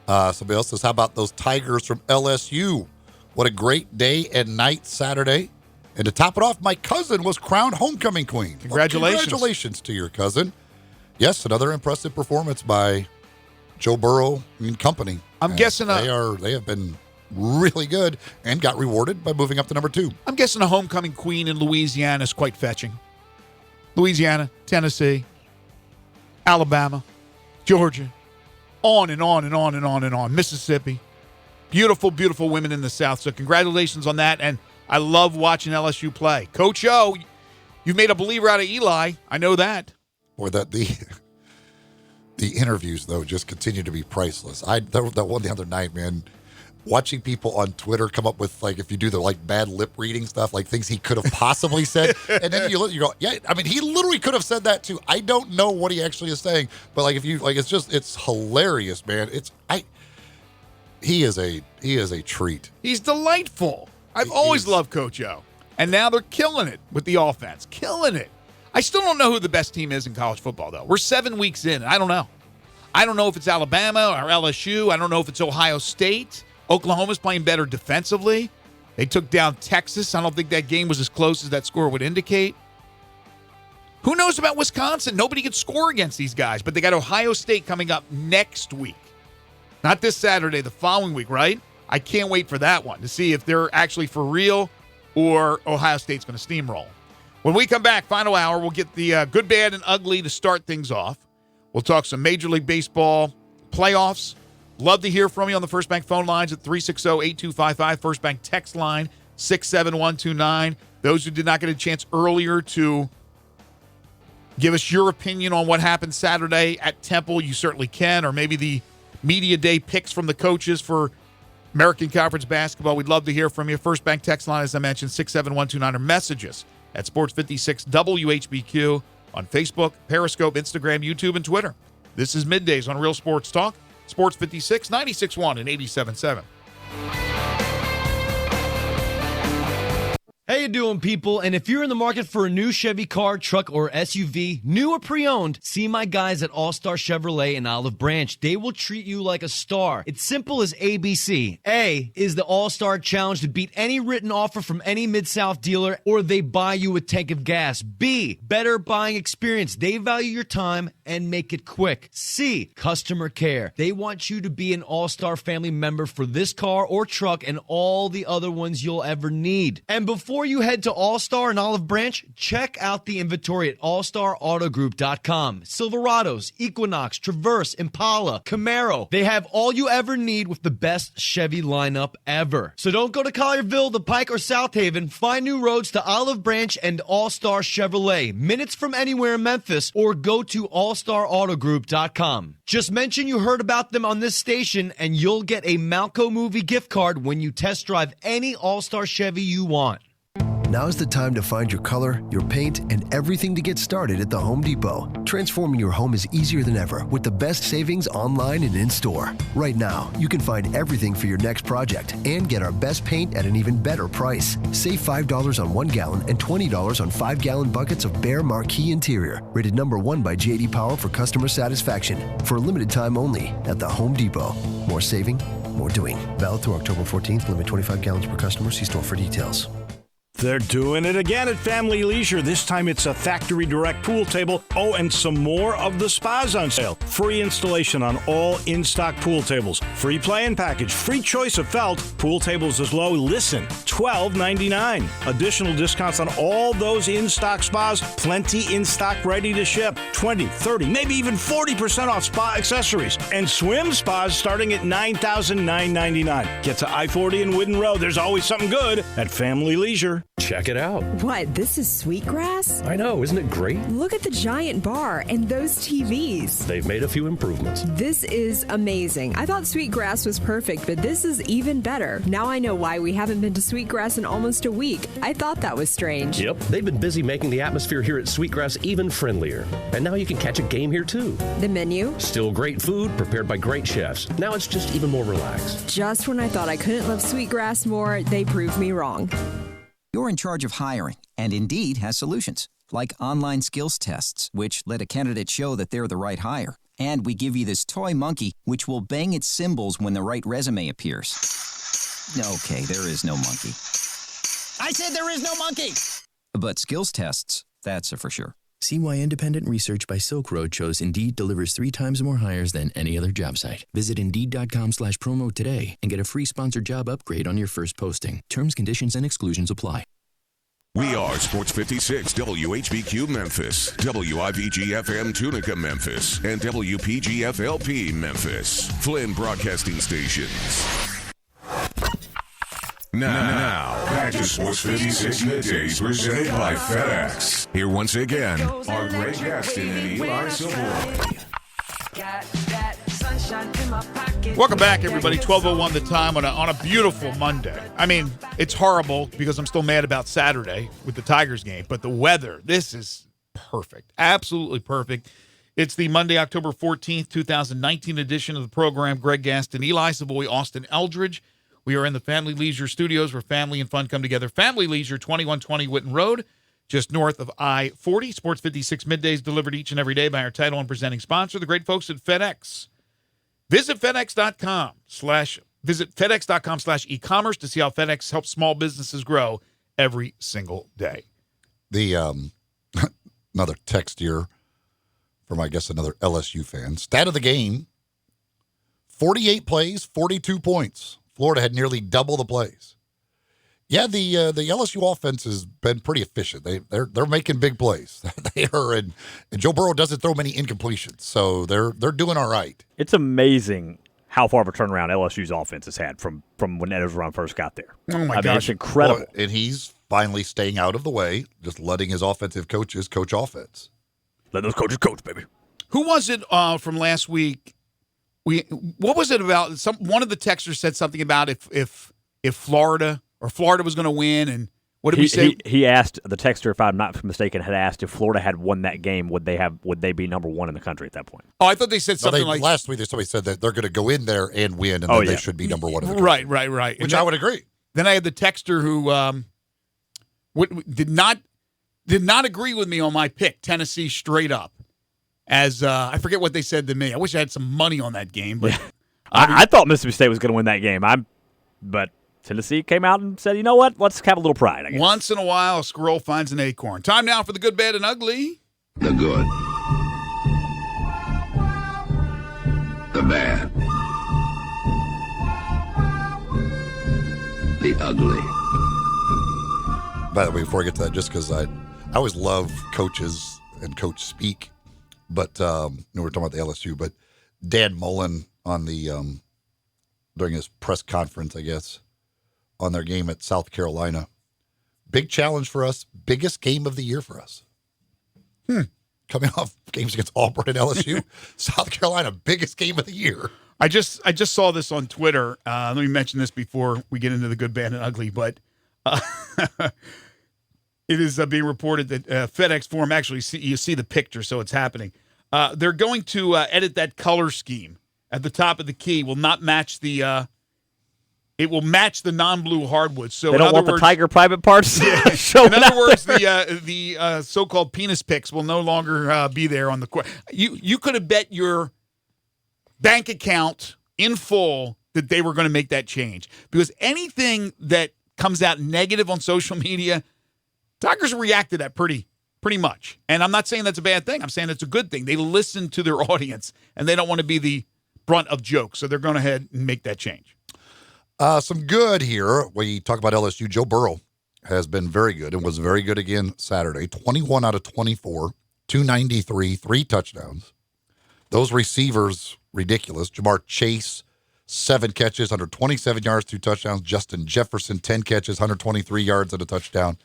Somebody else says, how about those Tigers from LSU? What a great day and night Saturday. And to top it off, my cousin was crowned homecoming queen. Congratulations. Well, congratulations to your cousin. Yes, another impressive performance by Joe Burrow and company. I'm guessing they have been really good and got rewarded by moving up to number 2. I'm guessing a homecoming queen in Louisiana is quite fetching. Louisiana, Tennessee, Alabama, Georgia, on and on and on and on and on. Mississippi. Beautiful, beautiful women in the South. So congratulations on that. And I love watching LSU play. Coach O, you've made a believer out of Eli. I know that. Or that the interviews, though, just continue to be priceless. That one the other night, man, watching people on Twitter come up with, like, if you do the, bad lip reading stuff, like things he could have possibly said. And then you go, yeah, I mean, he literally could have said that, too. I don't know what he actually is saying. But, it's hilarious, man. He is a treat. He's delightful. I've always loved Coach O. And now they're killing it with the offense. Killing it. I still don't know who the best team is in college football, though. We're 7 weeks in, and I don't know. I don't know if it's Alabama or LSU. I don't know if it's Ohio State. Oklahoma's playing better defensively. They took down Texas. I don't think that game was as close as that score would indicate. Who knows about Wisconsin? Nobody can score against these guys, but they got Ohio State coming up next week. Not this Saturday, the following week, right? I can't wait for that one to see if they're actually for real or Ohio State's going to steamroll. When we come back, final hour, we'll get the good, bad, and ugly to start things off. We'll talk some Major League Baseball playoffs. Love to hear from you on the First Bank phone lines at 360-8255. First Bank text line 67129. Those who did not get a chance earlier to give us your opinion on what happened Saturday at Temple, you certainly can, or maybe the Media Day picks from the coaches for American Conference basketball. We'd love to hear from you. First Bank text line, as I mentioned, 67129, or messages at Sports56 WHBQ on Facebook, Periscope, Instagram, YouTube, and Twitter. This is Middays on Real Sports Talk, Sports 56, 96.1 and 87.7. How you doing, people? And if you're in the market for a new Chevy car, truck, or SUV, new or pre-owned, see my guys at All-Star Chevrolet in Olive Branch. They will treat you like a star. It's simple as ABC. A is the All-Star Challenge to beat any written offer from any Mid-South dealer, or they buy you a tank of gas. B, better buying experience. They value your time and make it quick. C, customer care. They want you to be an All-Star family member for this car or truck and all the other ones you'll ever need. And before you head to All-Star and Olive Branch, check out the inventory at allstarautogroup.com. Silverados, Equinox, Traverse, Impala, Camaro. They have all you ever need with the best Chevy lineup ever. So don't go to Collierville, The Pike, or South Haven. Find new roads to Olive Branch and All-Star Chevrolet. Minutes from anywhere in Memphis, or go to allstarautogroup.com. Just mention you heard about them on this station, and you'll get a Malco movie gift card when you test drive any All-Star Chevy you want. Now's the time to find your color, your paint, and everything to get started at the Home Depot. Transforming your home is easier than ever with the best savings online and in-store. Right now, you can find everything for your next project and get our best paint at an even better price. Save $5 on 1 gallon and $20 on 5-gallon buckets of Behr Marquee Interior, rated #1 by J.D. Power for customer satisfaction. For a limited time only at the Home Depot. More saving, more doing. Valid through October 14th. Limit 25 gallons per customer. See store for details. They're doing it again at Family Leisure. This time it's a factory direct pool table. Oh, and some more of the spas on sale. Free installation on all in-stock pool tables. Free play-in package. Free choice of felt. Pool tables as low, listen, $12.99. Additional discounts on all those in-stock spas. Plenty in stock ready to ship. 20, 30, maybe even 40% off spa accessories. And swim spas starting at $9,999. Get to I-40 and Whidden Road. There's always something good at Family Leisure. Check it out. What, this is Sweetgrass? I know, isn't it great? Look at the giant bar and those TVs. They've made a few improvements. This is amazing. I thought Sweetgrass was perfect, but this is even better. Now I know why we haven't been to Sweetgrass in almost a week. I thought that was strange. Yep, they've been busy making the atmosphere here at Sweetgrass even friendlier. And now you can catch a game here too. The menu? Still great food prepared by great chefs. Now it's just even more relaxed. Just when I thought I couldn't love Sweetgrass more, they proved me wrong. You're in charge of hiring, and Indeed has solutions, like online skills tests, which let a candidate show that they're the right hire. And we give you this toy monkey, which will bang its cymbals when the right resume appears. Okay, there is no monkey. I said there is no monkey! But skills tests, that's a for sure. See why independent research by Silk Road shows Indeed delivers 3 times more hires than any other job site. Visit Indeed.com/promo today and get a free sponsored job upgrade on your first posting. Terms, conditions, and exclusions apply. We are Sports 56 WHBQ Memphis, WIVG-FM Tunica Memphis, and WPG-FLP Memphis. Flynn Broadcasting Stations. Now, back to Sports 56 Middays presented by FedEx. Here once again are Greg Gaston and Eli Savoie. Welcome back, everybody. 12:01 the time on a beautiful Monday. I mean, it's horrible because I'm still mad about Saturday with the Tigers game, but the weather, this is perfect. Absolutely perfect. It's the Monday, October 14th, 2019 edition of the program. Greg Gaston, Eli Savoie, Austin Eldridge. We are in the Family Leisure Studios where family and fun come together. Family Leisure, 2120 Whitten Road, just north of I-40. Sports 56 Middays delivered each and every day by our title and presenting sponsor, the great folks at FedEx. Visit FedEx.com/e-commerce to see how FedEx helps small businesses grow every single day. The another text here from, I guess, another LSU fan. Stat of the game, 48 plays, 42 points. Florida had nearly double the plays. Yeah, the LSU offense has been pretty efficient. They're making big plays. They are, and Joe Burrow doesn't throw many incompletions, so they're doing all right. It's amazing how far of a turnaround LSU's offense has had from when Ed Orgeron first got there. Oh my gosh, it's incredible! Well, and he's finally staying out of the way, just letting his offensive coaches coach offense. Let those coaches coach, baby. Who was it from last week what was it about? One of the texters said something about if Florida was going to win, and what did we say? He asked, the texter, if I'm not mistaken, had asked if Florida had won that game, would they be number one in the country at that point? Oh, I thought they said something like last week. Somebody said that they're going to go in there and win, and then they should be number one in the country. Right. Which I would agree. Then I had the texter who did not agree with me on my pick, Tennessee straight up. As I forget what they said to me. I wish I had some money on that game, but I thought Mississippi State was going to win that game. But Tennessee came out and said, you know what? Let's have a little pride, I guess. Once in a while, a squirrel finds an acorn. Time now for the good, bad, and ugly. The good. The bad. The ugly. By the way, before I get to that, just because I always love coaches and coach speak, but we're talking about the LSU, but Dan Mullen on the during his press conference, I guess, on their game at South Carolina. Big challenge for us. Biggest game of the year for us. Coming off games against Auburn and LSU, South Carolina, biggest game of the year. I just saw this on Twitter. Let me mention this before we get into the good, bad, and ugly, but it is being reported that FedEx Forum, actually, you see the picture, so it's happening. They're going to edit that color scheme at the top of the key. Will not match the it will match the non-blue hardwood. So they don't want the tiger private parts. In other words, the so-called penis pics will no longer be there on the court. You could have bet your bank account in full that they were going to make that change, because anything that comes out negative on social media, Tigers react to that pretty much. And I'm not saying that's a bad thing. I'm saying it's a good thing. They listen to their audience, and they don't want to be the brunt of jokes, so they're going ahead and make that change. Some good here. We talk about LSU. Joe Burrow has been very good and was very good again Saturday. 21 out of 24, 293, 3 touchdowns. Those receivers, ridiculous. Jamar Chase, 7 catches, 127 yards, 2 touchdowns. Justin Jefferson, 10 catches, 123 yards and a touchdown.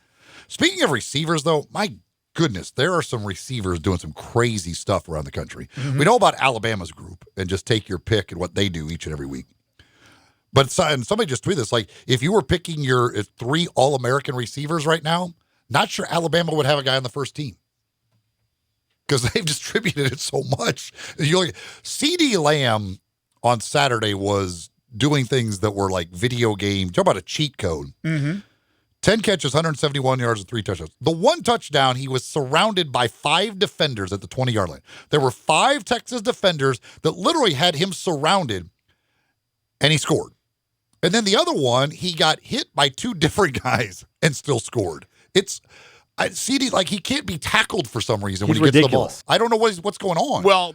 Speaking of receivers, though, my goodness, there are some receivers doing some crazy stuff around the country. We know about Alabama's group, and just take your pick and what they do each and every week. But and somebody just tweeted this, like, if you were picking your 3 All-American receivers right now, not sure Alabama would have a guy on the first team, because they've distributed it so much. CeeDee Lamb on Saturday was doing things that were like video game. Talk about a cheat code. 10 catches, 171 yards, and 3 touchdowns. The one touchdown, he was surrounded by 5 defenders at the 20-yard line. There were 5 Texas defenders that literally had him surrounded, and he scored. And then the other one, he got hit by 2 different guys and still scored. CeeDee, like, he can't be tackled for some reason when he gets ridiculous. the ball. I don't know what's going on. Well,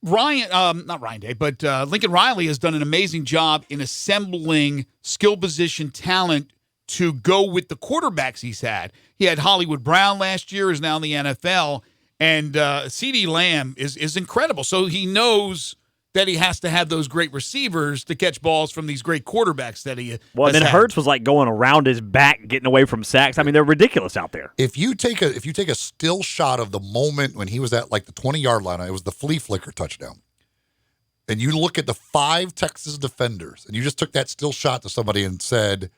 not Ryan Day, but Lincoln Riley has done an amazing job in assembling skill position talent to go with the quarterbacks he's had. He had Hollywood Brown last year, is now in the NFL, and CeeDee Lamb is incredible. So he knows that he has to have those great receivers to catch balls from these great quarterbacks that he Well, and then Hurts was like going around his back, getting away from sacks. I mean, they're ridiculous out there. If you take a still shot of the moment when he was at like the 20-yard line, it was the flea flicker touchdown, and you look at the 5 Texas defenders, and you just took that still shot to somebody and said,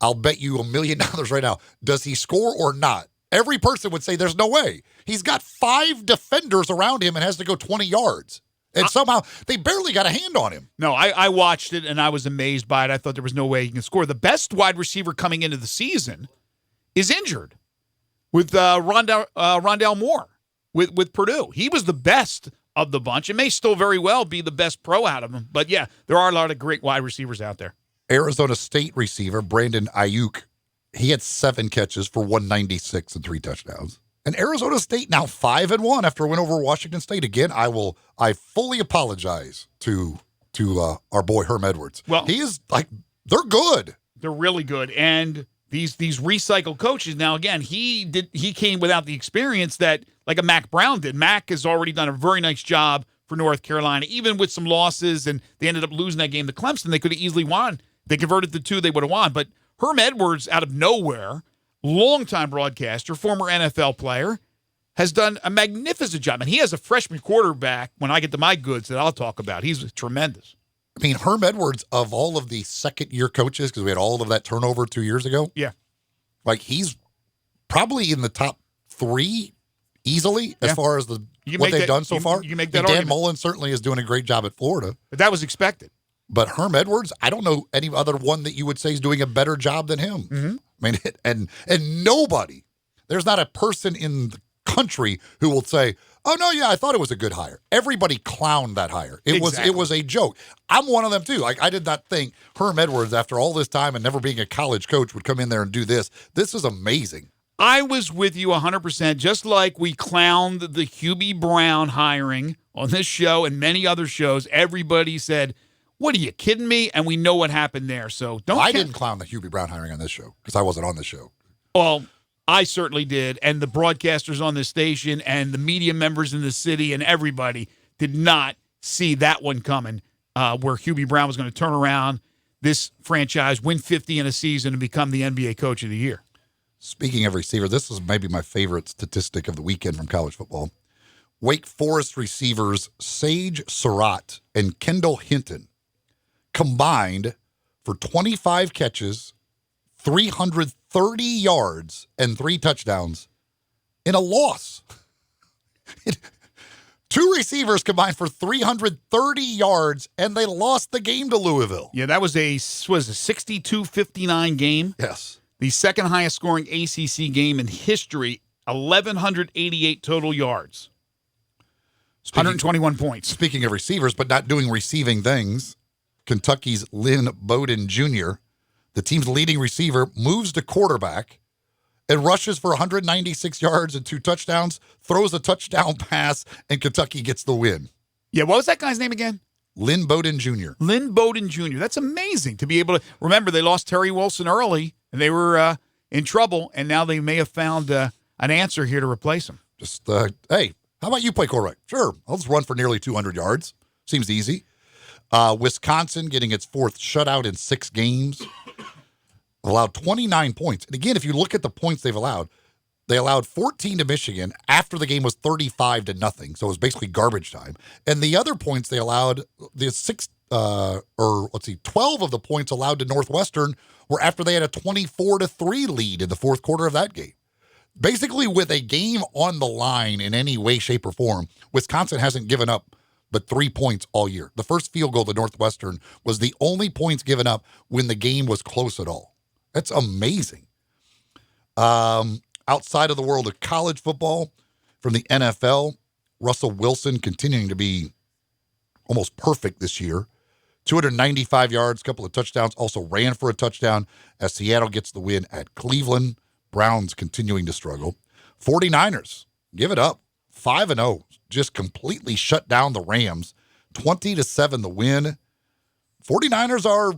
I'll bet you $1 million right now, does he score or not? Every person would say there's no way. He's got 5 defenders around him and has to go 20 yards. And somehow they barely got a hand on him. No, I watched it, and I was amazed by it. I thought there was no way he can score. The best wide receiver coming into the season is injured with Rondale Moore with Purdue. He was the best of the bunch. It may still very well be the best pro out of them. But, yeah, there are a lot of great wide receivers out there. Arizona State receiver Brandon Ayuk, he had 7 catches for 196 and 3 touchdowns. And Arizona State now 5-1 after a win over Washington State. Again, I fully apologize to our boy Herm Edwards. Well, he is like, they're good. They're really good. And these recycled coaches, now again, he came without the experience that like a Mac Brown did. Mac has already done a very nice job for North Carolina, even with some losses, and they ended up losing that game to Clemson. They could have easily won. They converted the 2, they would have won. But Herm Edwards, out of nowhere, longtime broadcaster, former NFL player, has done a magnificent job. And he has a freshman quarterback, when I get to my goods, that I'll talk about. He's tremendous. I mean, Herm Edwards, of all of the second-year coaches, because we had all of that turnover 2 years ago. Yeah. Like, he's probably in the top 3 easily as far as what they've done so far. You can make that Dan argument. Mullen certainly is doing a great job at Florida. But that was expected. But Herm Edwards, I don't know any other one that you would say is doing a better job than him. Mm-hmm. I mean, and nobody, there's not a person in the country who will say, "Oh no, yeah, I thought it was a good hire." Everybody clowned that hire. It was a joke. I'm one of them too. Like, I did not think Herm Edwards, after all this time and never being a college coach, would come in there and do this. This is amazing. I was with you 100%, just like we clowned the Hubie Brown hiring on this show and many other shows. Everybody said, "What, are you kidding me?" And we know what happened there. So I didn't clown the Hubie Brown hiring on this show because I wasn't on the show. Well, I certainly did, and the broadcasters on this station and the media members in the city and everybody did not see that one coming, where Hubie Brown was going to turn around this franchise, win 50 in a season, and become the NBA Coach of the Year. Speaking of receiver, this is maybe my favorite statistic of the weekend from college football. Wake Forest receivers Sage Surratt and Kendall Hinton combined for 25 catches, 330 yards, and 3 touchdowns in a loss. 2 receivers combined for 330 yards, and they lost the game to Louisville. Yeah, that was a 62-59 game. Yes. The second highest scoring ACC game in history, 1,188 total yards. 121 points. Speaking of receivers, but not doing receiving things, Kentucky's Lynn Bowden Jr., the team's leading receiver, moves to quarterback and rushes for 196 yards and 2 touchdowns, throws a touchdown pass, and Kentucky gets the win. Yeah, what was that guy's name again? Lynn Bowden Jr. Lynn Bowden Jr. That's amazing to be able to – remember, they lost Terry Wilson early, and they were in trouble, and now they may have found an answer here to replace him. Just, hey, how about you play quarterback? Sure, I'll just run for nearly 200 yards. Seems easy. Wisconsin getting its 4th shutout in 6 games. Allowed 29 points. And again, if you look at the points they've allowed, they allowed 14 to Michigan after the game was 35-0. So it was basically garbage time. And the other points they allowed, 12 of the points allowed to Northwestern were after they had a 24-3 lead in the 4th quarter of that game. Basically, with a game on the line in any way, shape, or form, Wisconsin hasn't given up but 3 points all year. The first field goal to Northwestern was the only points given up when the game was close at all. That's amazing. Outside of the world of college football, from the NFL, Russell Wilson continuing to be almost perfect this year. 295 yards, couple of touchdowns, also ran for a touchdown as Seattle gets the win at Cleveland. Browns continuing to struggle. 49ers, give it up. 5-0, just completely shut down the Rams. 20-7 the win. 49ers are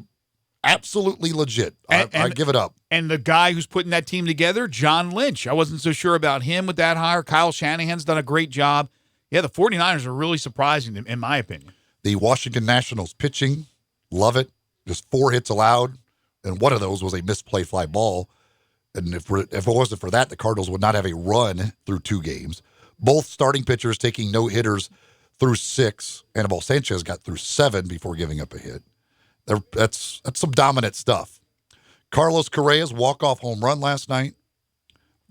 absolutely legit. I give it up. And the guy who's putting that team together, John Lynch. I wasn't so sure about him with that hire. Kyle Shanahan's done a great job. Yeah, the 49ers are really surprising, in my opinion. The Washington Nationals pitching, love it. Just 4 hits allowed, and one of those was a misplay fly ball. And if it wasn't for that, the Cardinals would not have a run through 2 games. Both starting pitchers taking no-hitters through 6. Anibal Sanchez got through 7 before giving up a hit. That's some dominant stuff. Carlos Correa's walk-off home run last night.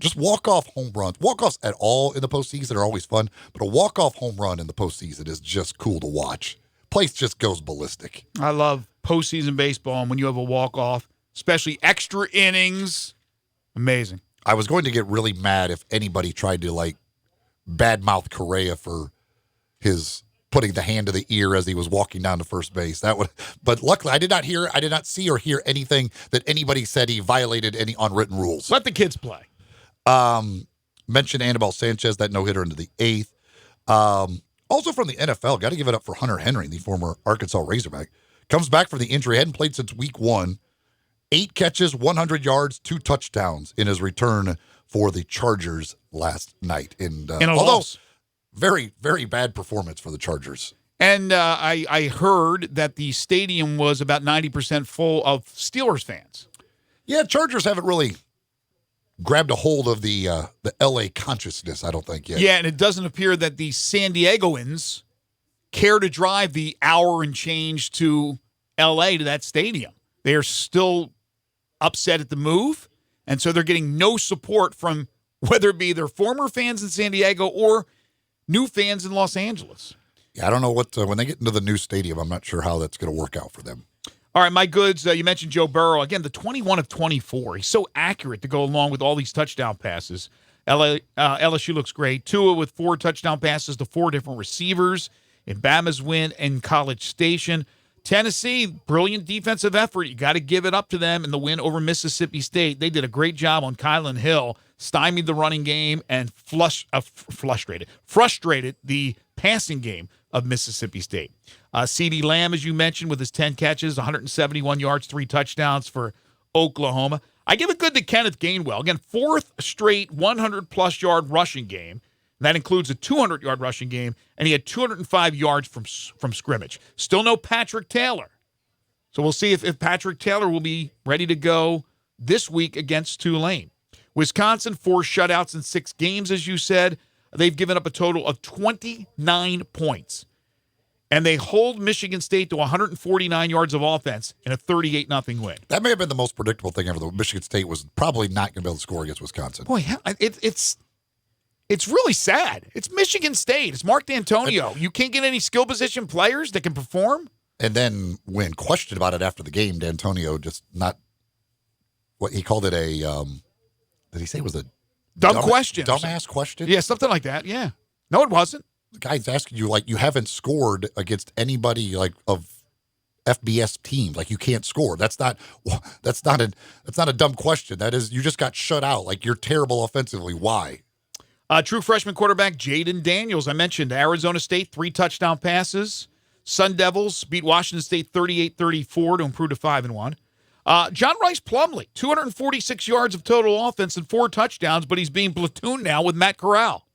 Just walk-off home runs. Walk-offs at all in the postseason are always fun, but a walk-off home run in the postseason is just cool to watch. Place just goes ballistic. I love postseason baseball, and when you have a walk-off, especially extra innings, amazing. I was going to get really mad if anybody tried to, badmouth Correa for his putting the hand to the ear as he was walking down to first base. But luckily I did not see or hear anything that anybody said he violated any unwritten rules. Let the kids play. Mentioned Anibal Sanchez, that no-hitter into the 8th. Also from the NFL, got to give it up for Hunter Henry, the former Arkansas Razorback. Comes back from the injury, hadn't played since week 1. 8 catches, 100 yards, 2 touchdowns in his return for the Chargers last night. And loss. Very, very bad performance for the Chargers. And I heard that the stadium was about 90% full of Steelers fans. Yeah, Chargers haven't really grabbed a hold of the LA consciousness, I don't think yet. Yeah, and it doesn't appear that the San Diegoans care to drive the hour and change to LA to that stadium. They are still upset at the move, and so they're getting no support from whether it be their former fans in San Diego or new fans in Los Angeles. Yeah, I don't know what when they get into the new stadium, I'm not sure how that's going to work out for them. All right, my goods, you mentioned Joe Burrow. Again, the 21 of 24. He's so accurate to go along with all these touchdown passes. LSU looks great. Tua with 4 touchdown passes to 4 different receivers in Bama's win in College Station. Tennessee, brilliant defensive effort. You got to give it up to them in the win over Mississippi State. They did a great job on Kylan Hill, stymied the running game, and frustrated the passing game of Mississippi State. CeeDee Lamb, as you mentioned, with his 10 catches, 171 yards, 3 touchdowns for Oklahoma. I give it good to Kenneth Gainwell. Again, 4th straight 100-plus yard rushing game. That includes a 200-yard rushing game, and he had 205 yards from scrimmage. Still no Patrick Taylor. So we'll see if Patrick Taylor will be ready to go this week against Tulane. Wisconsin, 4 shutouts in 6 games, as you said. They've given up a total of 29 points. And they hold Michigan State to 149 yards of offense in a 38-0 win. That may have been the most predictable thing ever, though. Michigan State was probably not going to be able to score against Wisconsin. Boy, it's really sad. It's Michigan State. It's Mark D'Antonio. You can't get any skill position players that can perform? And then when questioned about it after the game, D'Antonio just not what he called it did he say it was a dumb question? Dumbass question? Yeah, something like that, yeah. No, it wasn't. The guy's asking you, like, you haven't scored against anybody, like, of FBS teams. Like, you can't score. That's not a dumb question. That is, you just got shut out. Like, you're terrible offensively. Why? True freshman quarterback Jaden Daniels. I mentioned Arizona State, 3 touchdown passes. Sun Devils beat Washington State 38-34 to improve to 5-1. John Rice Plumlee, 246 yards of total offense and 4 touchdowns, but he's being platooned now with Matt Corral.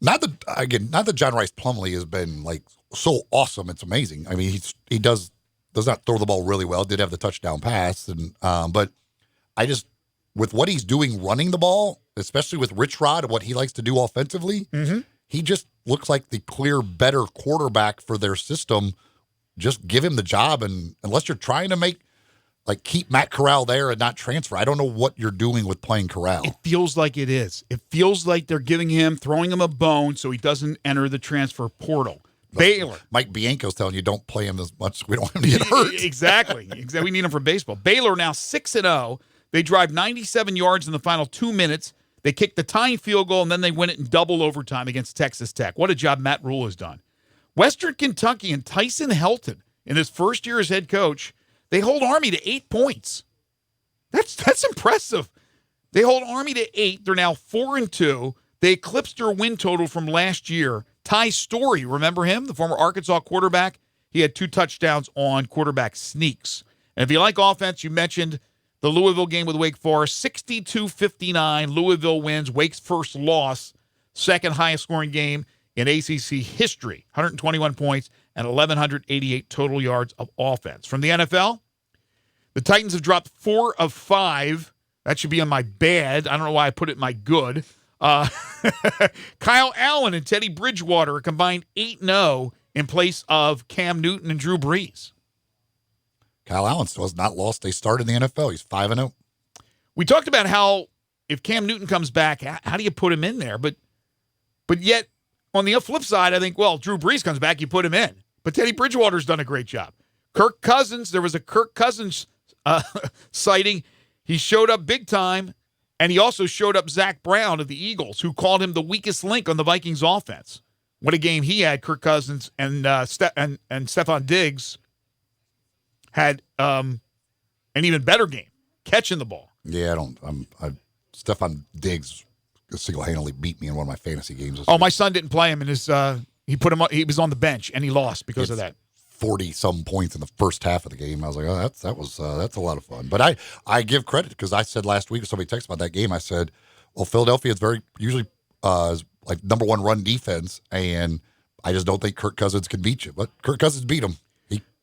Not that John Rice Plumlee has been like so awesome. It's amazing. I mean, he does not throw the ball really well. Did have the touchdown pass, and but I just with what he's doing running the ball, especially with Rich Rod and what he likes to do offensively, he just looks like the clear better quarterback for their system. Just give him the job, and unless you're trying to keep Matt Corral there and not transfer, I don't know what you're doing with playing Corral. It feels like it is. It feels like they're throwing him a bone so he doesn't enter the transfer portal. Baylor. Mike Bianco's telling you don't play him as much. We don't want him to get hurt. Exactly. We need him for baseball. Baylor now 6-0. They drive 97 yards in the final 2 minutes. They kick the tying field goal, and then they win it in double overtime against Texas Tech. What a job Matt Rule has done. Western Kentucky and Tyson Helton, in his first year as head coach, they hold Army to 8 points. That's impressive. They hold Army to 8. They're now 4-2. They eclipsed their win total from last year. Ty Story, remember him, the former Arkansas quarterback? He had 2 touchdowns on quarterback sneaks. And if you like offense, you mentioned the Louisville game with Wake Forest, 62-59. Louisville wins. Wake's first loss, second highest scoring game in ACC history, 121 points and 1,188 total yards of offense. From the NFL, the Titans have dropped 4 of 5. That should be on my bad. I don't know why I put it in my good. Kyle Allen and Teddy Bridgewater are combined 8-0 in place of Cam Newton and Drew Brees. Kyle Allen still has not lost a start in the NFL. He's 5-0. We talked about how if Cam Newton comes back, how do you put him in there? But yet, on the flip side, I think, well, Drew Brees comes back, you put him in. But Teddy Bridgewater's done a great job. Kirk Cousins, there was a Kirk Cousins sighting. He showed up big time, and he also showed up Zach Brown of the Eagles, who called him the weakest link on the Vikings offense. What a game he had, Kirk Cousins, and Stephon Diggs had an even better game, catching the ball. Yeah, Stephon Diggs single-handedly beat me in one of my fantasy games. Oh, my son didn't play him in his he was on the bench and he lost because of that. 40-some points in the first half of the game. I was like, oh, that's a lot of fun. But I give credit because I said last week, somebody texted about that game. I said, well, Philadelphia is usually like number 1 run defense, and I just don't think Kirk Cousins can beat you. But Kirk Cousins beat him.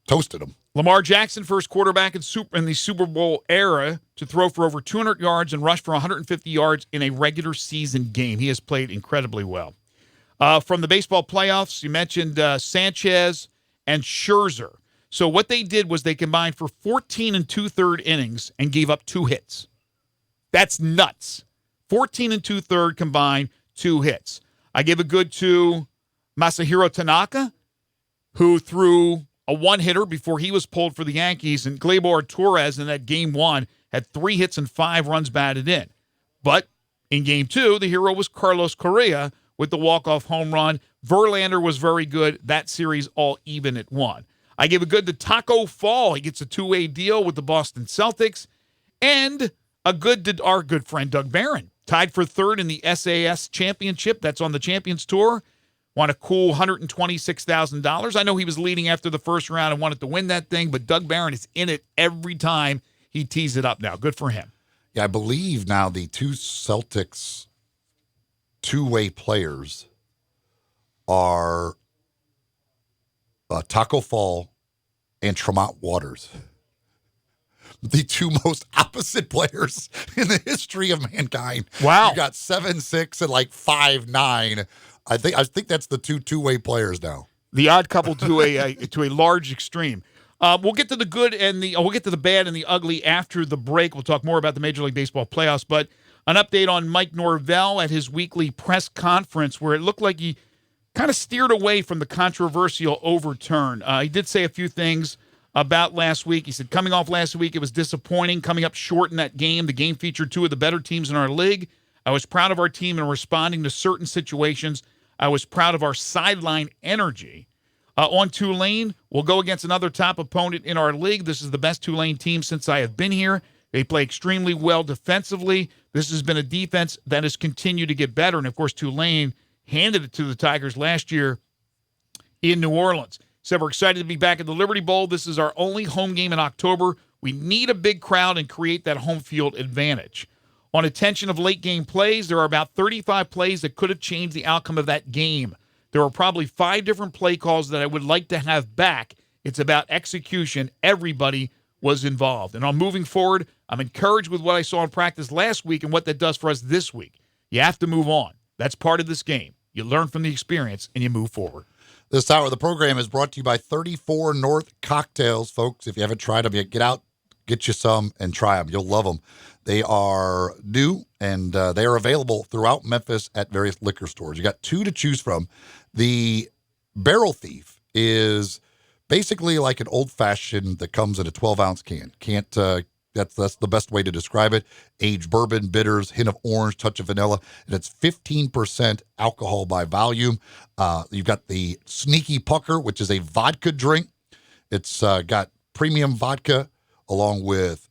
toasted them. Lamar Jackson, first quarterback in the Super Bowl era to throw for over 200 yards and rush for 150 yards in a regular season game. He has played incredibly well. From the baseball playoffs, you mentioned Sanchez and Scherzer. So what they did was they combined for 14 and two-third innings and gave up 2 hits. That's nuts. 14 and two-third combined, 2 hits. I give a good to Masahiro Tanaka, who threw a one-hitter before he was pulled for the Yankees, and Gleyber Torres in that Game 1 had 3 hits and 5 runs batted in. But in Game 2, the hero was Carlos Correa with the walk-off home run. Verlander was very good. That series all even at 1. I give a good to Taco Fall. He gets a 2-way deal with the Boston Celtics. And a good to our good friend Doug Barron. Tied for 3rd in the SAS Championship. That's on the Champions Tour. Won a cool $126,000. I know he was leading after the first round and wanted to win that thing, but Doug Barron is in it every time he tees it up now. Good for him. Yeah, I believe now the 2 Celtics two-way players are Taco Fall and Tremont Waters. The 2 most opposite players in the history of mankind. Wow. You got 7'6" and like 5'9". I think that's the two-way players now. The odd couple to a large extreme. We'll get to the good and we'll get to the bad and the ugly after the break. We'll talk more about the Major League Baseball playoffs, but an update on Mike Norvell at his weekly press conference where it looked like he kind of steered away from the controversial overturn. He did say a few things about last week. He said, coming off last week, it was disappointing, coming up short in that game. The game featured 2 of the better teams in our league. I was proud of our team in responding to certain situations. I was proud of our sideline energy. On Tulane, we'll go against another top opponent in our league. This is the best Tulane team since I have been here. They play extremely well defensively. This has been a defense that has continued to get better. And, of course, Tulane handed it to the Tigers last year in New Orleans. So we're excited to be back at the Liberty Bowl. This is our only home game in October. We need a big crowd and create that home field advantage. On attention of late game plays, there are about 35 plays that could have changed the outcome of that game. There are probably 5 different play calls that I would like to have back. It's about execution. Everybody was involved. And on moving forward, I'm encouraged with what I saw in practice last week and what that does for us this week. You have to move on. That's part of this game. You learn from the experience and you move forward. This hour of the program is brought to you by 34 North Cocktails, folks. If you haven't tried them yet, get out, get you some, and try them. You'll love them. They are new, and they are available throughout Memphis at various liquor stores. You got 2 to choose from. The Barrel Thief is basically like an old-fashioned that comes in a 12-ounce can. That's the best way to describe it. Aged bourbon, bitters, hint of orange, touch of vanilla, and it's 15% alcohol by volume. You've got the Sneaky Pucker, which is a vodka drink. It's got premium vodka along with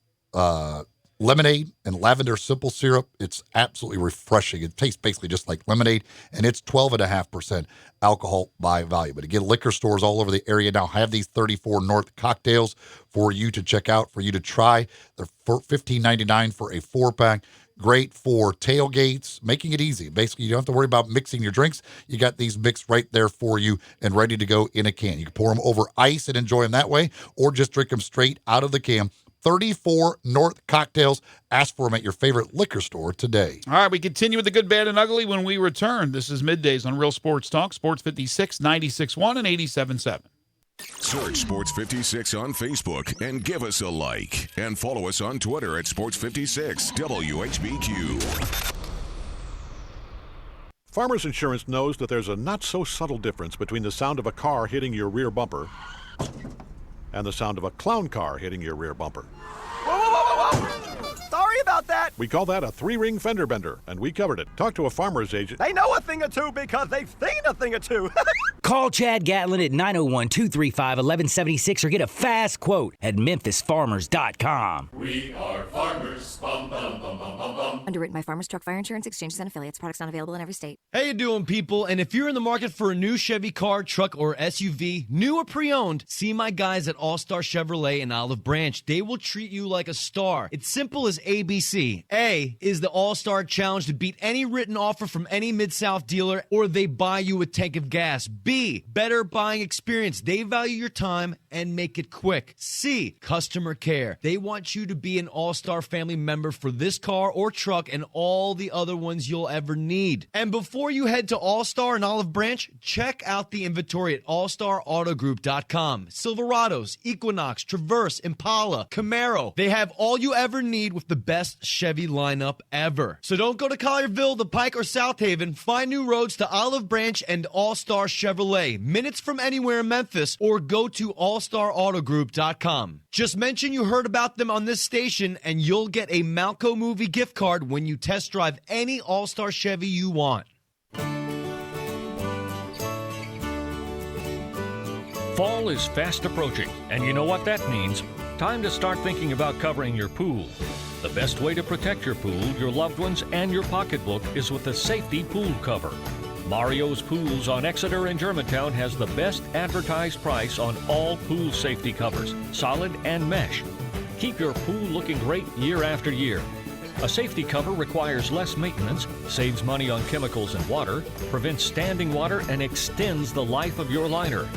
lemonade and lavender simple syrup. It's absolutely refreshing. It tastes basically just like lemonade, and it's 12.5% alcohol by volume. But again, liquor stores all over the area now have these 34 North cocktails for you to check out, for you to try. They're $15.99 for a 4-pack. Great for tailgates, making it easy. Basically, you don't have to worry about mixing your drinks. You got these mixed right there for you and ready to go in a can. You can pour them over ice and enjoy them that way, or just drink them straight out of the can. 34 North Cocktails. Ask for them at your favorite liquor store today. All right, we continue with the good, bad, and ugly when we return. This is Middays on Real Sports Talk, Sports 56, 96.1, and 87.7. Search Sports 56 on Facebook and give us a like. And follow us on Twitter at Sports 56 WHBQ. Farmers Insurance knows that there's a not-so-subtle difference between the sound of a car hitting your rear bumper and the sound of a clown car hitting your rear bumper. Whoa, whoa, whoa, whoa, whoa! Sorry about that. We call that a 3-ring fender bender, and we covered it. Talk to a farmer's agent. They know a thing or two because they've seen a thing or two. Call Chad Gatlin at 901-235-1176 or get a fast quote at memphisfarmers.com. We are farmers. Bum, bum, bum, bum, bum, bum. Underwritten by Farmers Truck Fire Insurance Exchanges and Affiliates. Products not available in every state. How you doing, people? And if you're in the market for a new Chevy car, truck, or SUV, new or pre-owned, see my guys at All-Star Chevrolet in Olive Branch. They will treat you like a star. It's simple as ABC. A is the All-Star Challenge to beat any written offer from any Mid-South dealer, or they buy you a tank of gas. B B, better buying experience. They value your time and make it quick. C, customer care. They want you to be an All-Star family member for this car or truck and all the other ones you'll ever need. And before you head to All-Star and Olive Branch, check out the inventory at allstarautogroup.com. Silverados, Equinox, Traverse, Impala, Camaro. They have all you ever need with the best Chevy lineup ever. So don't go to Collierville, The Pike, or South Haven. Find new roads to Olive Branch and All-Star Chevrolet, minutes from anywhere in Memphis, or go to allstarautogroup.com. Just mention you heard about them on this station, and you'll get a Malco movie gift card when you test drive any All-Star Chevy you want. Fall is fast approaching, and you know what that means. Time to start thinking about covering your pool. The best way to protect your pool, your loved ones, and your pocketbook is with a safety pool cover. Mario's Pools on Exeter and Germantown has the best advertised price on all pool safety covers, solid and mesh. Keep your pool looking great year after year. A safety cover requires less maintenance, saves money on chemicals and water, prevents standing water, and extends the life of your liner.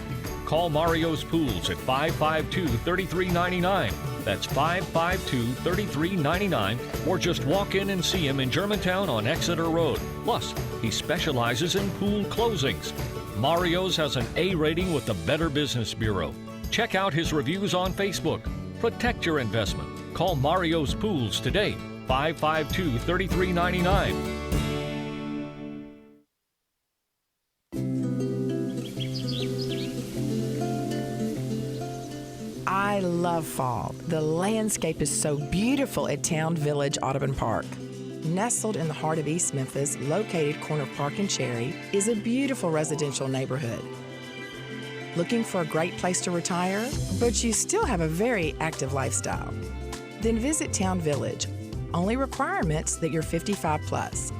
Call Mario's Pools at 552-3399. That's 552-3399, or just walk in and see him in Germantown on Exeter Road. Plus, he specializes in pool closings. Mario's has an A rating with the Better Business Bureau. Check out his reviews on Facebook. Protect your investment. Call Mario's Pools today, 552-3399. I love fall. The landscape is so beautiful at Town Village Audubon Park. Nestled in the heart of East Memphis, located corner Park and Cherry, is a beautiful residential neighborhood. Looking for a great place to retire, but you still have a very active lifestyle? Then visit Town Village. Only requirements that you're 55 plus.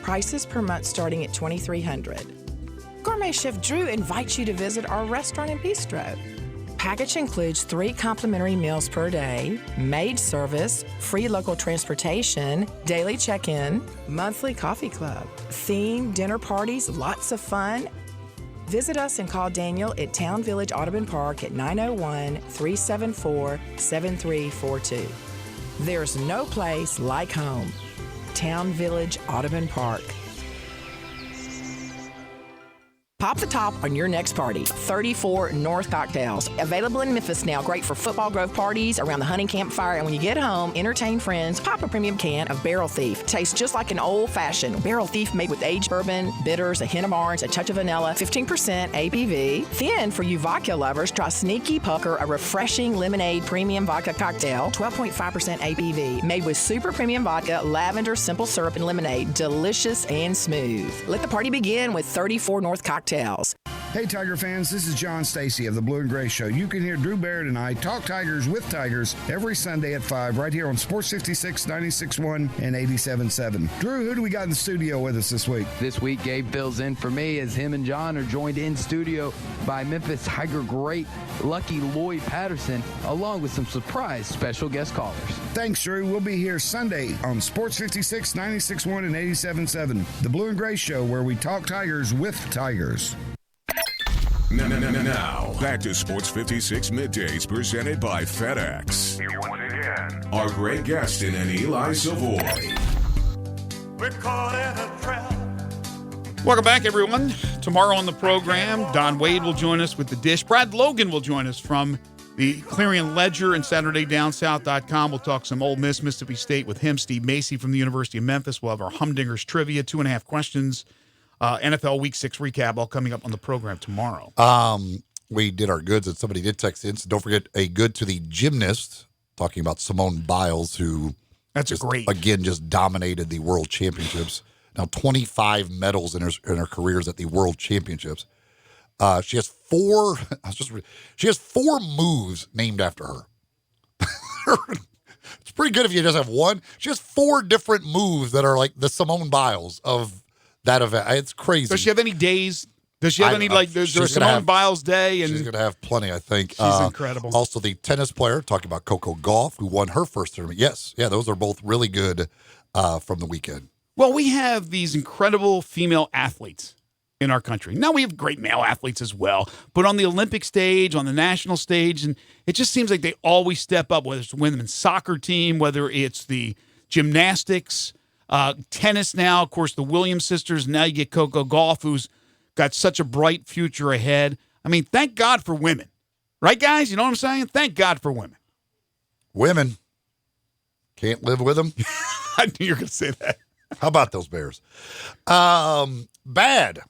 Prices per month starting at $2,300. Gourmet Chef Drew invites you to visit our restaurant and bistro. Package includes 3 complimentary meals per day, maid service, free local transportation, daily check-in, monthly coffee club, themed dinner parties, lots of fun. Visit us and call Daniel at Town Village Audubon Park at 901-374-7342. There's no place like home. Town Village Audubon Park. Pop the top on your next party. 34 North Cocktails. Available in Memphis now. Great for football grove parties, around the hunting campfire, and when you get home, entertain friends. Pop a premium can of Barrel Thief. Tastes just like an old-fashioned Barrel Thief made with aged bourbon, bitters, a hint of orange, a touch of vanilla, 15% ABV. Then, for you vodka lovers, try Sneaky Pucker, a refreshing lemonade premium vodka cocktail, 12.5% ABV. Made with super premium vodka, lavender, simple syrup, and lemonade. Delicious and smooth. Let the party begin with 34 North Cocktails. Hey Tiger fans, this is John Stacy of the Blue and Gray Show. You can hear Drew Barrett and I talk Tigers with Tigers every Sunday at 5 right here on Sports 56, 96.1, and 87.7. Drew, who do we got in the studio with us this week? This week, Gabe fills in for me as him and John are joined in studio by Memphis Tiger great Lucky Lloyd Patterson, along with some surprise special guest callers. Thanks, Drew. We'll be here Sunday on Sports 56, 96.1, and 87.7. The Blue and Gray Show, where we talk Tigers with Tigers. Now, back to Sports 56 Middays, presented by FedEx. Here once again are Greg Gaston and Eli Savoie. We're caught in a trap. Welcome back, everyone. Tomorrow on the program, Don Wade will join us with The Dish. Brad Logan will join us from the Clarion Ledger and SaturdayDownSouth.com. We'll talk some Ole Miss, Mississippi State with him. Steve Macy from the University of Memphis. We'll have our Humdingers trivia, 2.5 questions. NFL Week 6 recap all coming up on the program tomorrow. We did our goods, and somebody did text in. So don't forget a good to the gymnast, talking about Simone Biles, who just dominated the World Championships. Now 25 medals in her careers at the World Championships. She has 4. She has 4 moves named after her. It's pretty good if you just have one. She has 4 different moves that are like the Simone Biles of that event. It's crazy. Does she have any days? Does she have any, there's a Simone Biles day? And she's going to have plenty, I think. She's incredible. Also, the tennis player, talking about Coco Gauff, who won her first tournament. Yes, those are both really good from the weekend. Well, we have these incredible female athletes in our country. Now we have great male athletes as well, but on the Olympic stage, on the national stage, and it just seems like they always step up, whether it's the women's soccer team, whether it's the gymnastics, tennis now, of course, the Williams sisters. Now you get Coco Gauff, who's got such a bright future ahead. I mean, thank God for women. Right, guys? You know what I'm saying? Thank God for women. Women. Can't live with them. I knew you were going to say that. How about those Bears? Bad.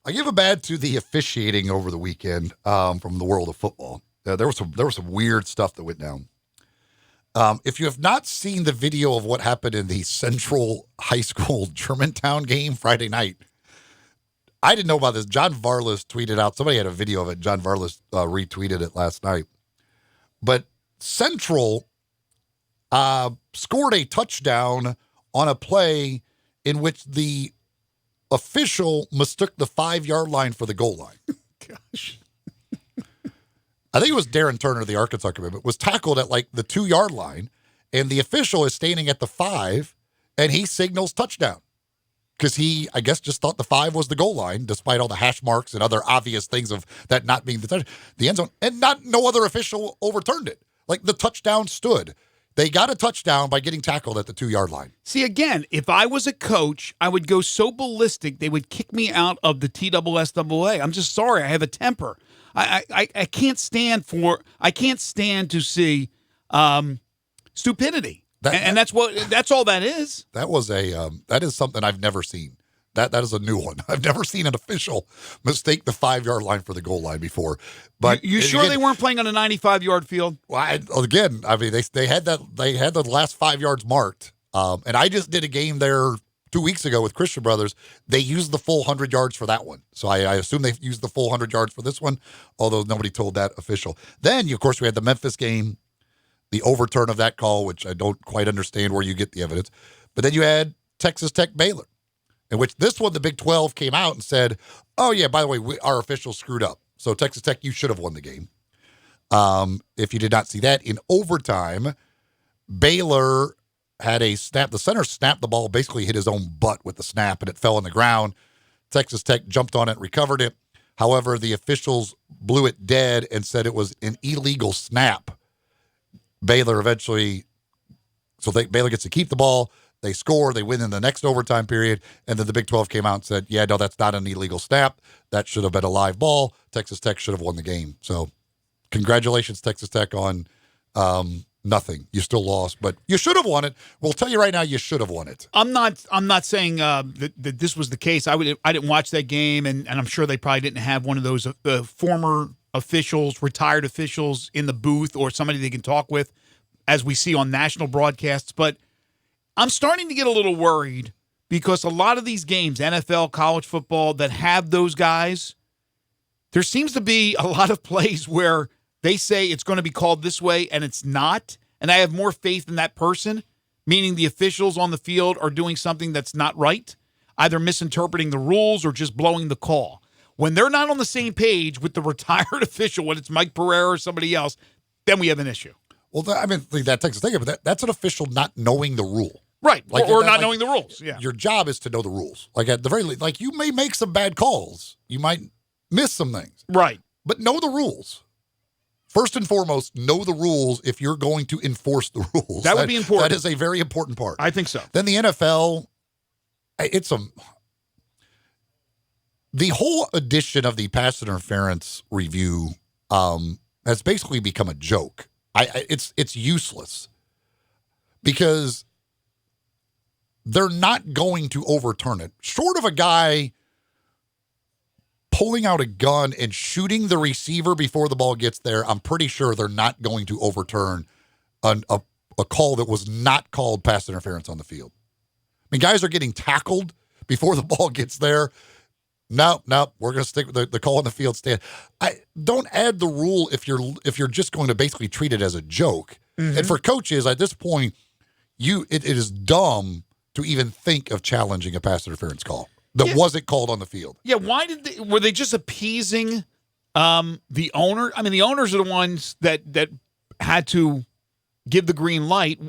I give a bad to the officiating over the weekend from the world of football. There was some weird stuff that went down. If you have not seen the video of what happened in the Central High School Germantown game Friday night, I didn't know about this. John Varlas tweeted out. Somebody had a video of it. John Varlas retweeted it last night. But Central scored a touchdown on a play in which the official mistook the 5-yard line for the goal line. Gosh. I think it was Darren Turner, the Arkansas commitment, was tackled at like the 2-yard line, and the official is standing at the 5, and he signals touchdown. Because he, I guess, just thought the 5 was the goal line, despite all the hash marks and other obvious things of that not being the end zone, and no other official overturned it. Like, the touchdown stood. They got a touchdown by getting tackled at the 2-yard line. See, again, if I was a coach, I would go so ballistic they would kick me out of the TSSAA. I'm just sorry. I have a temper. I can't stand to see stupidity. That's all that is. That is something I've never seen. That is a new one. I've never seen an official mistake the 5-yard line for the goal line before. But you sure they weren't playing on a 95-yard field? Well, I mean, they had the last 5 yards marked. And I just did a game there 2 weeks ago with Christian Brothers. They used the full 100 yards for that one. So I assume they used the full 100 yards for this one, although nobody told that official. Then, of course, we had the Memphis game, the overturn of that call, which I don't quite understand where you get the evidence. But then you had Texas Tech Baylor, in which this one, the Big 12 came out and said, oh, yeah, by the way, our officials screwed up. So Texas Tech, you should have won the game. If you did not see that, in overtime, Baylor had a snap. The center snapped the ball, basically hit his own butt with the snap, and it fell on the ground. Texas Tech jumped on it, recovered it. However, the officials blew it dead and said it was an illegal snap. Baylor gets to keep the ball. They score. They win in the next overtime period. And then the Big 12 came out and said, yeah, no, that's not an illegal snap. That should have been a live ball. Texas Tech should have won the game. So congratulations, Texas Tech, on nothing. You still lost, but you should have won it. We'll tell you right now, you should have won it. I'm not saying that this was the case. I didn't watch that game, and I'm sure they probably didn't have one of those former officials, retired officials in the booth, or somebody they can talk with, as we see on national broadcasts. But I'm starting to get a little worried because a lot of these games, NFL, college football, that have those guys, there seems to be a lot of plays where they say it's going to be called this way and it's not. And I have more faith in that person, meaning the officials on the field are doing something that's not right, either misinterpreting the rules or just blowing the call. When they're not on the same page with the retired official, when it's Mike Pereira or somebody else, then we have an issue. Well, that takes a thing, but that's an official not knowing the rule. Right, or not knowing the rules. Yeah, your job is to know the rules. Like, at the very least, like, you may make some bad calls. You might miss some things. Right. But know the rules. First and foremost, know the rules if you're going to enforce the rules. That would be important. That is a very important part. I think so. Then the NFL, the whole edition of the pass interference review has basically become a joke. It's useless because they're not going to overturn it. Short of a guy pulling out a gun and shooting the receiver before the ball gets there, I'm pretty sure they're not going to overturn a call that was not called pass interference on the field. I mean, guys are getting tackled before the ball gets there. No, we're going to stick with the call on the field stand. Don't add the rule if you're just going to basically treat it as a joke. Mm-hmm. And for coaches at this point, it is dumb to even think of challenging a pass interference call that wasn't called on the field. Yeah, were they just appeasing the owner? I mean, the owners are the ones that had to give the green light.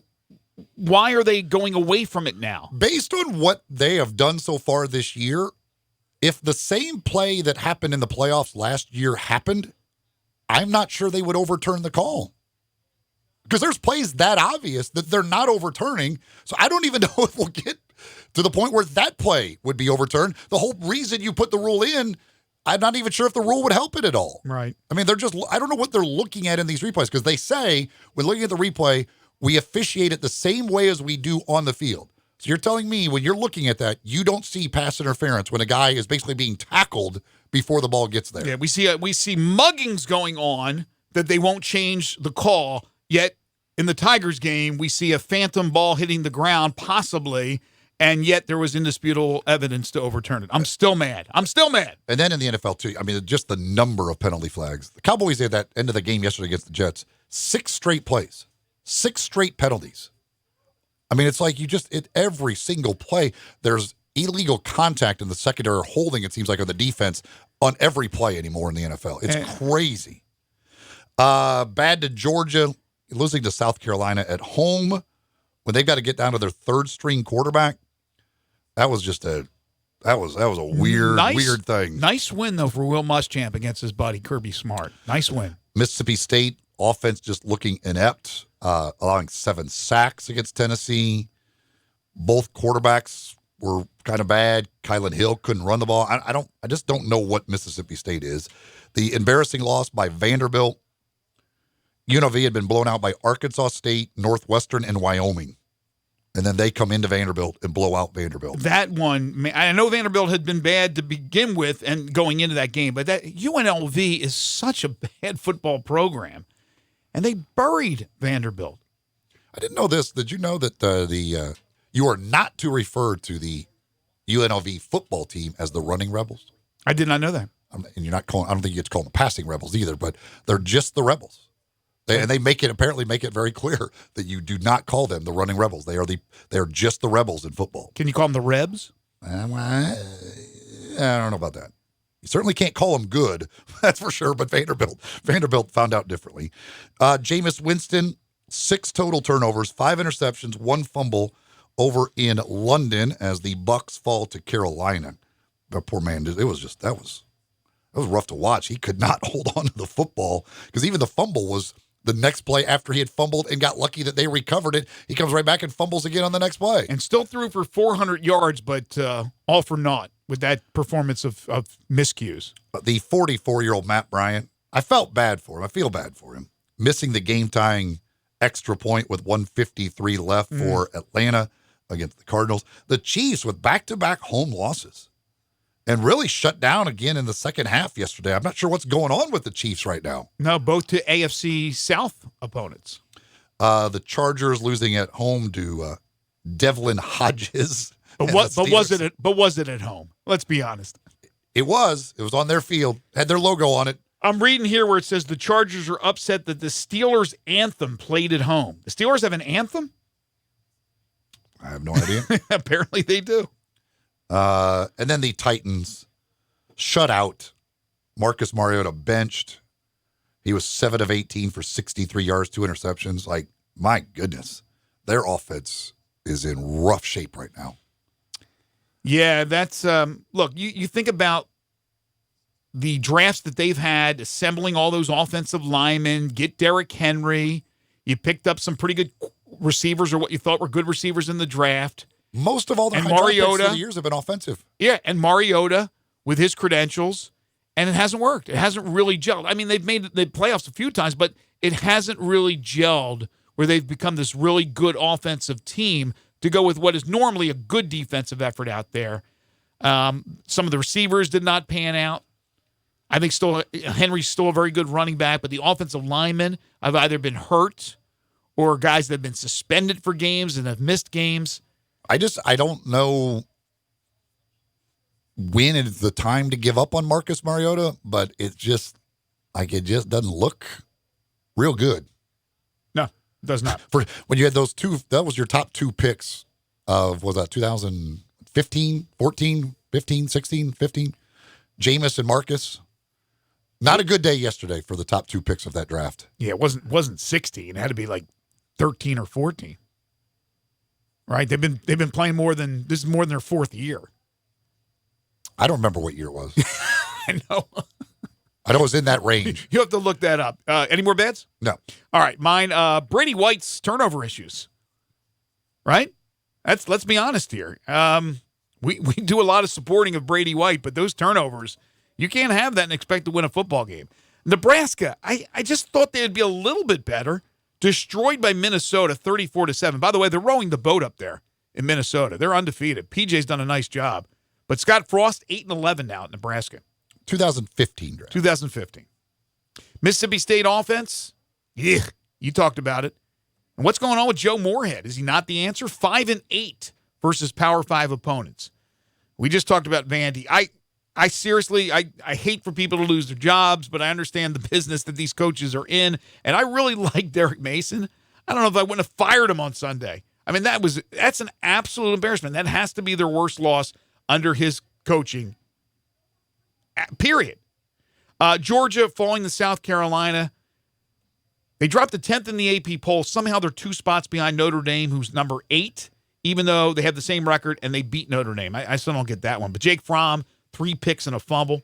Why are they going away from it now? Based on what they have done so far this year, If the same play that happened in the playoffs last year happened, I'm not sure they would overturn the call. Because there's plays that obvious that they're not overturning. So I don't even know if we'll get to the point where that play would be overturned. The whole reason you put the rule in, I'm not even sure if the rule would help it at all. Right. I mean, I don't know what they're looking at in these replays, because they say, when looking at the replay, we officiate it the same way as we do on the field. So you're telling me when you're looking at that, you don't see pass interference when a guy is basically being tackled before the ball gets there. Yeah, we see muggings going on that they won't change the call, yet in the Tigers game, we see a phantom ball hitting the ground, possibly, and yet there was indisputable evidence to overturn it. I'm still mad. And then in the NFL, too, I mean, just the number of penalty flags. The Cowboys at that end of the game yesterday against the Jets, 6 straight plays, 6 straight penalties. I mean, it's like every single play, there's illegal contact in the secondary holding, it seems like, on the defense on every play anymore in the NFL. It's crazy. Bad to Georgia, losing to South Carolina at home when they've got to get down to their third string quarterback. That was just a weird thing. Nice win, though, for Will Muschamp against his buddy Kirby Smart. Nice win. Mississippi State offense just looking inept, allowing 7 sacks against Tennessee. Both quarterbacks were kind of bad. Kylan Hill couldn't run the ball. I just don't know what Mississippi State is. The embarrassing loss by Vanderbilt. UNLV had been blown out by Arkansas State, Northwestern, and Wyoming. And then they come into Vanderbilt and blow out Vanderbilt. That one, I know Vanderbilt had been bad to begin with and going into that game, but that UNLV is such a bad football program. And they buried Vanderbilt. I didn't know this. Did you know that you are not to refer to the UNLV football team as the Running Rebels? I did not know that. And you're not calling. I don't think you get to call them the Passing Rebels either, but they're just the Rebels. And they apparently make it very clear that you do not call them the Running Rebels. They are just the Rebels in football. Can you call them the Rebs? I don't know about that. You certainly can't call them good, that's for sure. But Vanderbilt found out differently. Jameis Winston, 6 total turnovers, 5 interceptions, 1 fumble over in London as the Bucs fall to Carolina. The poor man, that was rough to watch. He could not hold on to the football because even the fumble was the next play after he had fumbled and got lucky that they recovered it. He comes right back and fumbles again on the next play. And still threw for 400 yards, but all for naught with that performance of miscues. The 44-year-old Matt Bryant, I felt bad for him. I feel bad for him. Missing the game-tying extra point with 1:53 left for Atlanta against the Cardinals. The Chiefs with back-to-back home losses. And really shut down again in the second half yesterday. I'm not sure what's going on with the Chiefs right now. No, both to AFC South opponents. The Chargers losing at home to Devlin Hodges. But was it at home? Let's be honest. It was. It was on their field. Had their logo on it. I'm reading here where it says the Chargers are upset that the Steelers anthem played at home. The Steelers have an anthem? I have no idea. Apparently they do. And then the Titans shut out. Marcus Mariota benched. He was 7 of 18 for 63 yards, 2 interceptions. Like, my goodness, their offense is in rough shape right now. Yeah, that's look, you think about the drafts that they've had, assembling all those offensive linemen, get Derrick Henry. You picked up some pretty good receivers or what you thought were good receivers in the draft. Most of all the Mariota for the years have been offensive. Yeah, and Mariota with his credentials, and it hasn't worked. It hasn't really gelled. I mean, they've made the playoffs a few times, but it hasn't really gelled where they've become this really good offensive team to go with what is normally a good defensive effort out there. Some of the receivers did not pan out. I think Henry's still a very good running back, but the offensive linemen have either been hurt or guys that have been suspended for games and have missed games. I don't know when is the time to give up on Marcus Mariota, but it just doesn't look real good. No, it does not. For when you had those two, that was your top 2 picks of, was that 2015, 14, 15, 16, 15? Jameis and Marcus. Not a good day yesterday for the top 2 picks of that draft. Yeah, it wasn't 16. It had to be like 13 or 14. Right? They've been playing this is more than their 4th year. I don't remember what year it was. I know. I know it was in that range. You have to look that up. Any more bets? No. All right, mine. Brady White's turnover issues. Right? Let's be honest here. We do a lot of supporting of Brady White, but those turnovers, you can't have that and expect to win a football game. Nebraska, I just thought they'd be a little bit better. Destroyed by Minnesota, 34-7. By the way, they're rowing the boat up there in Minnesota. They're undefeated. PJ's done a nice job. But Scott Frost, 8-11 now at Nebraska. 2015 draft. 2015. Mississippi State offense, yeah, you talked about it. And what's going on with Joe Moorhead? Is he not the answer? 5-8 versus Power 5 opponents. We just talked about Vandy. I seriously, I hate for people to lose their jobs, but I understand the business that these coaches are in. And I really like Derek Mason. I don't know if I wouldn't have fired him on Sunday. I mean, that's an absolute embarrassment. That has to be their worst loss under his coaching. Period. Georgia falling to South Carolina. They dropped to 10th in the AP poll. Somehow they're 2 spots behind Notre Dame, who's number 8, even though they have the same record and they beat Notre Dame. I still don't get that one. But Jake Fromm, 3 picks and a fumble.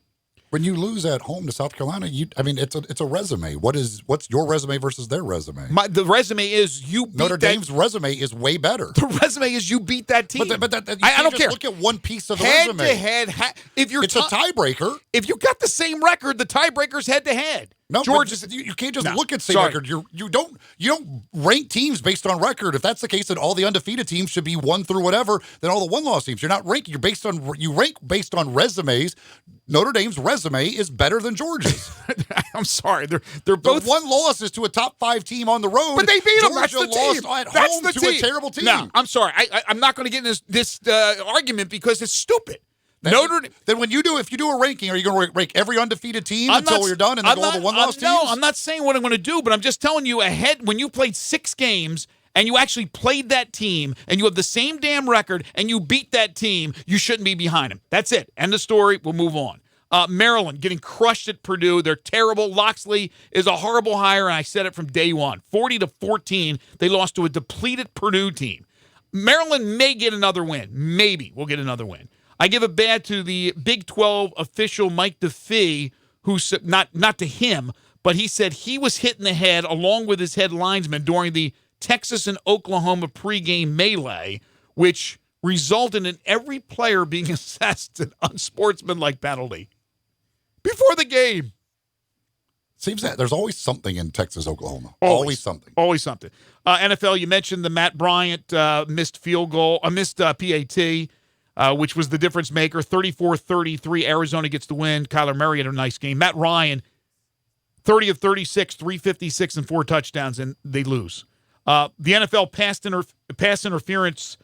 When you lose at home to South Carolina, it's a resume. What's your resume versus their resume? The resume is you beat Notre Dame's resume is way better. The resume is you beat that team. But I don't care. Look at one piece of the head resume. Head to head. It's a tiebreaker. If you got the same record, the tiebreaker's head to head. No, Georgia, you can't just look at same record. You don't rank teams based on record. If that's the case, then all the undefeated teams should be 1 through whatever. Then all the 1-loss teams. You're not ranking. You rank based on resumes. Notre Dame's resume is better than Georgia's. I'm sorry, they're both. The 1 loss is to a top 5 team on the road, but they beat them. That's the lost team. At That's home the to team. a terrible team. No, I'm sorry. I'm not going to get in this argument because it's stupid. Then if you do a ranking, are you going to rank every undefeated team until you're done and then all the 1-loss teams? No, I'm not saying what I'm going to do, but I'm just telling you ahead when you played 6 games and you actually played that team and you have the same damn record and you beat that team, you shouldn't be behind them. That's it. End of story. We'll move on. Maryland getting crushed at Purdue. They're terrible. Loxley is a horrible hire, and I said it from day one. 40-14, they lost to a depleted Purdue team. Maryland may get another win. Maybe we'll get another win. I give a bad to the Big 12 official Mike DeFee, who not to him, but he said he was hit in the head along with his head linesman during the Texas and Oklahoma pregame melee, which resulted in every player being assessed an unsportsmanlike penalty before the game. Seems that there's always something in Texas, Oklahoma. Always something. Always something. NFL, you mentioned the Matt Bryant missed PAT. Which was the difference maker. 34-33, Arizona gets the win. Kyler Murray had a nice game. Matt Ryan, 30 of 36, 356 and 4 touchdowns, and they lose. The NFL pass interference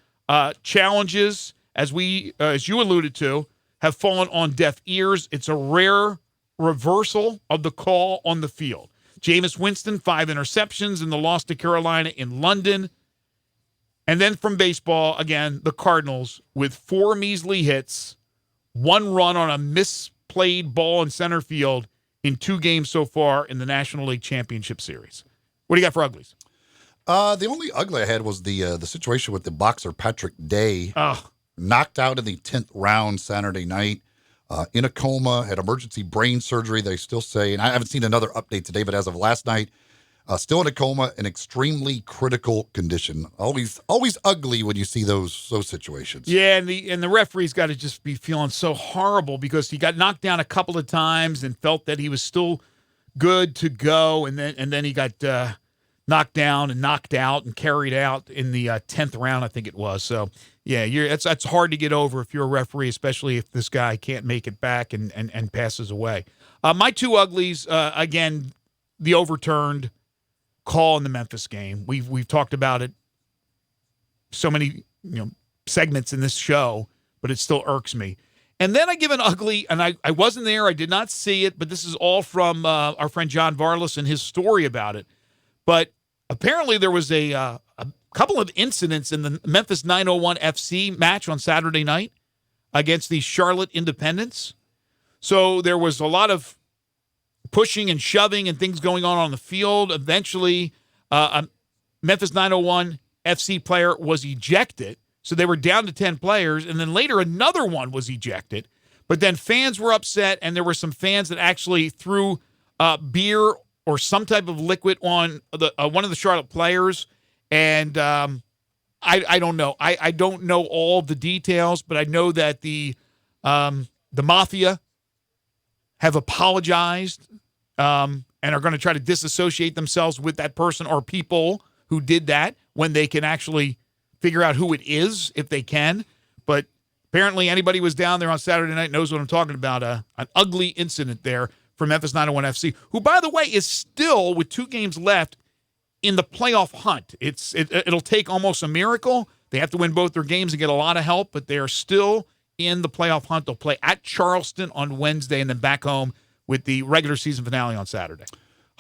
challenges, as you alluded to, have fallen on deaf ears. It's a rare reversal of the call on the field. Jameis Winston, 5 interceptions in the loss to Carolina in London. And then from baseball, again, the Cardinals with 4 measly hits, 1 run on a misplayed ball in center field in 2 games so far in the National League Championship Series. What do you got for uglies? The only ugly I had was the situation with the boxer Patrick Day, knocked out in the 10th round Saturday night, in a coma, had emergency brain surgery. They still say, and I haven't seen another update today, but as of last night, still in a coma, in extremely critical condition. Always ugly when you see those situations. Yeah, and the referee's got to just be feeling so horrible because he got knocked down a couple of times and felt that he was still good to go, and then he got knocked down and knocked out and carried out in the 10th round, I think it was. So yeah, that's hard to get over if you're a referee, especially if this guy can't make it back and passes away. My 2 uglies, again, the overturned call in the Memphis game. We've talked about it so many segments in this show, but it still irks me. And then I give an ugly, and I wasn't there, I did not see it, but this is all from our friend John Varlas and his story about it. But apparently there was a couple of incidents in the Memphis 901 FC match on Saturday night against the Charlotte Independents. So there was a lot of pushing and shoving and things going on the field. Eventually, a Memphis 901 FC player was ejected. So they were down to 10 players. And then later, another one was ejected. But then fans were upset, and there were some fans that actually threw beer or some type of liquid on one of the Charlotte players. And I don't know. I don't know all the details, but I know that the Mafia have apologized and are going to try to disassociate themselves with that person or people who did that when they can actually figure out who it is, if they can. But apparently anybody who was down there on Saturday night knows what I'm talking about. An ugly incident there for Memphis 901 FC, who, by the way, is still, with 2 games left, in the playoff hunt. It'll take almost a miracle. They have to win both their games and get a lot of help, but they are still in the playoff hunt. They'll play at Charleston on Wednesday and then back home with the regular season finale on Saturday.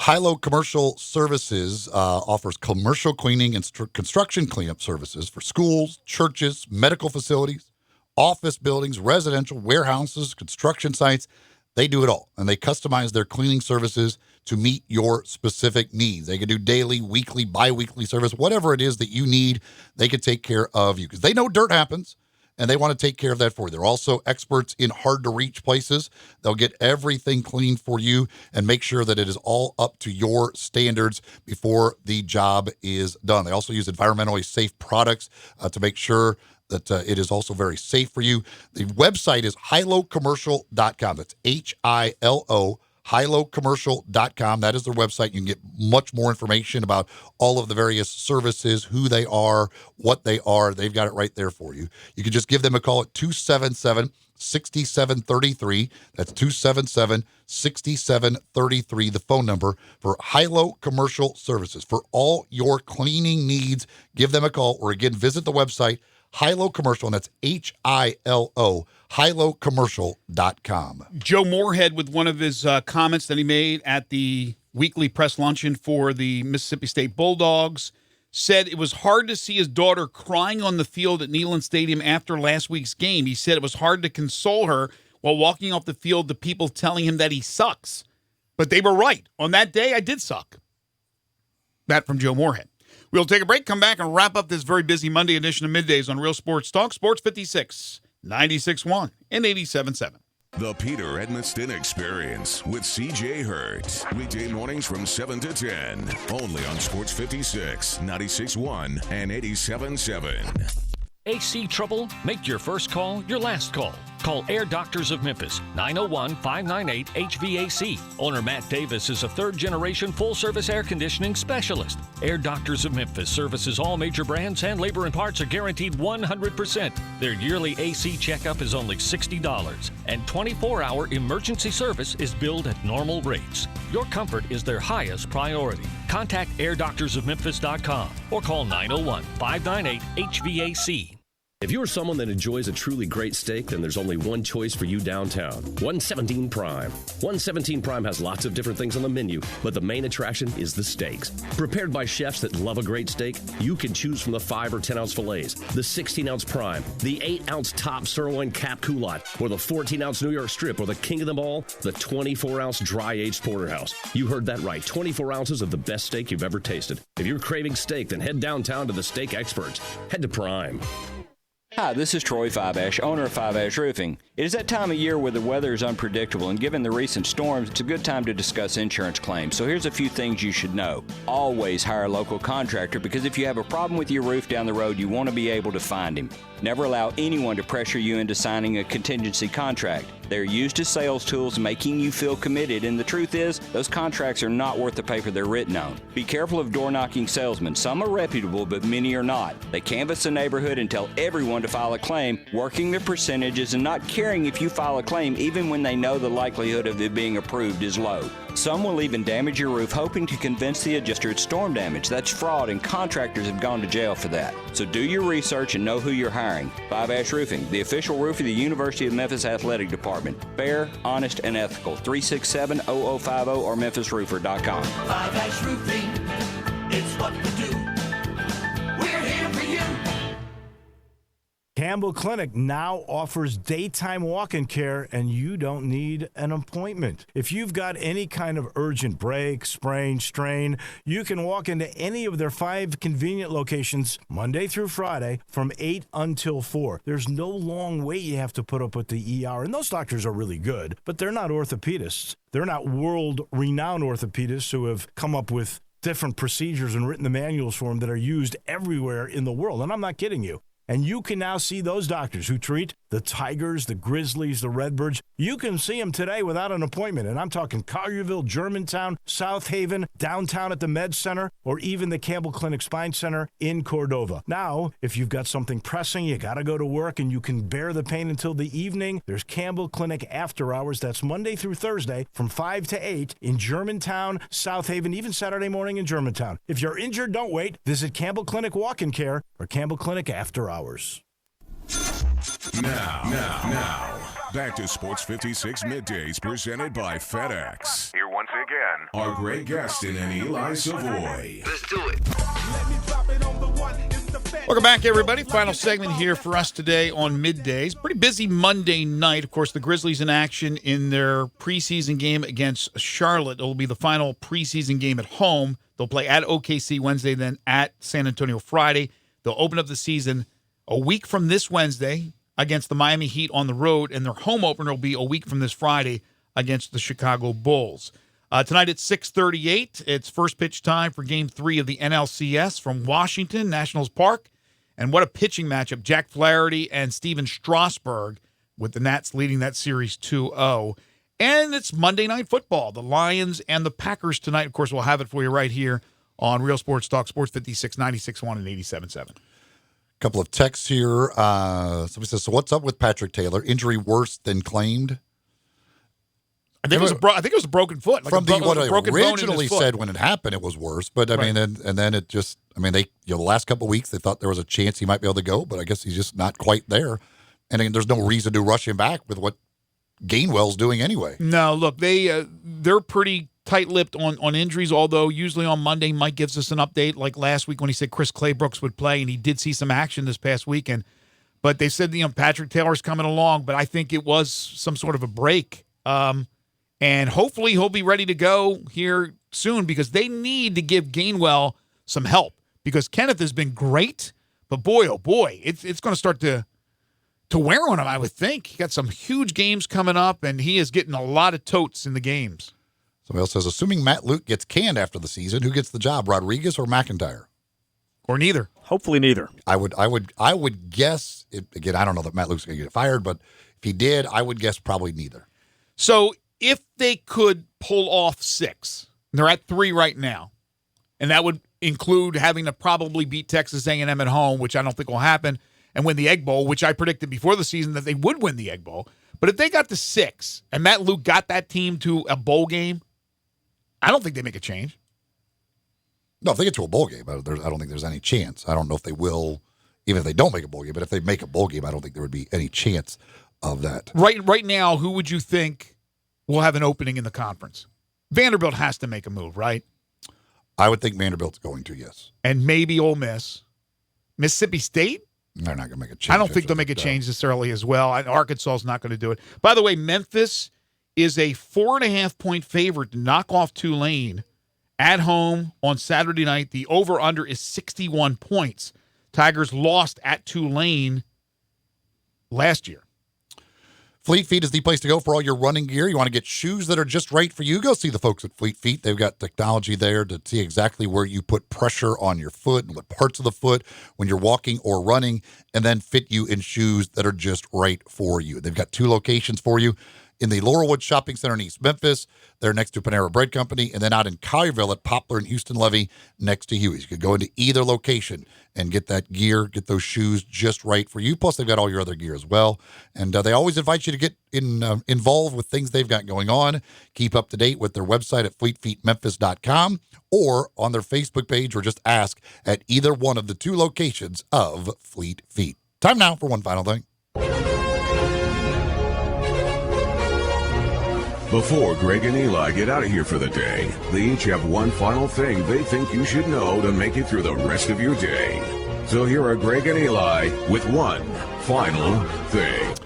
Hilo Commercial Services offers commercial cleaning and construction cleanup services for schools, churches, medical facilities, office buildings, residential, warehouses, construction sites. They do it all, and they customize their cleaning services to meet your specific needs. They can do daily, weekly, bi-weekly service, whatever it is that you need, they can take care of you because they know dirt happens, and they want to take care of that for you. They're also experts in hard-to-reach places. They'll get everything cleaned for you and make sure that it is all up to your standards before the job is done. They also use environmentally safe products to make sure that it is also very safe for you. The website is hilocommercial.com. That's Hilo, hilocommercial.com. That is their website. You can get much more information about all of the various services, who they are, what they are. They've got it right there for you. You can just give them a call at 277-6733. That's 277-6733, the phone number for Hilo Commercial Services. For all your cleaning needs, give them a call, or again, visit the website, Hilo Commercial, and that's Hilo, hilocommercial.com. Joe Moorhead, with one of his comments that he made at the weekly press luncheon for the Mississippi State Bulldogs, said it was hard to see his daughter crying on the field at Neyland Stadium after last week's game. He said it was hard to console her while walking off the field to people telling him that he sucks. But they were right. On that day, I did suck. That from Joe Moorhead. We'll take a break, come back, and wrap up this very busy Monday edition of Middays on Real Sports Talk, Sports 56, 96.1 and 87.7. The Peter Edmiston Experience with C.J. Hurt. Weekday mornings from 7 to 10. Only on Sports 56, 96.1 and 87.7. AC trouble? Make your first call your last call. Call Air Doctors of Memphis, 901-598-HVAC. Owner Matt Davis is a third-generation full-service air conditioning specialist. Air Doctors of Memphis services all major brands, and labor and parts are guaranteed 100%. Their yearly AC checkup is only $60, and 24-hour emergency service is billed at normal rates. Your comfort is their highest priority. Contact airdoctorsofmemphis.com or call 901-598-HVAC. If you're someone that enjoys a truly great steak, then there's only one choice for you downtown. 117 Prime. 117 Prime has lots of different things on the menu, but the main attraction is the steaks. Prepared by chefs that love a great steak, you can choose from the 5 or 10-ounce fillets, the 16-ounce prime, the 8-ounce top sirloin cap culotte, or the 14-ounce New York strip, or the king of them all, the 24-ounce dry-aged porterhouse. You heard that right, 24 ounces of the best steak you've ever tasted. If you're craving steak, then head downtown to the steak experts. Head to Prime. Hi, this is Troy Five-Ash, owner of Five-Ash Roofing. It is that time of year where the weather is unpredictable, and given the recent storms, it's a good time to discuss insurance claims. So here's a few things you should know. Always hire a local contractor, because if you have a problem with your roof down the road, you want to be able to find him. Never allow anyone to pressure you into signing a contingency contract. They're used as sales tools, making you feel committed, and the truth is, those contracts are not worth the paper they're written on. Be careful of door-knocking salesmen. Some are reputable, but many are not. They canvass the neighborhood and tell everyone to file a claim, working their percentages and not caring if you file a claim, even when they know the likelihood of it being approved is low. Some will even damage your roof, hoping to convince the adjuster it's storm damage. That's fraud, and contractors have gone to jail for that. So do your research and know who you're hiring. Five-Ash Roofing, the official roof of the University of Memphis Athletic Department. Fair, honest, and ethical. 367-0050 or memphisroofer.com. Five-Ash Roofing, it's what we do. We're here for you. Campbell Clinic now offers daytime walk-in care, and you don't need an appointment. If you've got any kind of urgent break, sprain, strain, you can walk into any of their 5 convenient locations Monday through Friday from 8 until 4. There's no long wait you have to put up with the ER, and those doctors are really good, but they're not orthopedists. They're not world-renowned orthopedists who have come up with different procedures and written the manuals for them that are used everywhere in the world, and I'm not kidding you. And you can now see those doctors who treat the Tigers, the Grizzlies, the Redbirds. You can see them today without an appointment. And I'm talking Collierville, Germantown, South Haven, downtown at the Med Center, or even the Campbell Clinic Spine Center in Cordova. Now, if you've got something pressing, you got to go to work, and you can bear the pain until the evening, there's Campbell Clinic After Hours. That's Monday through Thursday from 5 to 8 in Germantown, South Haven, even Saturday morning in Germantown. If you're injured, don't wait. Visit Campbell Clinic Walk-In Care or Campbell Clinic After Hours. Now, back to Sports 56 Middays presented by FedEx. Here once again are Greg Gaston and Eli Savoie. Let's do it. Welcome back, everybody. Final segment here for us today on Middays. Pretty busy Monday night. Of course, the Grizzlies in action in their preseason game against Charlotte. It'll be the final preseason game at home. They'll play at OKC Wednesday, then at San Antonio Friday. They'll open up the season a week from this Wednesday against the Miami Heat on the road, and their home opener will be a week from this Friday against the Chicago Bulls. Tonight at 6:38, it's first pitch time for Game 3 of the NLCS from Washington, Nationals Park. And what a pitching matchup. Jack Flaherty and Steven Strasburg, with the Nats leading that series 2-0. And it's Monday Night Football. The Lions and the Packers tonight. Of course, we'll have it for you right here on Real Sports Talk, Sports 56, 96.1 and 87.7. Couple of texts here. Somebody says, so what's up with Patrick Taylor? Injury worse than claimed? I think it was a broken foot. From what I originally said when it happened, it was worse. But, I mean, and then it just, I mean, the last couple of weeks, they thought there was a chance he might be able to go, but I guess he's just not quite there. And again, there's no reason to rush him back with what Gainwell's doing anyway. No, look, they're pretty tight-lipped on injuries, although usually on Monday, Mike gives us an update, like last week when he said Chris Claybrooks would play, and he did see some action this past weekend. But they said, Patrick Taylor's coming along, but I think it was some sort of a break. And hopefully he'll be ready to go here soon, because they need to give Gainwell some help, because Kenneth has been great, but boy, oh boy, it's going to start to wear on him, I would think. He got some huge games coming up, and he is getting a lot of totes in the games. Somebody else says, assuming Matt Luke gets canned after the season, who gets the job, Rodriguez or McIntyre? Or neither. Hopefully neither. I would guess, again, I don't know that Matt Luke's going to get fired, but if he did, I would guess probably neither. So if they could pull off 6, they're at 3 right now, and that would include having to probably beat Texas A&M at home, which I don't think will happen, and win the Egg Bowl, which I predicted before the season that they would win the Egg Bowl. But if they got to 6 and Matt Luke got that team to a bowl game, I don't think they make a change. No, if they get to a bowl game, I don't think there's any chance. I don't know if they will, even if they don't make a bowl game. But if they make a bowl game, I don't think there would be any chance of that. Right now, who would you think will have an opening in the conference? Vanderbilt has to make a move, right? I would think Vanderbilt's going to, yes. And maybe Ole Miss. Mississippi State? They're not going to make a change. I don't think they'll make a change this early as well. Arkansas is not going to do it. By the way, Memphis is a 4.5-point favorite to knock off Tulane at home on Saturday night. The over-under is 61 points. Tigers lost at Tulane last year. Fleet Feet is the place to go for all your running gear. You want to get shoes that are just right for you? Go see the folks at Fleet Feet. They've got technology there to see exactly where you put pressure on your foot and what parts of the foot when you're walking or running, and then fit you in shoes that are just right for you. They've got 2 locations for you. In the Laurelwood Shopping Center in East Memphis, they're next to Panera Bread Company, and then out in Collierville at Poplar and Houston Levy next to Huey's. You could go into either location and get that gear, get those shoes just right for you. Plus, they've got all your other gear as well. And they always invite you to get involved with things they've got going on. Keep up to date with their website at fleetfeetmemphis.com or on their Facebook page, or just ask at either one of the 2 locations of Fleet Feet. Time now for one final thing. Before Greg and Eli get out of here for the day, they each have one final thing they think you should know to make it through the rest of your day. So here are Greg and Eli with one final thing.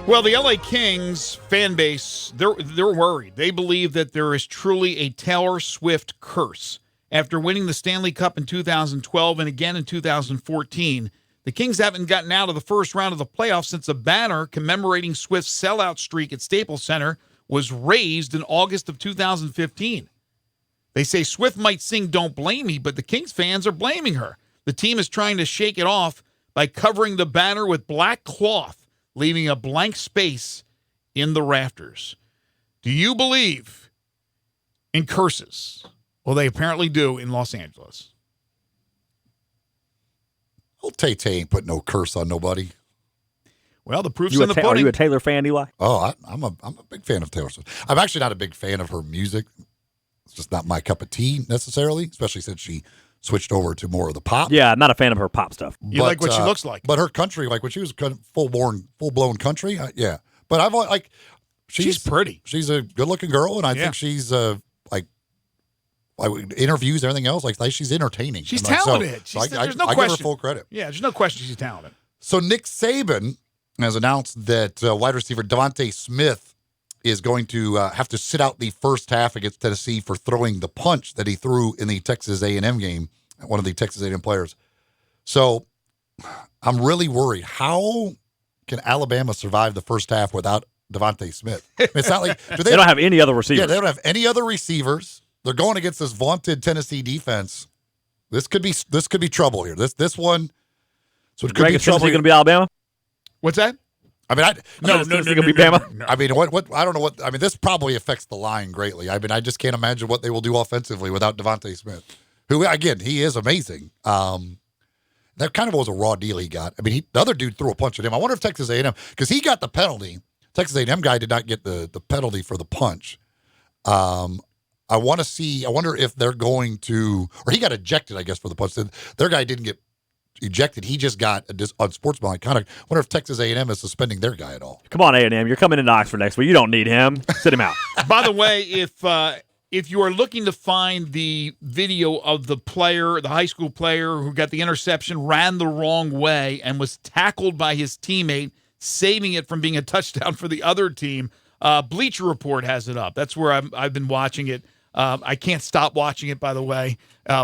Well, the LA Kings fan base, they're worried. They believe that there is truly a Taylor Swift curse. After winning the Stanley Cup in 2012 and again in 2014, the Kings haven't gotten out of the first round of the playoffs since a banner commemorating Swift's sellout streak at Staples Center was raised in August of 2015. They say Swift might sing Don't Blame Me, but the Kings fans are blaming her. The team is trying to shake it off by covering the banner with black cloth, leaving a blank space in the rafters. Do you believe in curses? Well, they apparently do in Los Angeles. Old Tay-Tay ain't put no curse on nobody. Well, the proof's in the pudding. Are you a Taylor fan, Eli? Oh, I'm a big fan of Taylor Swift. I'm actually not a big fan of her music. It's just not my cup of tea necessarily, especially since she switched over to more of the pop. Yeah, I'm not a fan of her pop stuff. You like what she looks like. But her country, like when she was full-blown country, yeah. But I've like she's pretty. She's a good-looking girl, and I think she's like interviews, everything else, like she's entertaining. She's talented. There's no question. I give her full credit. Yeah, there's no question she's talented. So Nick Saban has announced that wide receiver Devontae Smith is going to have to sit out the first half against Tennessee for throwing the punch that he threw in the Texas A&M game, one of the Texas A&M players. So I'm really worried. How can Alabama survive the first half without Devontae Smith? It's not like they don't have any other receivers. Yeah, they don't have any other receivers. They're going against this vaunted Tennessee defense. This could be trouble here. This one. So it could Greg, be is trouble. Tennessee going to be Alabama? What's that? I mean, no. Going to be Bama? I mean, what? I don't know what. I mean, this probably affects the line greatly. I mean, I just can't imagine what they will do offensively without Devontae Smith, who again he is amazing. That kind of was a raw deal he got. I mean, the other dude threw a punch at him. I wonder if Texas A&M, because he got the penalty. Texas A&M guy did not get the penalty for the punch. I wonder if they're going to, or he got ejected, I guess, for the punch. Their guy didn't get ejected. He just got unsportsmanlike conduct. I wonder if Texas A&M is suspending their guy at all. Come on, A&M. You're coming into Oxford next week. You don't need him. Sit him out. By the way, if you are looking to find the video of the player, the high school player who got the interception, ran the wrong way, and was tackled by his teammate, saving it from being a touchdown for the other team, Bleacher Report has it up. That's where I've been watching it. I can't stop watching it, by the way.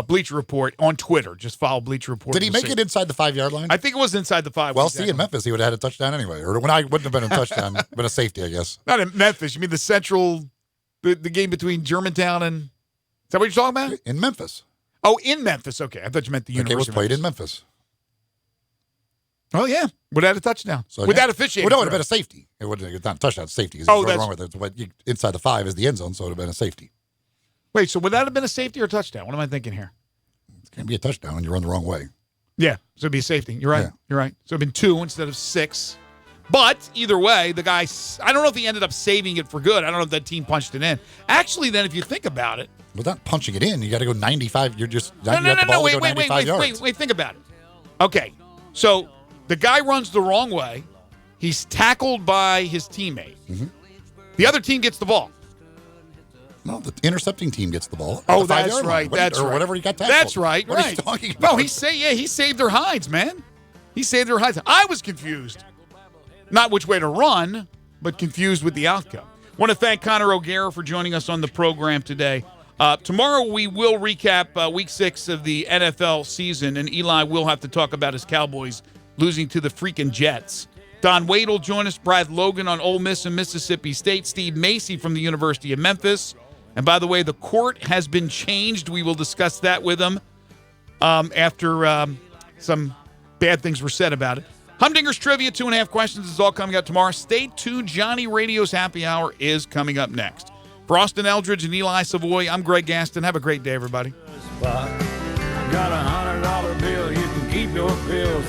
Bleacher Report on Twitter. Just follow Bleacher Report. Did he make it inside the 5-yard line? I think it was inside the 5. Well, exactly. See, in Memphis, he would have had a touchdown anyway. Or when I wouldn't have been a touchdown, been a safety, I guess. Not in Memphis. You mean the central, the game between Germantown and, is that what you're talking about? In Memphis. Oh, in Memphis. Okay. I thought you meant the University. It was played in Memphis. Oh, yeah. Would have had a touchdown. So, without officiating. Well, no, it would have been a safety. It wouldn't have been a touchdown, safety. Oh, that's wrong with it. But inside the 5 is the end zone, so it would have been a safety. Wait, so would that have been a safety or a touchdown? What am I thinking here? It's going to be a touchdown when you run the wrong way. Yeah, so it'd be a safety. You're right. Yeah. You're right. So it'd been 2 instead of 6. But either way, the guy, I don't know if he ended up saving it for good. I don't know if that team punched it in. Actually, then, if you think about it. Without punching it in, you got to go 95. You're just, No, wait, 95 yards. Wait, think about it. Okay, so the guy runs the wrong way. He's tackled by his teammate. Mm-hmm. The other team gets the ball. No, the intercepting team gets the ball. Oh, that's right. Or whatever he got tackled. That's right. What are you talking about? No, he saved their hides, man. He saved their hides. I was confused. Not which way to run, but confused with the outcome. Want to thank Connor O'Gara for joining us on the program today. Tomorrow we will recap Week 6 of the NFL season, and Eli will have to talk about his Cowboys losing to the freaking Jets. Don Wade will join us, Brad Logan on Ole Miss and Mississippi State, Steve Macy from the University of Memphis. And by the way, the court has been changed. We will discuss that with him after some bad things were said about it. Humdinger's Trivia, 2.5 questions is all coming up tomorrow. Stay tuned. Johnny Radio's Happy Hour is coming up next. For Austin Eldridge and Eli Savoie, I'm Greg Gaston. Have a great day, everybody. Got $100 bill. You can keep your pills.